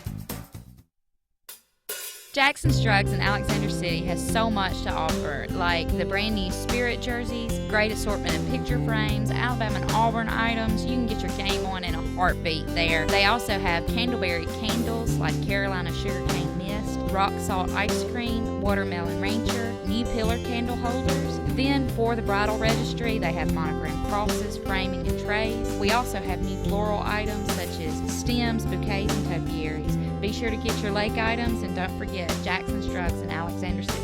Jackson's Drugs in Alexander City has so much to offer, like the brand new Spirit jerseys, great assortment of picture frames, Alabama and Auburn items. You can get your game on in a heartbeat there. They also have Candleberry candles like Carolina Sugarcane Mist, Rock Salt Ice Cream, Watermelon Ranger, new pillar candle holders. Then for the bridal registry, they have monogram crosses, framing, and trays. We also have new floral items such as stems, bouquets, and topiaries. Be sure to get your lake items, and don't forget Jackson's Drugs in Alexander City.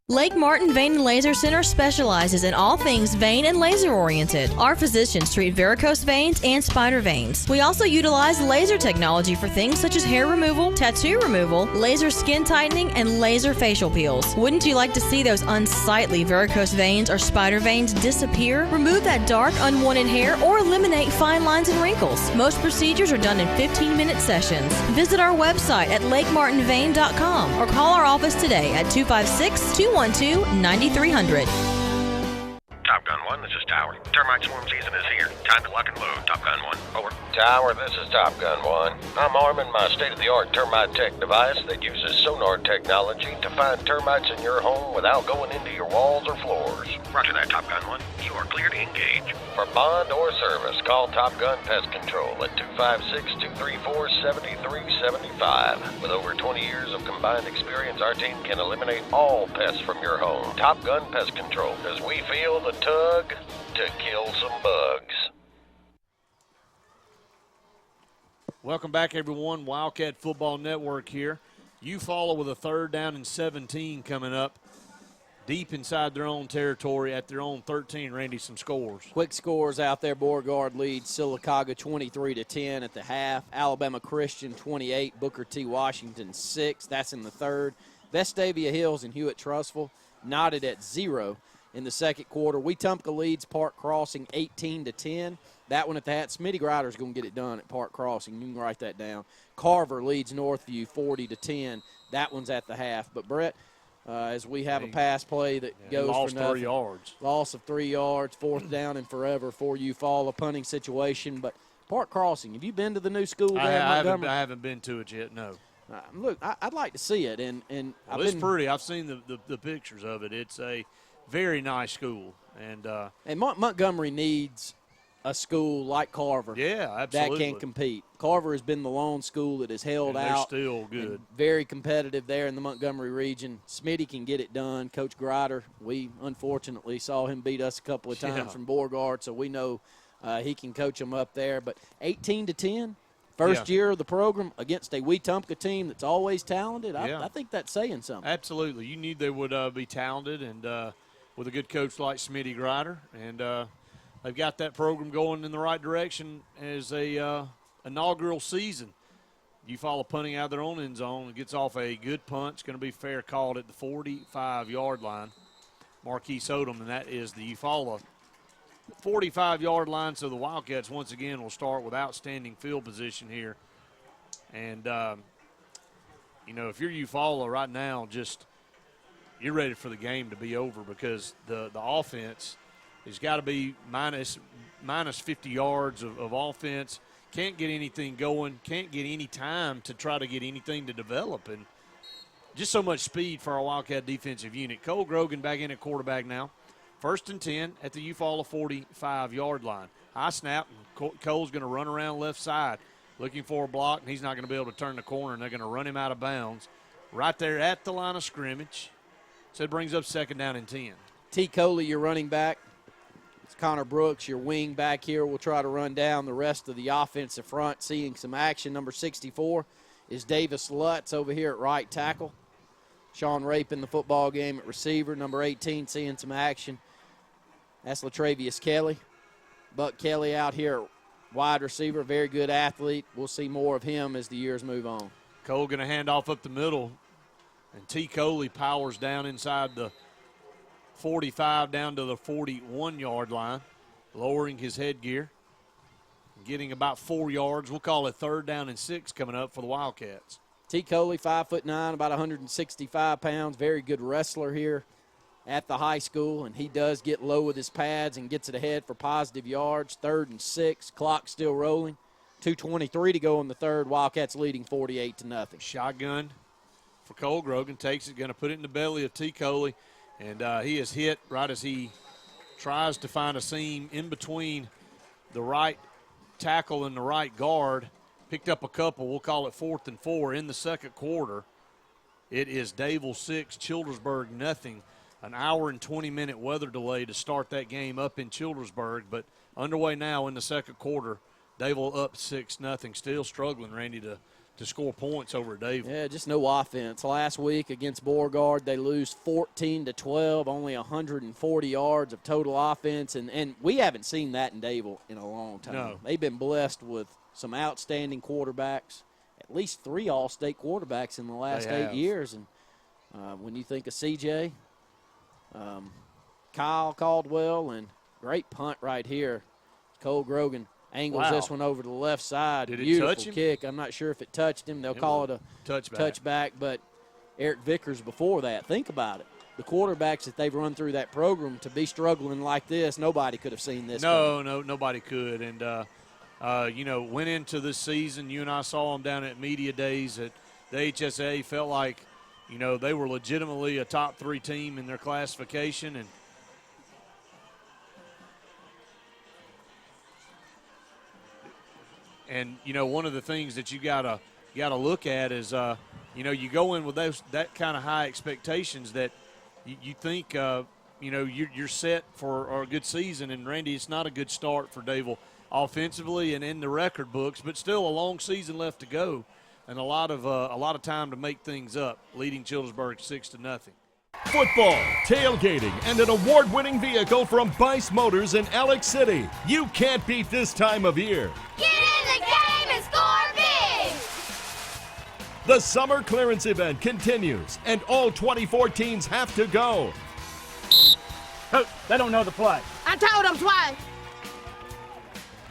Lake Martin Vein and Laser Center specializes in all things vein and laser oriented. Our physicians treat varicose veins and spider veins. We also utilize laser technology for things such as hair removal, tattoo removal, laser skin tightening, and laser facial peels. Wouldn't you like to see those unsightly varicose veins or spider veins disappear? Remove that dark, unwanted hair or eliminate fine lines and wrinkles. Most procedures are done in 15-minute sessions. Visit our website at lakemartinvein.com or call our office today at 256-212-9300. Top Gun 1, this is Tower. Termite swarm season is here. Time to lock and load. Top Gun 1, over. Tower, this is Top Gun 1. I'm arming my state-of-the-art termite tech device that uses sonar technology to find termites in your home without going into your walls or floors. Roger that, Top Gun 1. You are clear to engage. For bond or service, call Top Gun Pest Control at 256-234-7375. With over 20 years of combined experience, our team can eliminate all pests from your home. Top Gun Pest Control, because we feel the tug to kill some bugs. Welcome back, everyone. Wildcat Football Network here. Eufaula with a 3rd down and 17 coming up. Deep inside their own territory at their own 13. Randy, some scores. Quick scores out there. Beauregard leads Sylacauga 23-10 at the half. Alabama Christian 28. Booker T. Washington 6. That's in the 3rd. Vestavia Hills and Hewitt Trussville knotted at 0 in the 2nd quarter. Wetumpka leads Park Crossing 18-10. That one at the hat. Smitty Grider's going to get it done at Park Crossing. You can write that down. Carver leads Northview 40-10. That one's at the half. But, Brett, as we have a pass play that goes for nothing. 3 yards. Loss of 3 yards, 4th down and forever for Eufaula, punting situation. But Park Crossing, have you been to the new school down in Montgomery? I haven't been to it yet, no. Look, I'd like to see it. And it's pretty. I've seen the pictures of it. It's a very nice school. And Montgomery needs a school like Carver that can compete. Carver has been the lone school that has held out. They're still good. Very competitive there in the Montgomery region. Smitty can get it done. Coach Grider, we unfortunately saw him beat us a couple of times from Beauregard, so we know he can coach them up there. But 18-10, first year of the program against a Wetumpka team that's always talented, I think that's saying something. Absolutely. You knew they would be talented and with a good coach like Smitty Grider. And they've got that program going in the right direction as a inaugural season. Eufaula punting out their own end zone. It gets off a good punt. It's going to be fair called at the 45-yard line. Marquise Odom, and that is the Eufaula 45-yard line. So the Wildcats, once again, will start with outstanding field position here. And, if you're Eufaula right now, you're ready for the game to be over because the offense has got to be minus 50 yards of offense. Can't get anything going, can't get any time to try to get anything to develop. And just so much speed for our Wildcat defensive unit. Cole Grogan back in at quarterback now. 1st and 10 at the Eufaula 45-yard line. High snap, and Cole's going to run around left side looking for a block, and he's not going to be able to turn the corner, and they're going to run him out of bounds right there at the line of scrimmage. So it brings up 2nd down and 10. T. Coley, your running back. It's Connor Brooks, your wing back here. We'll try to run down the rest of the offensive front, seeing some action. Number 64 is Davis Lutz over here at right tackle. Sean Rape in the football game at receiver. Number 18 seeing some action. That's Latravius Kelly. Buck Kelly out here at wide receiver, very good athlete. We'll see more of him as the years move on. Cole going to hand off up the middle, and T. Coley powers down inside the 45 down to the 41-yard line, lowering his headgear, getting about 4 yards. We'll call it 3rd down and 6 coming up for the Wildcats. T. Coley, 5'9", about 165 pounds, very good wrestler here at the high school, and he does get low with his pads and gets it ahead for positive yards. 3rd and 6, clock still rolling. 2:23 to go in the third. Wildcats leading 48-0. Shotgun for Cole Grogan, takes it, going to put it in the belly of T. Coley. And he is hit right as he tries to find a seam in between the right tackle and the right guard. Picked up a couple. We'll call it 4th and 4 in the second quarter. It is Davil 6, Childersburg nothing. An hour and 20-minute weather delay to start that game up in Childersburg. But underway now in the second quarter. Davil up 6-0. Still struggling, Randy, to score points over Davil. Yeah, just no offense. Last week against Beauregard, they lose 14-12, only 140 yards of total offense, and we haven't seen that in Davil in a long time. No. They've been blessed with some outstanding quarterbacks, at least 3 All-State quarterbacks in the last 8 years. And when you think of CJ, Kyle Caldwell, and great punt right here. Cole Grogan angles this one over to the left side. Did it Beautiful touch him? kick. I'm not sure if it touched him. They'll call it a touchback, but Eric Vickers before that. Think about it. The quarterbacks that they've run through that program to be struggling like this, nobody could have seen this. No, nobody could. And, went into this season, you and I saw them down at Media Days at the HSA, felt like, they were legitimately a top 3 team in their classification. And one of the things that you gotta look at is, you go in with that kind of high expectations that you think, you're set for a good season. And Randy, it's not a good start for Davil offensively and in the record books, but still a long season left to go, and a lot of time to make things up, leading Childersburg 6-0. Football, tailgating, and an award-winning vehicle from Bice Motors in Alex City. You can't beat this time of year. Get in the game and score big! The summer clearance event continues, and all 2014s have to go. Oh, they don't know the play. I told them twice.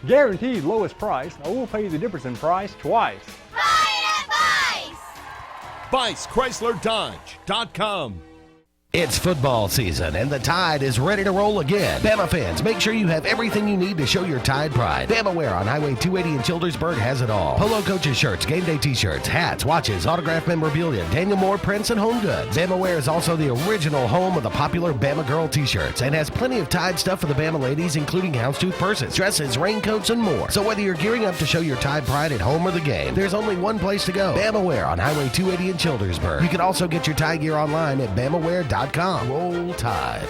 Guaranteed lowest price. I will pay you the difference in price twice. Buy it at Bice! BiceChryslerDodge.com. It's football season, and the Tide is ready to roll again. Bama fans, make sure you have everything you need to show your Tide pride. Bama Wear on Highway 280 in Childersburg has it all. Polo coaches shirts, game day t-shirts, hats, watches, autographed memorabilia, Daniel Moore prints, and home goods. Bama Wear is also the original home of the popular Bama Girl t-shirts and has plenty of Tide stuff for the Bama ladies, including houndstooth purses, dresses, raincoats, and more. So whether you're gearing up to show your Tide pride at home or the game, there's only one place to go. Bama Wear on Highway 280 in Childersburg. You can also get your Tide gear online at BamaWear.com. Roll Tide.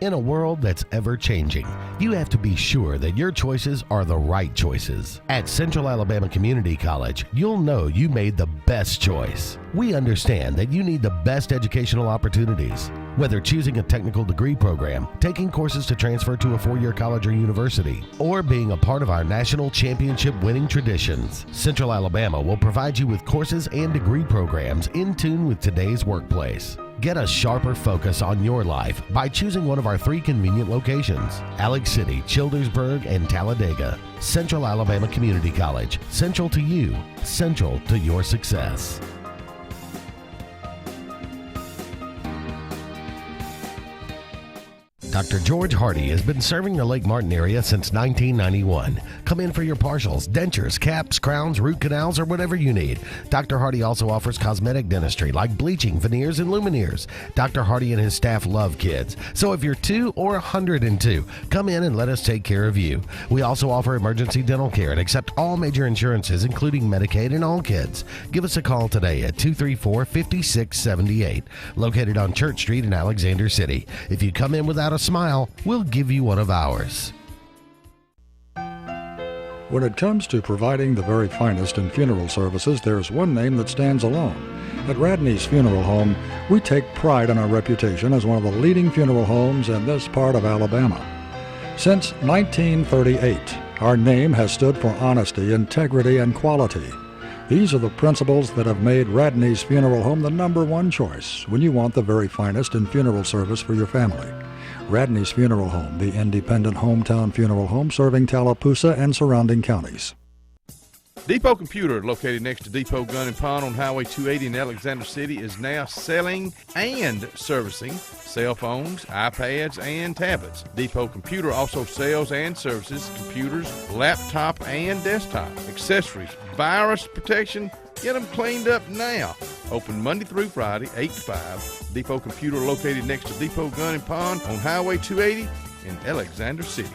In a world that's ever-changing, you have to be sure that your choices are the right choices. At Central Alabama Community College, you'll know you made the best choice. We understand that you need the best educational opportunities. Whether choosing a technical degree program, taking courses to transfer to a four-year college or university, or being a part of our national championship winning traditions, Central Alabama will provide you with courses and degree programs in tune with today's workplace. Get a sharper focus on your life by choosing one of our 3 convenient locations: Alex City, Childersburg, and Talladega. Central Alabama Community College. Central to you. Central to your success. Dr. George Hardy has been serving the Lake Martin area since 1991. Come in for your partials, dentures, caps, crowns, root canals, or whatever you need. Dr. Hardy also offers cosmetic dentistry like bleaching, veneers, and lumineers. Dr. Hardy and his staff love kids. So if you're 2 or 102, come in and let us take care of you. We also offer emergency dental care and accept all major insurances, including Medicaid and all kids. Give us a call today at 234-5678, located on Church Street in Alexander City. If you come in without a smile, we'll give you one of ours. When it comes to providing the very finest in funeral services, there's one name that stands alone. At Radney's Funeral Home, we take pride in our reputation as one of the leading funeral homes in this part of Alabama. Since 1938, our name has stood for honesty, integrity, and quality. These are the principles that have made Radney's Funeral Home the #1 choice when you want the very finest in funeral service for your family. Radney's Funeral Home, the independent hometown funeral home serving Tallapoosa and surrounding counties. Depot Computer, located next to Depot Gun and Pawn on Highway 280 in Alexander City, is now selling and servicing cell phones, iPads, and tablets. Depot Computer also sells and services computers, laptop, and desktop accessories, virus protection. Get them cleaned up now. Open Monday through Friday, 8 to 5. Depot Computer, located next to Depot Gun and Pawn on Highway 280 in Alexander City.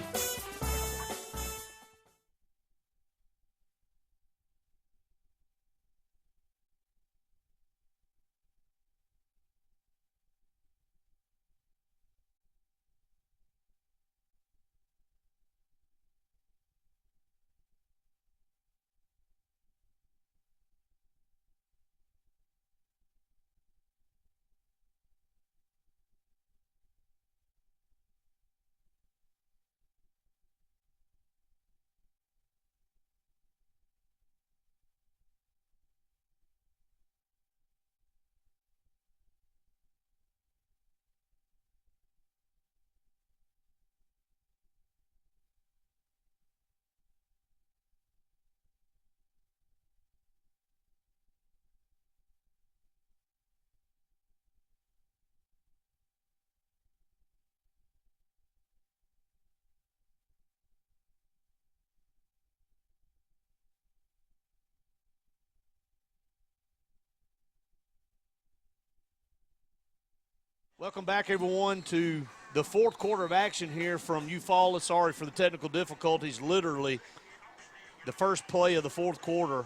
Welcome back, everyone, to the fourth quarter of action here from Eufaula. Sorry for the technical difficulties. Literally, the first play of the fourth quarter,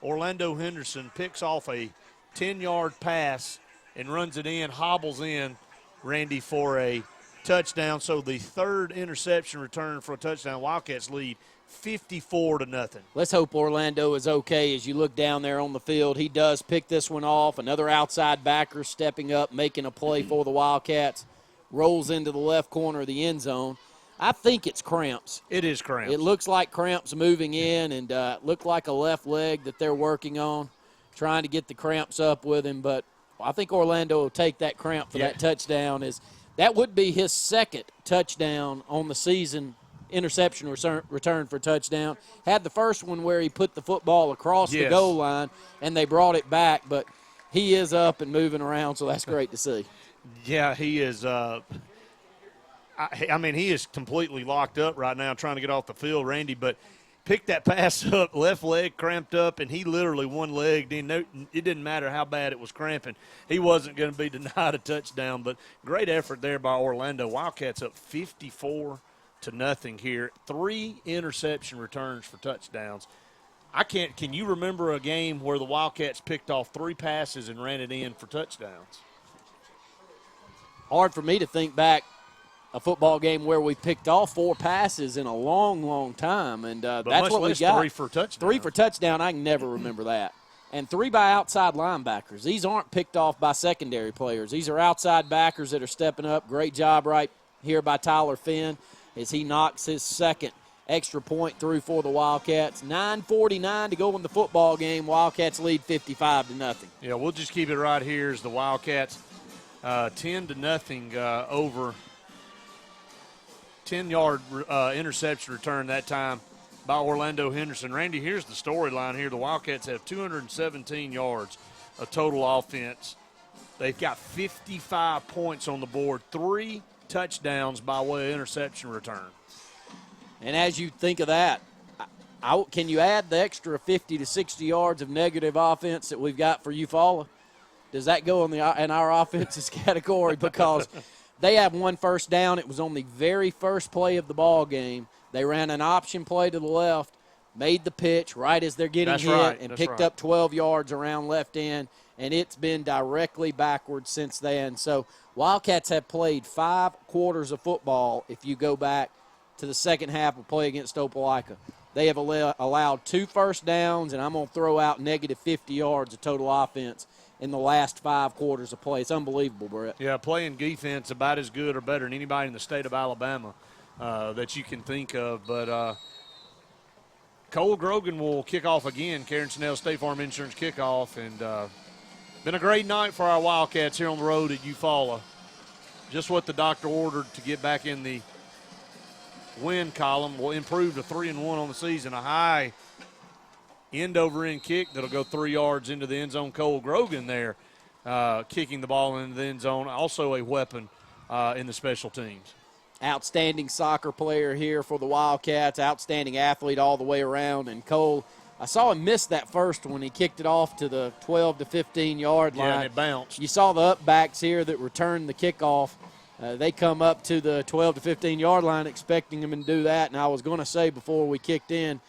Orlando Henderson picks off a 10-yard pass and runs it in, hobbles in, Randy, for a touchdown. So the third interception return for a touchdown. Wildcats lead 54-0. Let's hope Orlando is okay as you look down there on the field. He does pick this one off. Another outside backer stepping up, making a play for the Wildcats. Rolls into the left corner of the end zone. I think it's cramps. It is cramps. It looks like cramps moving in, and looked like a left leg that they're working on, trying to get the cramps up with him. But I think Orlando will take that cramp for that touchdown. That would be his second touchdown on the season. Interception return for touchdown. Had the first one where he put the football across the goal line, and they brought it back. But He is up and moving around, so that's great to see. Yeah, he is. I mean, he is completely locked up right now trying to get off the field, Randy, but picked that pass up, left leg cramped up, and he literally one leg. It didn't matter how bad it was cramping. He wasn't going to be denied a touchdown, but great effort there by Orlando. Wildcats up 54-0 here. 3 interception returns for touchdowns. Can you remember a game where the Wildcats picked off 3 passes and ran it in for touchdowns? Hard for me to think back a football game where we picked off 4 passes in a long, long time, and that's what we got. 3 for touchdown. 3 for touchdown, I can never remember that. And 3 by outside linebackers. These aren't picked off by secondary players. These are outside backers that are stepping up. Great job right here by Tyler Finn as he knocks his second extra point through for the Wildcats. 9:49 to go in the football game. Wildcats lead 55-0. Yeah, we'll just keep it right here as the Wildcats 10-0 over 10-yard interception return that time by Orlando Henderson. Randy, here's the storyline here. The Wildcats have 217 yards of total offense. They've got 55 points on the board, 3 touchdowns by way of interception return. And as you think of that, can you add the extra 50 to 60 yards of negative offense that we've got for Eufaula? Does that go in our offense's category? Because they have 1 first down. It was on the very first play of the ball game. They ran an option play to the left, made the pitch right as they're getting hit, and picked up 12 yards around left end, and it's been directly backwards since then. So Wildcats have played 5 quarters of football if you go back to the second half of play against Opelika. They have allowed 2 first downs, and I'm going to throw out negative 50 yards of total offense in the last 5 quarters of play. It's unbelievable, Brett. Yeah, playing defense about as good or better than anybody in the state of Alabama that you can think of. But Cole Grogan will kick off again, Karen Snell State Farm Insurance kickoff. And been a great night for our Wildcats here on the road at Eufaula. Just what the doctor ordered to get back in the win column. Will improve to 3-1 on the season. A high end-over-end kick that'll go 3 yards into the end zone. Cole Grogan there kicking the ball into the end zone. Also a weapon in the special teams. Outstanding soccer player here for the Wildcats. Outstanding athlete all the way around. And Cole, I saw him miss that first one. He kicked it off to the 12 to 15-yard line. Yeah, and it bounced. You saw the upbacks here that returned the kickoff. They come up to the 12 to 15-yard line expecting him to do that. And I was going to say before we kicked in,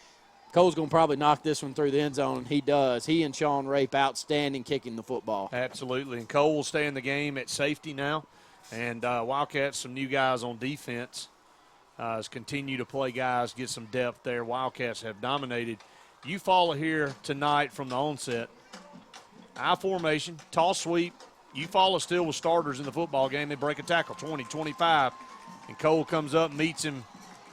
Cole's going to probably knock this one through the end zone, and he does. He and Sean Rape outstanding kicking the football. Absolutely. And Cole will stay in the game at safety now. And Wildcats, some new guys on defense. Continue to play guys, get some depth there. Wildcats have dominated. Eufaula here tonight from the onset. I formation, toss sweep. Eufaula still with starters in the football game. They break a tackle, 20-25. And Cole comes up, meets him,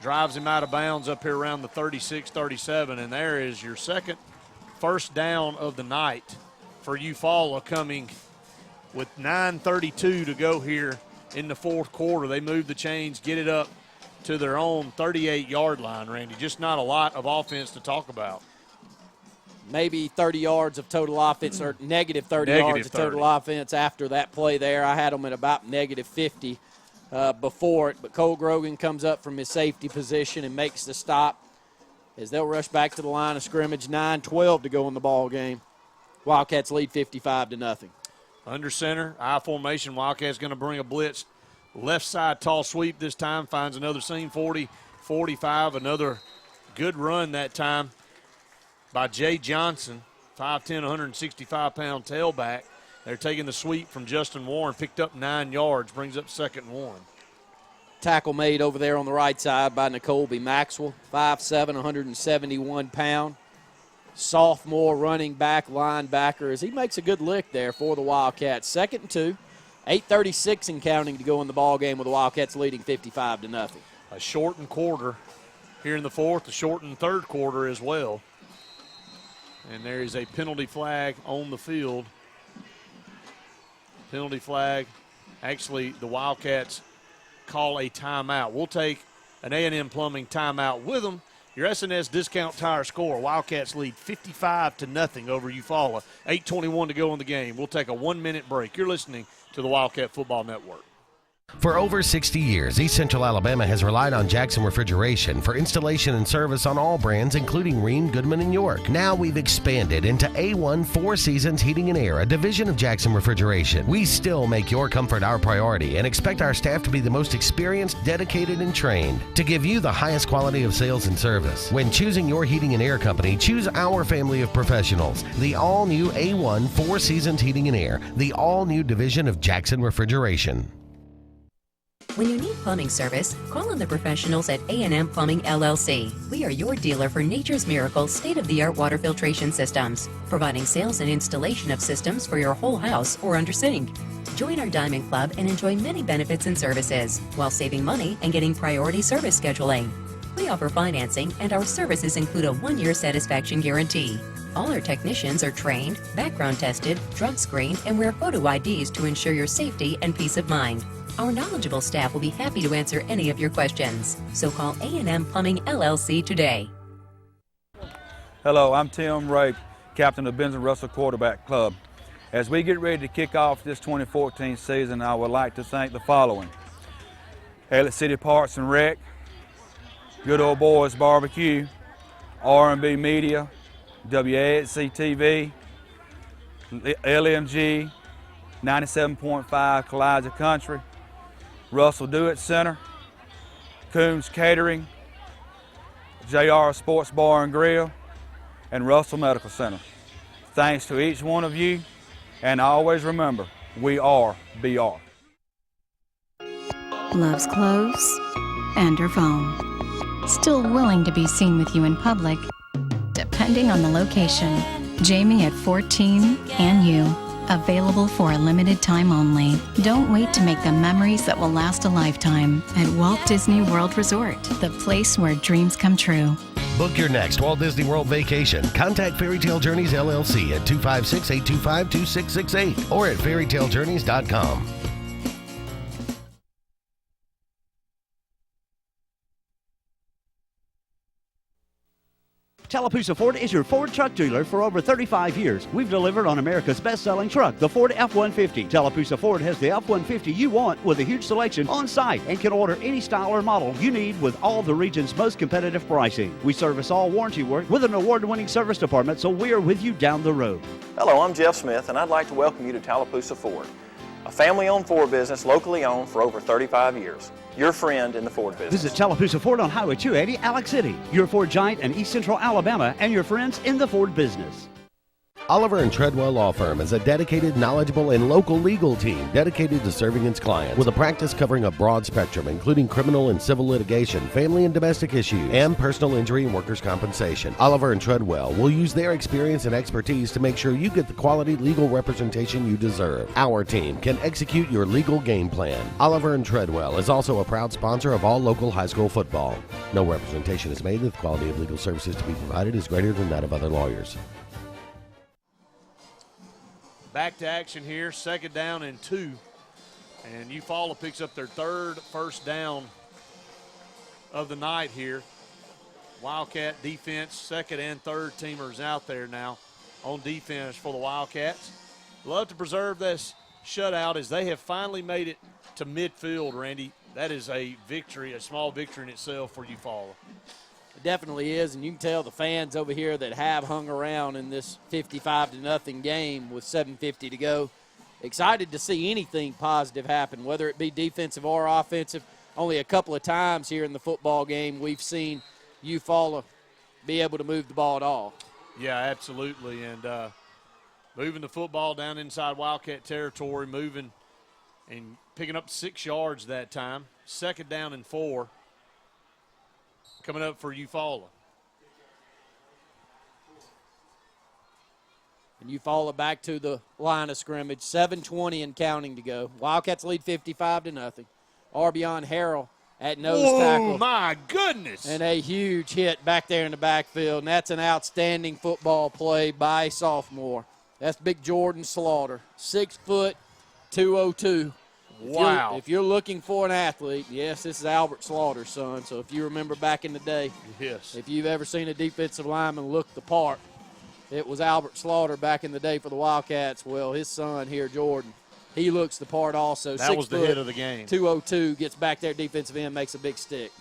drives him out of bounds up here around the 36-37. And there is your second first down of the night for Eufaula, coming with 9:32 to go here in the fourth quarter. They move the chains, get it up to their own 38-yard line, Randy. Just not a lot of offense to talk about. Maybe 30 yards of total offense, or negative 30 yards of total offense after that play there. I had them at about negative 50 before it. But Cole Grogan comes up from his safety position and makes the stop as they'll rush back to the line of scrimmage. 9:12 to go in the ball game. Wildcats lead 55-0. Under center, I formation. Wildcats going to bring a blitz. Left side toss sweep this time. Finds another seam, 40-45. Another good run that time by Jay Johnson, 5'10", 165-pound tailback. They're taking the sweep from Justin Warren. Picked up 9 yards. Brings up 2nd and 1. Tackle made over there on the right side by Nicole B. Maxwell, 5'7", 171-pound. Sophomore running back, linebacker, as he makes a good lick there for the Wildcats. 2nd and 2, 8:36 and counting to go in the ball game with the Wildcats leading 55-0. A shortened quarter here in the fourth, a shortened third quarter as well. And there is a penalty flag on the field. Penalty flag. Actually, the Wildcats call a timeout. We'll take an A&M Plumbing timeout with them, Your SNS Discount Tire score. Wildcats lead 55-0 over Eufaula. 8:21 to go in the game. We'll take a 1-minute break. You're listening to the Wildcat Football Network. For over 60 years, East Central Alabama has relied on Jackson Refrigeration for installation and service on all brands, including Rheem, Goodman, and York. Now we've expanded into A1 Four Seasons Heating and Air, a division of Jackson Refrigeration. We still make your comfort our priority and expect our staff to be the most experienced, dedicated, and trained to give you the highest quality of sales and service. When choosing your heating and air company, choose our family of professionals. The all-new A1 Four Seasons Heating and Air, the all-new division of Jackson Refrigeration. When you need plumbing service, call on the professionals at A&M Plumbing LLC. We are your dealer for Nature's Miracle state-of-the-art water filtration systems, providing sales and installation of systems for your whole house or under sink. Join our Diamond Club and enjoy many benefits and services while saving money and getting priority service scheduling. We offer financing, and our services include a 1-year satisfaction guarantee. All our technicians are trained, background tested, drug screened, and wear photo IDs to ensure your safety and peace of mind. Our knowledgeable staff will be happy to answer any of your questions. So call A&M Plumbing LLC today. Hello, I'm Tim Ray, captain of Benson Russell Quarterback Club. As we get ready to kick off this 2014 season, I would like to thank the following: Elliott City Parks and Rec, Good Old Boys Barbecue, R&B Media, WAHC TV, LMG, 97.5 Kalijah Country, Russell Do-It Center, Coombs Catering, JR Sports Bar and Grill, and Russell Medical Center. Thanks to each one of you, and always remember, we are BR. Loves clothes and her phone. Still willing to be seen with you in public, depending on the location. Jamie at 14 and you. Available for a limited time only. Don't wait to make the memories that will last a lifetime at Walt Disney World Resort, the place where dreams come true. Book your next Walt Disney World vacation. Contact Fairy Tale Journeys LLC at 256-825-2668 or at fairytalejourneys.com. Tallapoosa Ford is your Ford truck dealer for over 35 years. We've delivered on America's best-selling truck, the Ford F-150. Tallapoosa Ford has the F-150 you want with a huge selection on site and can order any style or model you need with all the region's most competitive pricing. We service all warranty work with an award-winning service department, so we are with you down the road. Hello, I'm Jeff Smith, and I'd like to welcome you to Tallapoosa Ford, a family-owned Ford business locally owned for over 35 years. Your friend in the Ford business. Visit Tallapoosa Ford on Highway 280, Alex City. Your Ford giant in East Central Alabama and your friends in the Ford business. Oliver and Treadwell Law Firm is a dedicated, knowledgeable, and local legal team dedicated to serving its clients with a practice covering a broad spectrum, including criminal and civil litigation, family and domestic issues, and personal injury and workers' compensation. Oliver and Treadwell will use their experience and expertise to make sure you get the quality legal representation you deserve. Our team can execute your legal game plan. Oliver and Treadwell is also a proud sponsor of all local high school football. No representation is made that the quality of legal services to be provided is greater than that of other lawyers. Back to action here, 2nd down and 2. And Eufaula picks up their 3rd first down of the night here. Wildcat defense, 2nd and 3rd teamers out there now on defense for the Wildcats. Love to preserve this shutout as they have finally made it to midfield, Randy. That is a victory, a small victory in itself for Eufaula. It definitely is, and you can tell the fans over here that have hung around in this 55-0 game with 7:50 to go, excited to see anything positive happen, whether it be defensive or offensive. Only a couple of times here in the football game we've seen Eufaula be able to move the ball at all. Yeah, absolutely, and moving the football down inside Wildcat territory, moving and picking up 6 yards that time. 2nd down and 4. Coming up for Eufaula. And Eufaula back to the line of scrimmage. 7:20 and counting to go. Wildcats lead 55-0. Arbion Harrell at nose tackle. Oh, my goodness. And a huge hit back there in the backfield. And that's an outstanding football play by a sophomore. That's big Jordan Slaughter. 6 foot, 202. Wow. If you're looking for an athlete, yes, this is Albert Slaughter's son. So if you remember back in the day, yes, if you've ever seen a defensive lineman look the part, it was Albert Slaughter back in the day for the Wildcats. Well, his son here, Jordan, he looks the part also. That was the hit of the game. 202, gets back there, defensive end, makes a big stick.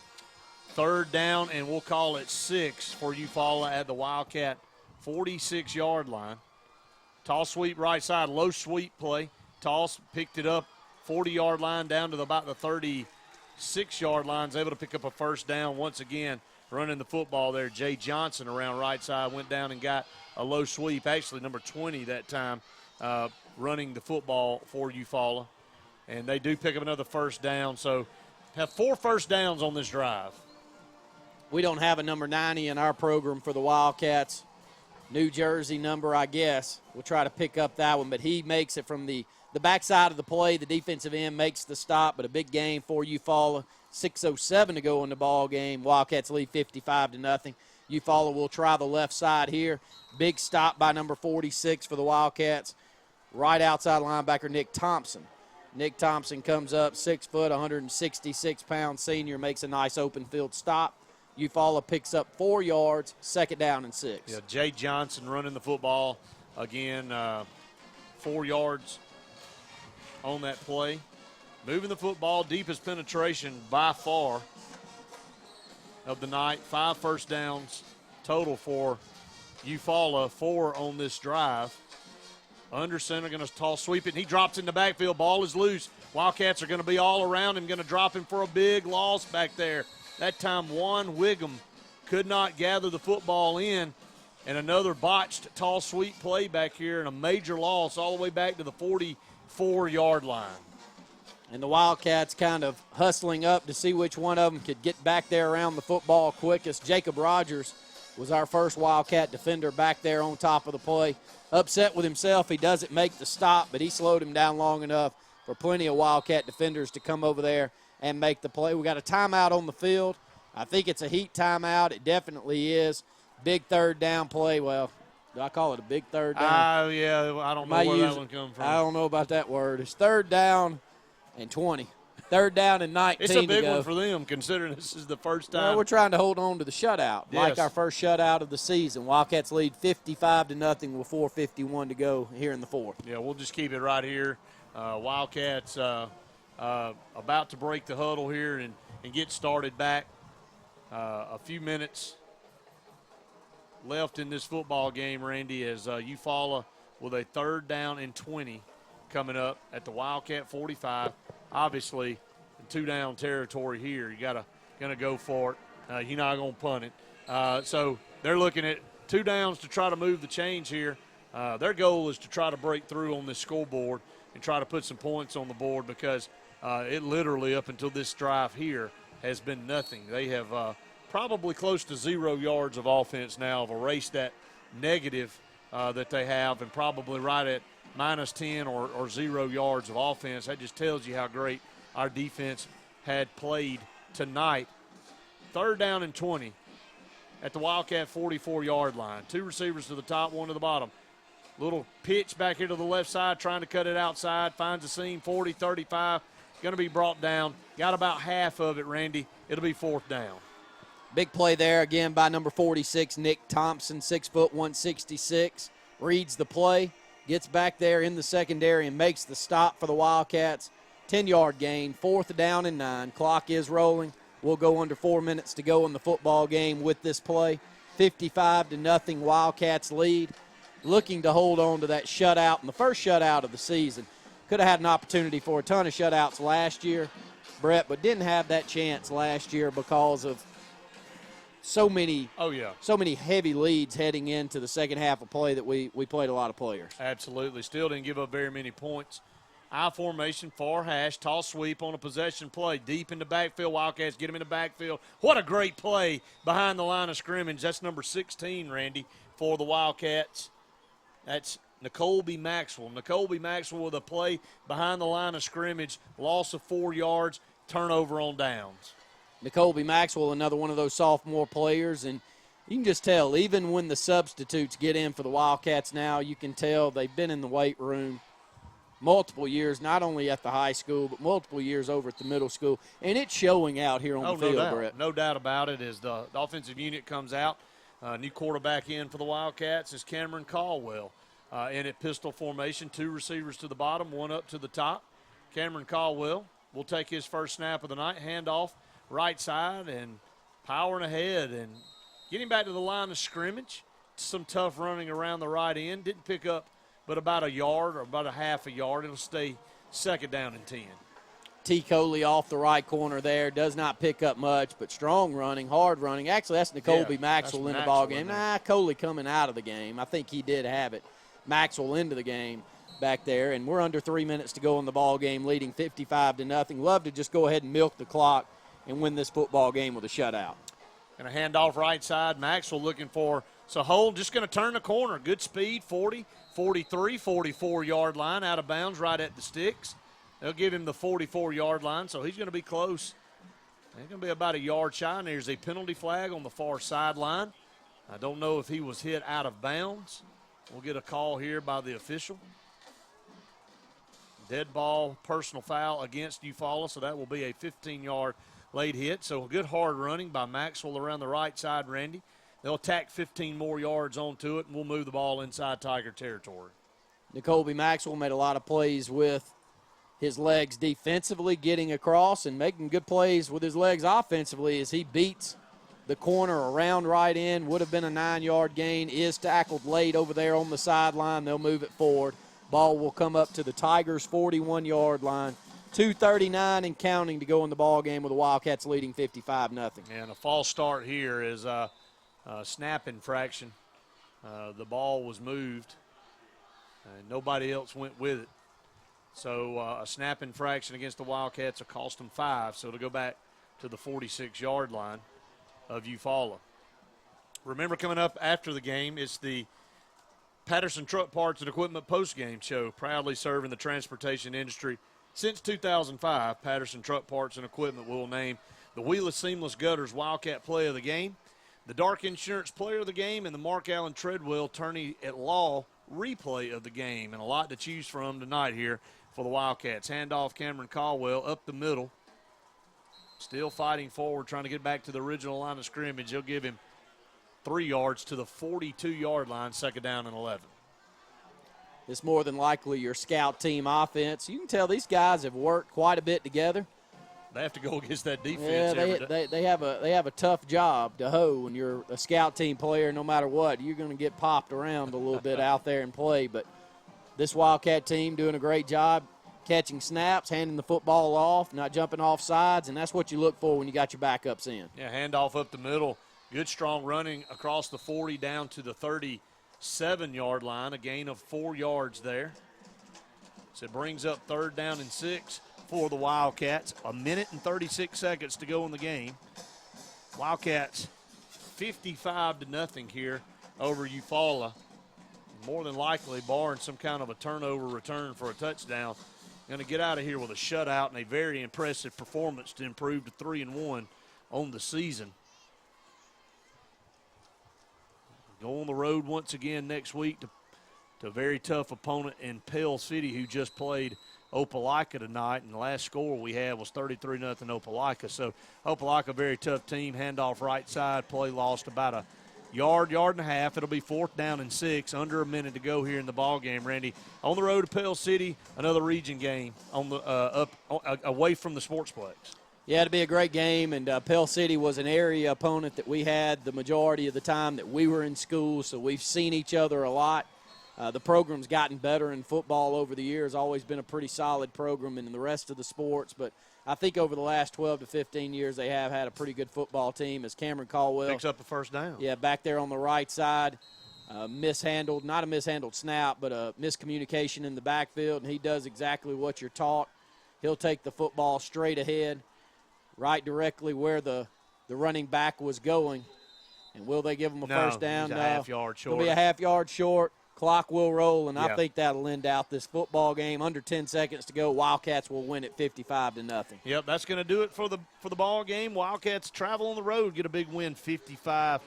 3rd down, and we'll call it 6 for Eufaula at the Wildcat 46-yard line. Toss sweep right side, low sweep play. Toss picked it up 40-yard line down to about the 36-yard line. Is able to pick up a 1st down once again. Running the football there, Jay Johnson around right side went down and got a low sweep. Actually, number 20 that time, running the football for Eufaula. And they do pick up another 1st down. So have 4 first downs on this drive. We don't have a number 90 in our program for the Wildcats. New Jersey number, I guess. We'll try to pick up that one, but he makes it from the backside of the play. The defensive end makes the stop, but a big game for Eufaula. 6:07 to go in the ball game. Wildcats lead 55-0. Eufaula will try the left side here. Big stop by number 46 for the Wildcats. Right outside linebacker Nick Thompson. Nick Thompson comes up, 6 foot, 166-pound senior, makes a nice open field stop. Eufaula picks up 4 yards, 2nd down and 6. Yeah, Jay Johnson running the football again, 4 yards on that play. Moving the football, deepest penetration by far of the night. 5 first downs total for Eufaula, 4 on this drive. Under center, going to toss sweep it, and he drops in the backfield. Ball is loose. Wildcats are going to be all around him, going to drop him for a big loss back there. That time, Juan Wiggum could not gather the football in, and another botched toss sweep play back here, and a major loss all the way back to the 44-yard line. And the Wildcats kind of hustling up to see which one of them could get back there around the football quickest. Jacob Rogers was our first Wildcat defender back there on top of the play. Upset with himself, he doesn't make the stop, but he slowed him down long enough for plenty of Wildcat defenders to come over there and make the play. We got a timeout on the field. I think it's a heat timeout. It definitely is. Big 3rd down play. Well, do I call it a big 3rd down? Yeah, I don't know where that one come from. I don't know about that word. It's 3rd down and 20. 3rd down and 19 It's a big to go. one for them, considering this is the first time. Well, we're trying to hold on to the shutout, like our first shutout of the season. Wildcats lead 55-0 with 4:51 to go here in the 4th. Yeah, we'll just keep it right here. Wildcats about to break the huddle here and get started back. A few minutes left in this football game, Randy, as Eufaula with a 3rd down and 20 coming up at the Wildcat 45. Obviously, 2-down territory here. You gonna go for it. You're not gonna punt it. So they're looking at 2 downs to try to move the chains here. Their goal is to try to break through on this scoreboard and try to put some points on the board, because it literally up until this drive here has been nothing. They have probably close to 0 yards of offense now, have erased that negative that they have, and probably right at minus 10 or 0 yards of offense. That just tells you how great our defense had played tonight. 3rd down and 20 at the Wildcat 44-yard line. 2 receivers to the top, 1 to the bottom. Little pitch back here to the left side, trying to cut it outside. Finds a seam, 40, 35. Going to be brought down. Got about half of it, Randy. It'll be 4th down. Big play there again by number 46, Nick Thompson, 6 foot, 166. Reads the play, gets back there in the secondary and makes the stop for the Wildcats. 10-yard gain, 4th down and 9. Clock is rolling. We'll go under 4 minutes to go in the football game with this play. 55-0 Wildcats lead. Looking to hold on to that shutout, and the first shutout of the season. Could have had an opportunity for a ton of shutouts last year, Brett, but didn't have that chance last year because of so many heavy leads heading into the second half of play that we played a lot of players. Absolutely. Still didn't give up very many points. I formation, far hash, toss sweep on a possession play. Deep in the backfield. Wildcats get him in the backfield. What a great play behind the line of scrimmage. That's number 16, Randy, for the Wildcats. That's Nicole Maxwell. Nicole Maxwell with a play behind the line of scrimmage. Loss of 4 yards. Turnover on downs. Nicole Maxwell, another one of those sophomore players, and you can just tell, even when the substitutes get in for the Wildcats now, you can tell they've been in the weight room multiple years, not only at the high school, but multiple years over at the middle school. And it's showing out here on the field, Brett. No doubt about it. As the offensive unit comes out, new quarterback in for the Wildcats is Cameron Caldwell. In at pistol formation, 2 receivers to the bottom, 1 up to the top. Cameron Caldwell will take his first snap of the night, handoff right side, and powering ahead and getting back to the line of scrimmage. Some tough running around the right end. Didn't pick up but about a yard or about a half a yard. It'll stay second down and 10. T. Coley off the right corner there. Does not pick up much, but strong running, hard running. Actually, that's N'Colby Maxwell in the ball game. Coley coming out of the game. I think he did have it. Maxwell into the game back there, and we're under 3 minutes to go in the ball game, leading 55-0. Love to just go ahead and milk the clock and win this football game with a shutout. Going to hand off right side. Maxwell looking for Sahol, just going to turn the corner. Good speed, 40, 43, 44-yard line, out of bounds right at the sticks. They'll give him the 44-yard line, so he's going to be close. He's going to be about a yard shy, and there's a penalty flag on the far sideline. I don't know if he was hit out of bounds. We'll get a call here by the official. Dead ball, personal foul against Eufaula, so that will be a 15-yard late hit. So a good hard running by Maxwell around the right side, Randy. They'll tack 15 more yards onto it, and we'll move the ball inside Tiger territory. N'Colby Maxwell made a lot of plays with his legs defensively, getting across and making good plays with his legs offensively as he beats the corner around right in. Would have been a 9-yard gain. Is tackled late over there on the sideline. They'll move it forward. Ball will come up to the Tigers' 41-yard line. 2:39 and counting to go in the ball game with the Wildcats leading 55-0. And a false start here is a snap infraction. The ball was moved, and nobody else went with it. So a snap infraction against the Wildcats will cost them 5, so it'll go back to the 46-yard line of Eufaula. Remember, coming up after the game is the Patterson Truck Parts and Equipment postgame show, proudly serving the transportation industry since 2005. Patterson Truck Parts and Equipment will name the Wheeler Seamless Gutters Wildcat Play of the Game, the Dark Insurance Player of the Game, and the Mark Allen Treadwell Attorney at Law Replay of the Game. And a lot to choose from tonight here for the Wildcats. Handoff Cameron Caldwell up the middle. Still fighting forward, trying to get back to the original line of scrimmage. They'll give him 3 yards to the 42-yard line, second down and 11. It's more than likely your scout team offense. You can tell these guys have worked quite a bit together. They have to go against that defense. Yeah, they have a tough job to hoe when you're a scout team player. No matter what, you're going to get popped around a little bit out there and play. But this Wildcat team doing a great job catching snaps, handing the football off, not jumping off sides, and that's what you look for when you got your backups in. Yeah, handoff up the middle. Good strong running across the 40 down to the 37-yard line, a gain of 4 yards there. So it brings up third down and 6 for the Wildcats. 1 minute and 36 seconds to go in the game. Wildcats 55-0 here over Eufaula. More than likely, barring some kind of a turnover return for a touchdown, going to get out of here with a shutout and a very impressive performance to improve to 3-1 on the season. Go on the road once again next week to a very tough opponent in Pell City, who just played Opelika tonight, and the last score we had was 33-0 Opelika. So Opelika, a very tough team. Handoff right side, play lost about a yard and a half. It'll be 4th down and 6, under a minute to go here in the ball game, Randy. On the road to Pell City, another region game on the away from the Sportsplex. Yeah, it'll be a great game, and Pell City was an area opponent that we had the majority of the time that we were in school, so we've seen each other a lot. The program's gotten better in football over the years, always been a pretty solid program in the rest of the sports, but I think over the last 12 to 15 years they have had a pretty good football team as Cameron Caldwell picks up the first down. Yeah, back there on the right side, mishandled, not a mishandled snap, but a miscommunication in the backfield, and he does exactly what you're taught. He'll take the football straight ahead, right directly where the running back was going. And will they give him a first down? No, half yard short. It'll be a half yard short. Clock will roll, and I think that'll end out this football game. Under 10 seconds to go, Wildcats will win it 55-0. Yep, that's going to do it for the ball game. Wildcats travel on the road, get a big win, 55-0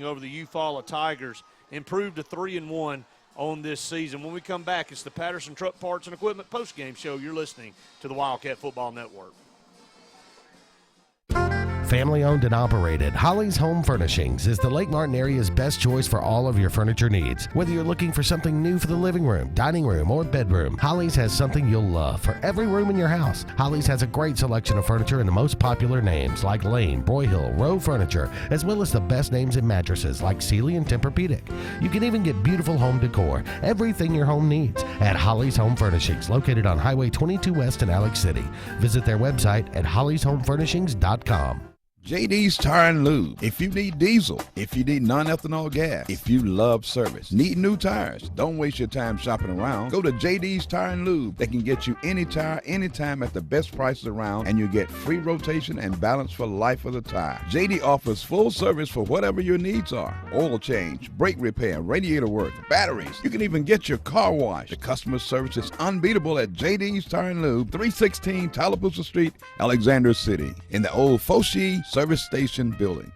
over the Eufaula Tigers. Improved to 3-1 on this season. When we come back, it's the Patterson Truck Parts and Equipment postgame show. You're listening to the Wildcat Football Network. Family owned and operated, Holly's Home Furnishings is the Lake Martin area's best choice for all of your furniture needs. Whether you're looking for something new for the living room, dining room, or bedroom, Holly's has something you'll love for every room in your house. Holly's has a great selection of furniture in the most popular names like Lane, Broyhill, Rowe Furniture, as well as the best names in mattresses like Sealy and Tempur-Pedic. You can even get beautiful home decor, everything your home needs, at Holly's Home Furnishings, located on Highway 22 West in Alex City. Visit their website at holleyshomefurnishings.com. JD's Tire and Lube. If you need diesel, if you need non-ethanol gas, if you love service, need new tires, don't waste your time shopping around. Go to JD's Tire and Lube. They can get you any tire, anytime at the best prices around, and you get free rotation and balance for life of the tire. JD offers full service for whatever your needs are. Oil change, brake repair, radiator work, batteries. You can even get your car washed. The customer service is unbeatable at JD's Tire and Lube, 316 Tallapoosa Street, Alexander City, in the old Foshee Service Station building.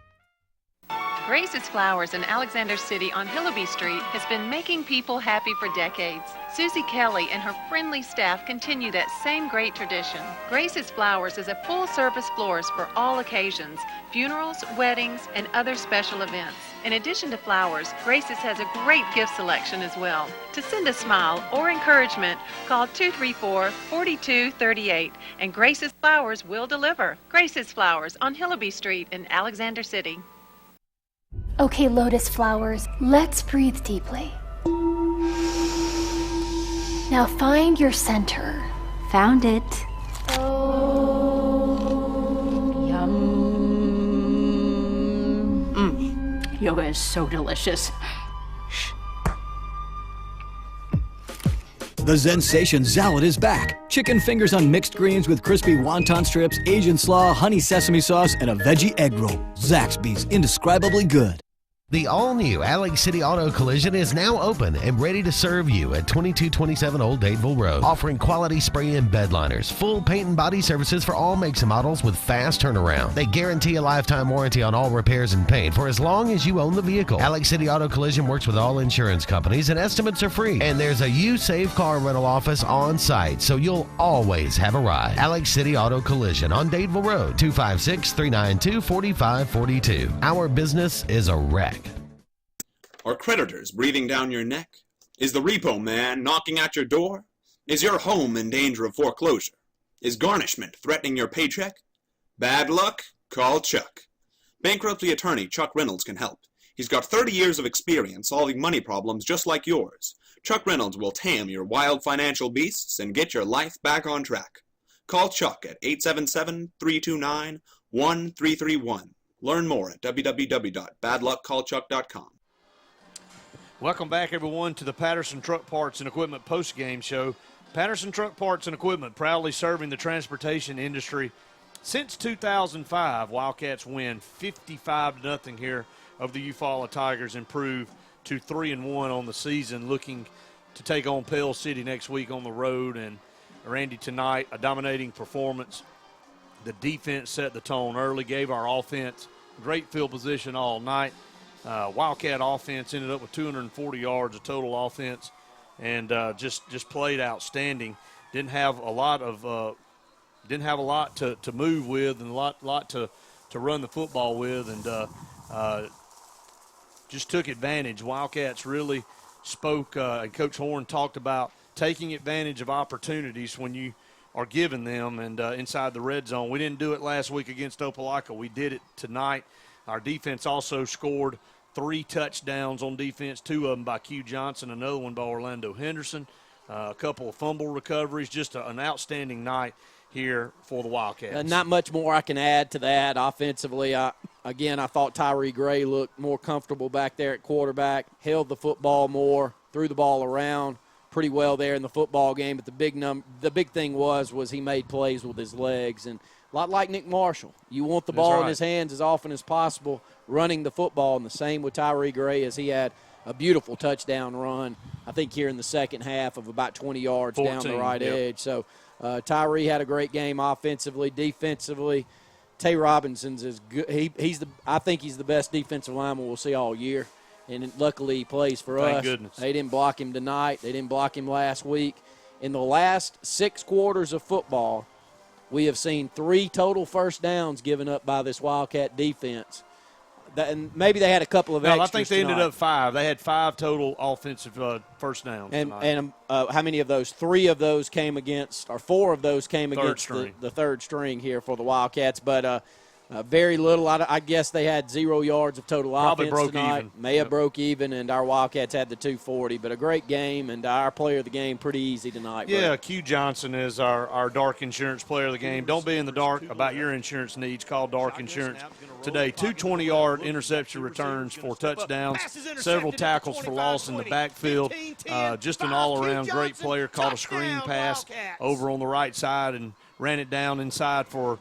Grace's Flowers in Alexander City on Hillaby Street has been making people happy for decades. Susie Kelly and her friendly staff continue that same great tradition. Grace's Flowers is a full-service florist for all occasions, funerals, weddings, and other special events. In addition to flowers, Grace's has a great gift selection as well. To send a smile or encouragement, call 234-4238, and Grace's Flowers will deliver. Grace's Flowers on Hillaby Street in Alexander City. Okay, Lotus Flowers, let's breathe deeply. Now find your center. Found it. Oh, yum. Yoga is so delicious. The Zensation Salad is back. Chicken fingers on mixed greens with crispy wonton strips, Asian slaw, honey sesame sauce, and a veggie egg roll. Zaxby's indescribably good. The all-new Alex City Auto Collision is now open and ready to serve you at 2227 Old Dadeville Road, offering quality spray and bed liners, full paint and body services for all makes and models with fast turnaround. They guarantee a lifetime warranty on all repairs and paint for as long as you own the vehicle. Alex City Auto Collision works with all insurance companies and estimates are free. And there's a You Save Car rental office on site, so you'll always have a ride. Alex City Auto Collision on Dadeville Road, 256-392-4542. Our business is a wreck. Are creditors breathing down your neck? Is the repo man knocking at your door? Is your home in danger of foreclosure? Is garnishment threatening your paycheck? Bad luck? Call Chuck. Bankruptcy attorney Chuck Reynolds can help. He's got 30 years of experience solving money problems just like yours. Chuck Reynolds will tame your wild financial beasts and get your life back on track. Call Chuck at 877-329-1331. Learn more at www.badluckcallchuck.com. Welcome back, everyone, to the Patterson Truck Parts and Equipment postgame show. Patterson Truck Parts and Equipment proudly serving the transportation industry since 2005. Wildcats win 55-0 here of the Eufaula Tigers, improve to 3-1 on the season, looking to take on Pell City next week on the road. And Randy, tonight, a dominating performance. The defense set the tone early, gave our offense great field position all night. Wildcat offense ended up with 240 yards of total offense, and just played outstanding. Didn't have a lot to move with, and a lot to run the football with, and just took advantage. Wildcats really spoke, and Coach Horn talked about taking advantage of opportunities when you are given them, and inside the red zone. We didn't do it last week against Opelika. We did it tonight. Our defense also scored 3 touchdowns on defense, 2 of them by Q Johnson, another one by Orlando Henderson, a couple of fumble recoveries, just an outstanding night here for the Wildcats. Not much more I can add to that. Offensively, I thought Tyree Gray looked more comfortable back there at quarterback, held the football more, threw the ball around pretty well there in the football game, but the big thing was he made plays with his legs, and a lot like Nick Marshall. You want the ball in his hands as often as possible, running the football, and the same with Tyree Gray, as he had a beautiful touchdown run, I think here in the second half, of about 20 yards 14, down the right edge. So Tyree had a great game offensively. Defensively, Tay Robinson's is good. I think he's the best defensive lineman we'll see all year. and luckily he plays for Thank us. goodness. They didn't block him tonight. They didn't block him last week. In the last 6 quarters of football, we have seen 3 total first downs given up by this Wildcat defense. And maybe they had a couple of extras I think they ended tonight. up 5. They had 5 total offensive first downs tonight. And how many of those? 3 of those came against, or 4 of those came against the third string here for the Wildcats. But very little. I guess they had 0 yards of total Probably offense broke tonight. even. May have broke even, and our Wildcats had the 240. But a great game, and our player of the game pretty easy tonight. Yeah, Brett. Q Johnson is our Dark Insurance player of the game. Don't be in the dark about your insurance needs. Call Dark Insurance today. 2 20-yard interception returns for touchdowns, several tackles for loss in the backfield. Just an all-around great player. Caught a screen pass over on the right side and ran it down inside for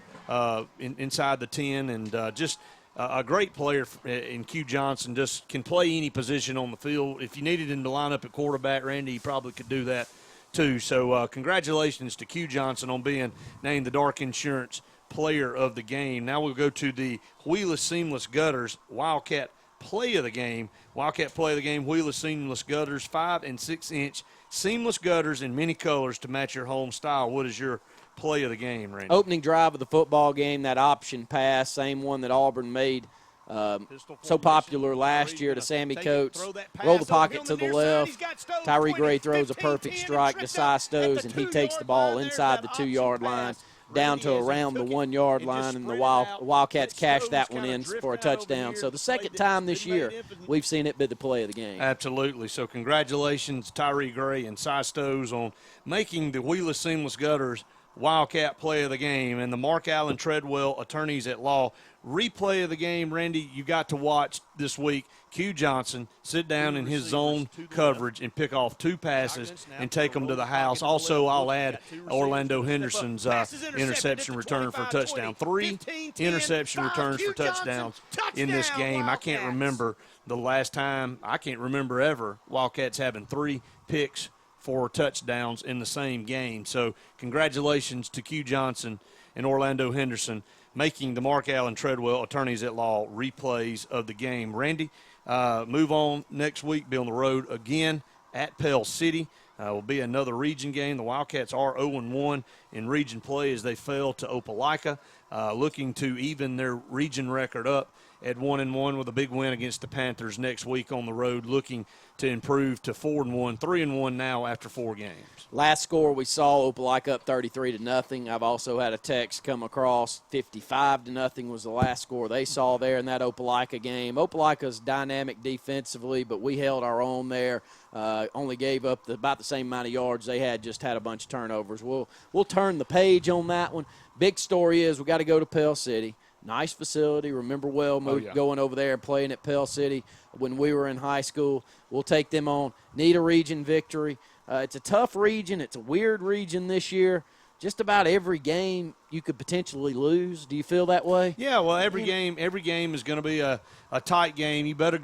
inside the 10, and just a great player in Q Johnson. Just can play any position on the field. If you needed him to line up at quarterback, Randy, he probably could do that too. So congratulations to Q Johnson on being named the Dark Insurance player of the game. Now we'll go to the Wheeless Seamless Gutters Wildcat play of the game. Wildcat play of the game, Wheeless Seamless Gutters, 5 and 6 inch seamless gutters in many colors to match your home style. What is your play of the game, Randy? Opening drive of the football game, that option pass, same one that Auburn made so popular last year to Sammy Coates. Roll the pocket to the left. Tyree Gray throws a perfect strike to Cy Stows, and he takes the ball inside the 2-yard line down to around the 1-yard line, and the Wildcats cash that one in for a touchdown. So the second time this year we've seen it be the play of the game. Absolutely. So congratulations, Tyree Gray and Cy Stows, on making the Wheeless Seamless Gutters Wildcat play of the game. And the Mark Allen Treadwell Attorneys at Law replay of the game, Randy, you got to watch this week Q Johnson sit down in his zone coverage and pick off 2 passes and take them to the house. Also, I'll add Orlando Henderson's interception return for a touchdown. 3 interception returns for touchdowns in this game. I can't remember the last time, I can't remember ever, Wildcats having 3 picks for touchdowns in the same game. So congratulations to Q Johnson and Orlando Henderson making the Mark Allen Treadwell Attorneys at Law replays of the game. Randy, move on next week, be on the road again at Pell City. Will be another region game. The Wildcats are 0-1 in region play as they fell to Opelika, looking to even their region record up at 1-1 with a big win against the Panthers next week on the road, looking to improve to 4-1, 3-1 now after 4 games. Last score we saw, Opelika up 33-0. I've also had a text come across, 55-0 was the last score they saw there in that Opelika game. Opelika's dynamic defensively, but we held our own there. Only gave up about the same amount of yards they had, just had a bunch of turnovers. We'll turn the page on that one. Big story is we got to go to Pell City. Nice facility. Remember going over there and playing at Pell City when we were in high school. We'll take them on. Need a region victory. It's a tough region. It's a weird region this year. Just about every game you could potentially lose. Do you feel that way? Yeah, well, every game is going to be a tight game. You better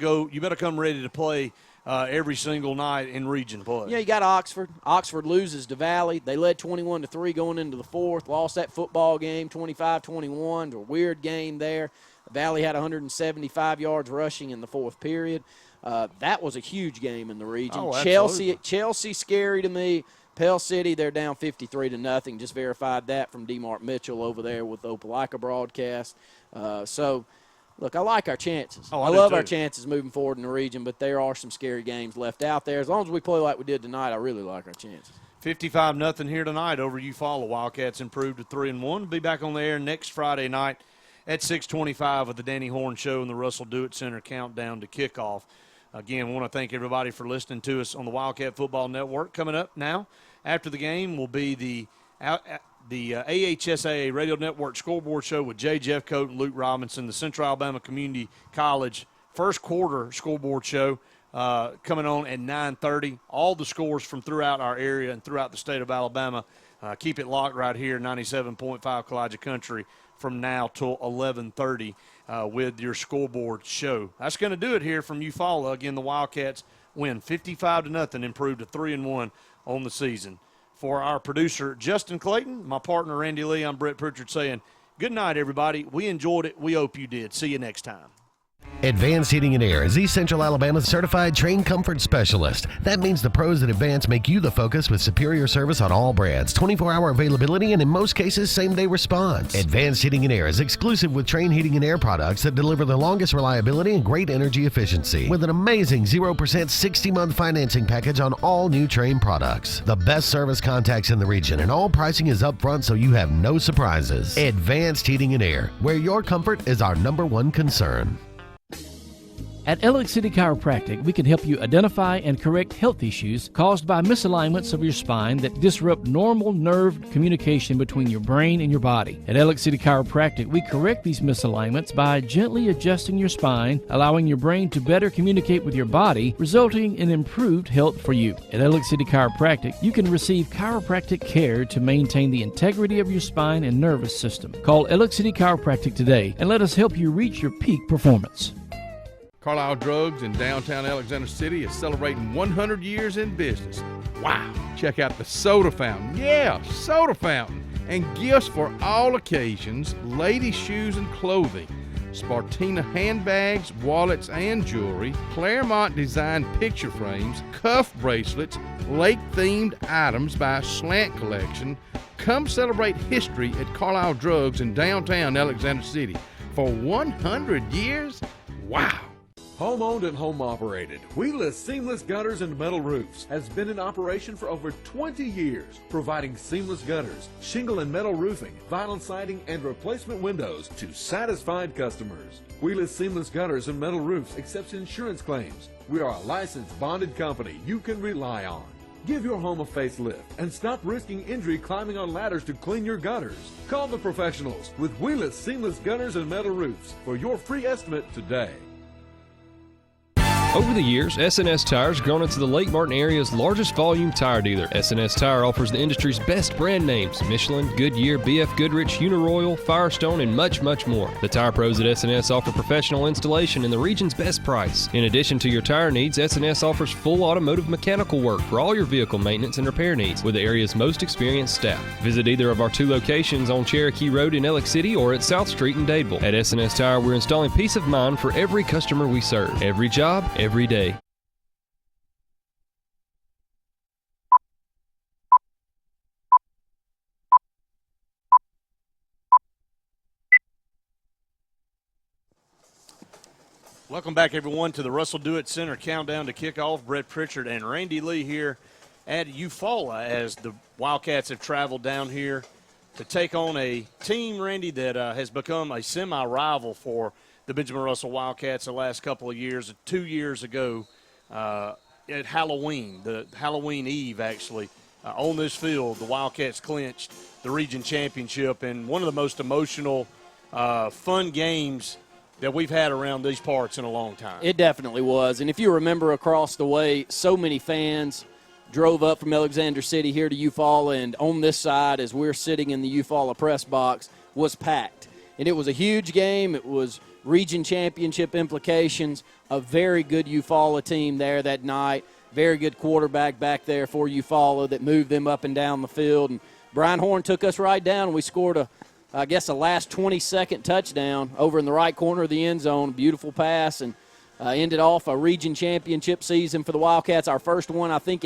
come ready to play every single night in region play. Yeah, you got Oxford. Oxford loses to Valley. They led 21-3 going into the 4th. Lost that football game 25-21. A weird game there. Valley had 175 yards rushing in the 4th period. That was a huge game in the region. Oh, Chelsea scary to me. Pell City, they're down 53-0. Just verified that from D. Mark Mitchell over there with the Opelika broadcast. Look, I like our chances. I love our chances moving forward in the region, but there are some scary games left out there. As long as we play like we did tonight, I really like our chances. 55-0 here tonight over Eufaula. Wildcats improved to 3-1. We'll be back on the air next Friday night at 6:25 with the Danny Horn Show and the Russell Dewitt Center countdown to kickoff. Again, I want to thank everybody for listening to us on the Wildcat Football Network. Coming up now after the game will be the AHSAA Radio Network Scoreboard Show with Jay Jeffcoat and Luke Robinson, the Central Alabama Community College first quarter scoreboard show coming on at 9:30. All the scores from throughout our area and throughout the state of Alabama. Keep it locked right here, 97.5 Kalijah Country, from now till 11:30 with your scoreboard show. That's going to do it here from Eufaula. Again, the Wildcats win 55-0, improved to 3-1 on the season. For our producer, Justin Clayton, my partner, Randy Lee, I'm Brett Pritchard saying good night, everybody. We enjoyed it. We hope you did. See you next time. Advanced Heating and Air is East Central Alabama's certified train comfort specialist. That means the pros at Advanced make you the focus with superior service on all brands, 24-hour availability, and in most cases, same-day response. Advanced Heating and Air is exclusive with Train Heating and Air products that deliver the longest reliability and great energy efficiency with an amazing 0% 60-month financing package on all new Train products. The best service contacts in the region, and all pricing is upfront so you have no surprises. Advanced Heating and Air, where your comfort is our #1 concern. At Alex City Chiropractic, we can help you identify and correct health issues caused by misalignments of your spine that disrupt normal nerve communication between your brain and your body. At Alex City Chiropractic, we correct these misalignments by gently adjusting your spine, allowing your brain to better communicate with your body, resulting in improved health for you. At Alex City Chiropractic, you can receive chiropractic care to maintain the integrity of your spine and nervous system. Call Alex City Chiropractic today and let us help you reach your peak performance. Carlisle Drugs in downtown Alexander City is celebrating 100 years in business. Wow! Check out the soda fountain. Yeah, soda fountain. And gifts for all occasions, ladies' shoes and clothing, Spartina handbags, wallets, and jewelry, Claremont designed picture frames, cuff bracelets, lake-themed items by Slant Collection. Come celebrate history at Carlisle Drugs in downtown Alexander City. For 100 years? Wow! Home-owned and home-operated, Wheelis Seamless Gutters and Metal Roofs has been in operation for over 20 years, providing seamless gutters, shingle and metal roofing, vinyl siding, and replacement windows to satisfied customers. Wheelis Seamless Gutters and Metal Roofs accepts insurance claims. We are a licensed, bonded company you can rely on. Give your home a facelift and stop risking injury climbing on ladders to clean your gutters. Call the professionals with Wheelis Seamless Gutters and Metal Roofs for your free estimate today. Over the years, S&S Tires has grown into the Lake Martin area's largest volume tire dealer. S&S Tire offers the industry's best brand names: Michelin, Goodyear, BF Goodrich, Uniroyal, Firestone, and much, much more. The tire pros at S&S offer professional installation and the region's best price. In addition to your tire needs, S&S offers full automotive mechanical work for all your vehicle maintenance and repair needs with the area's most experienced staff. Visit either of our 2 locations on Cherokee Road in Alex City or at South Street in Dadeville. At S&S Tire, we're installing peace of mind for every customer we serve. Every job, every day. Welcome back, everyone, to the Russell Dewitt Center countdown to kickoff. Brett Pritchard and Randy Lee here at Eufaula as the Wildcats have traveled down here to take on a team, Randy, that has become a semi-rival for the Benjamin Russell Wildcats the last couple of years. 2 years ago at Halloween, the Halloween Eve, actually, on this field, the Wildcats clinched the region championship in one of the most emotional, fun games that we've had around these parts in a long time. It definitely was. And if you remember, across the way, so many fans drove up from Alexander City here to Eufaula, and on this side, as we're sitting in the Eufaula press box, was packed. And it was a huge game. It was region championship implications. A very good Eufaula team there that night. Very good quarterback back there for Eufaula that moved them up and down the field. And Brian Horn took us right down, and we scored a last 20-second touchdown over in the right corner of the end zone. Beautiful pass, and ended off a region championship season for the Wildcats, our first one, I think,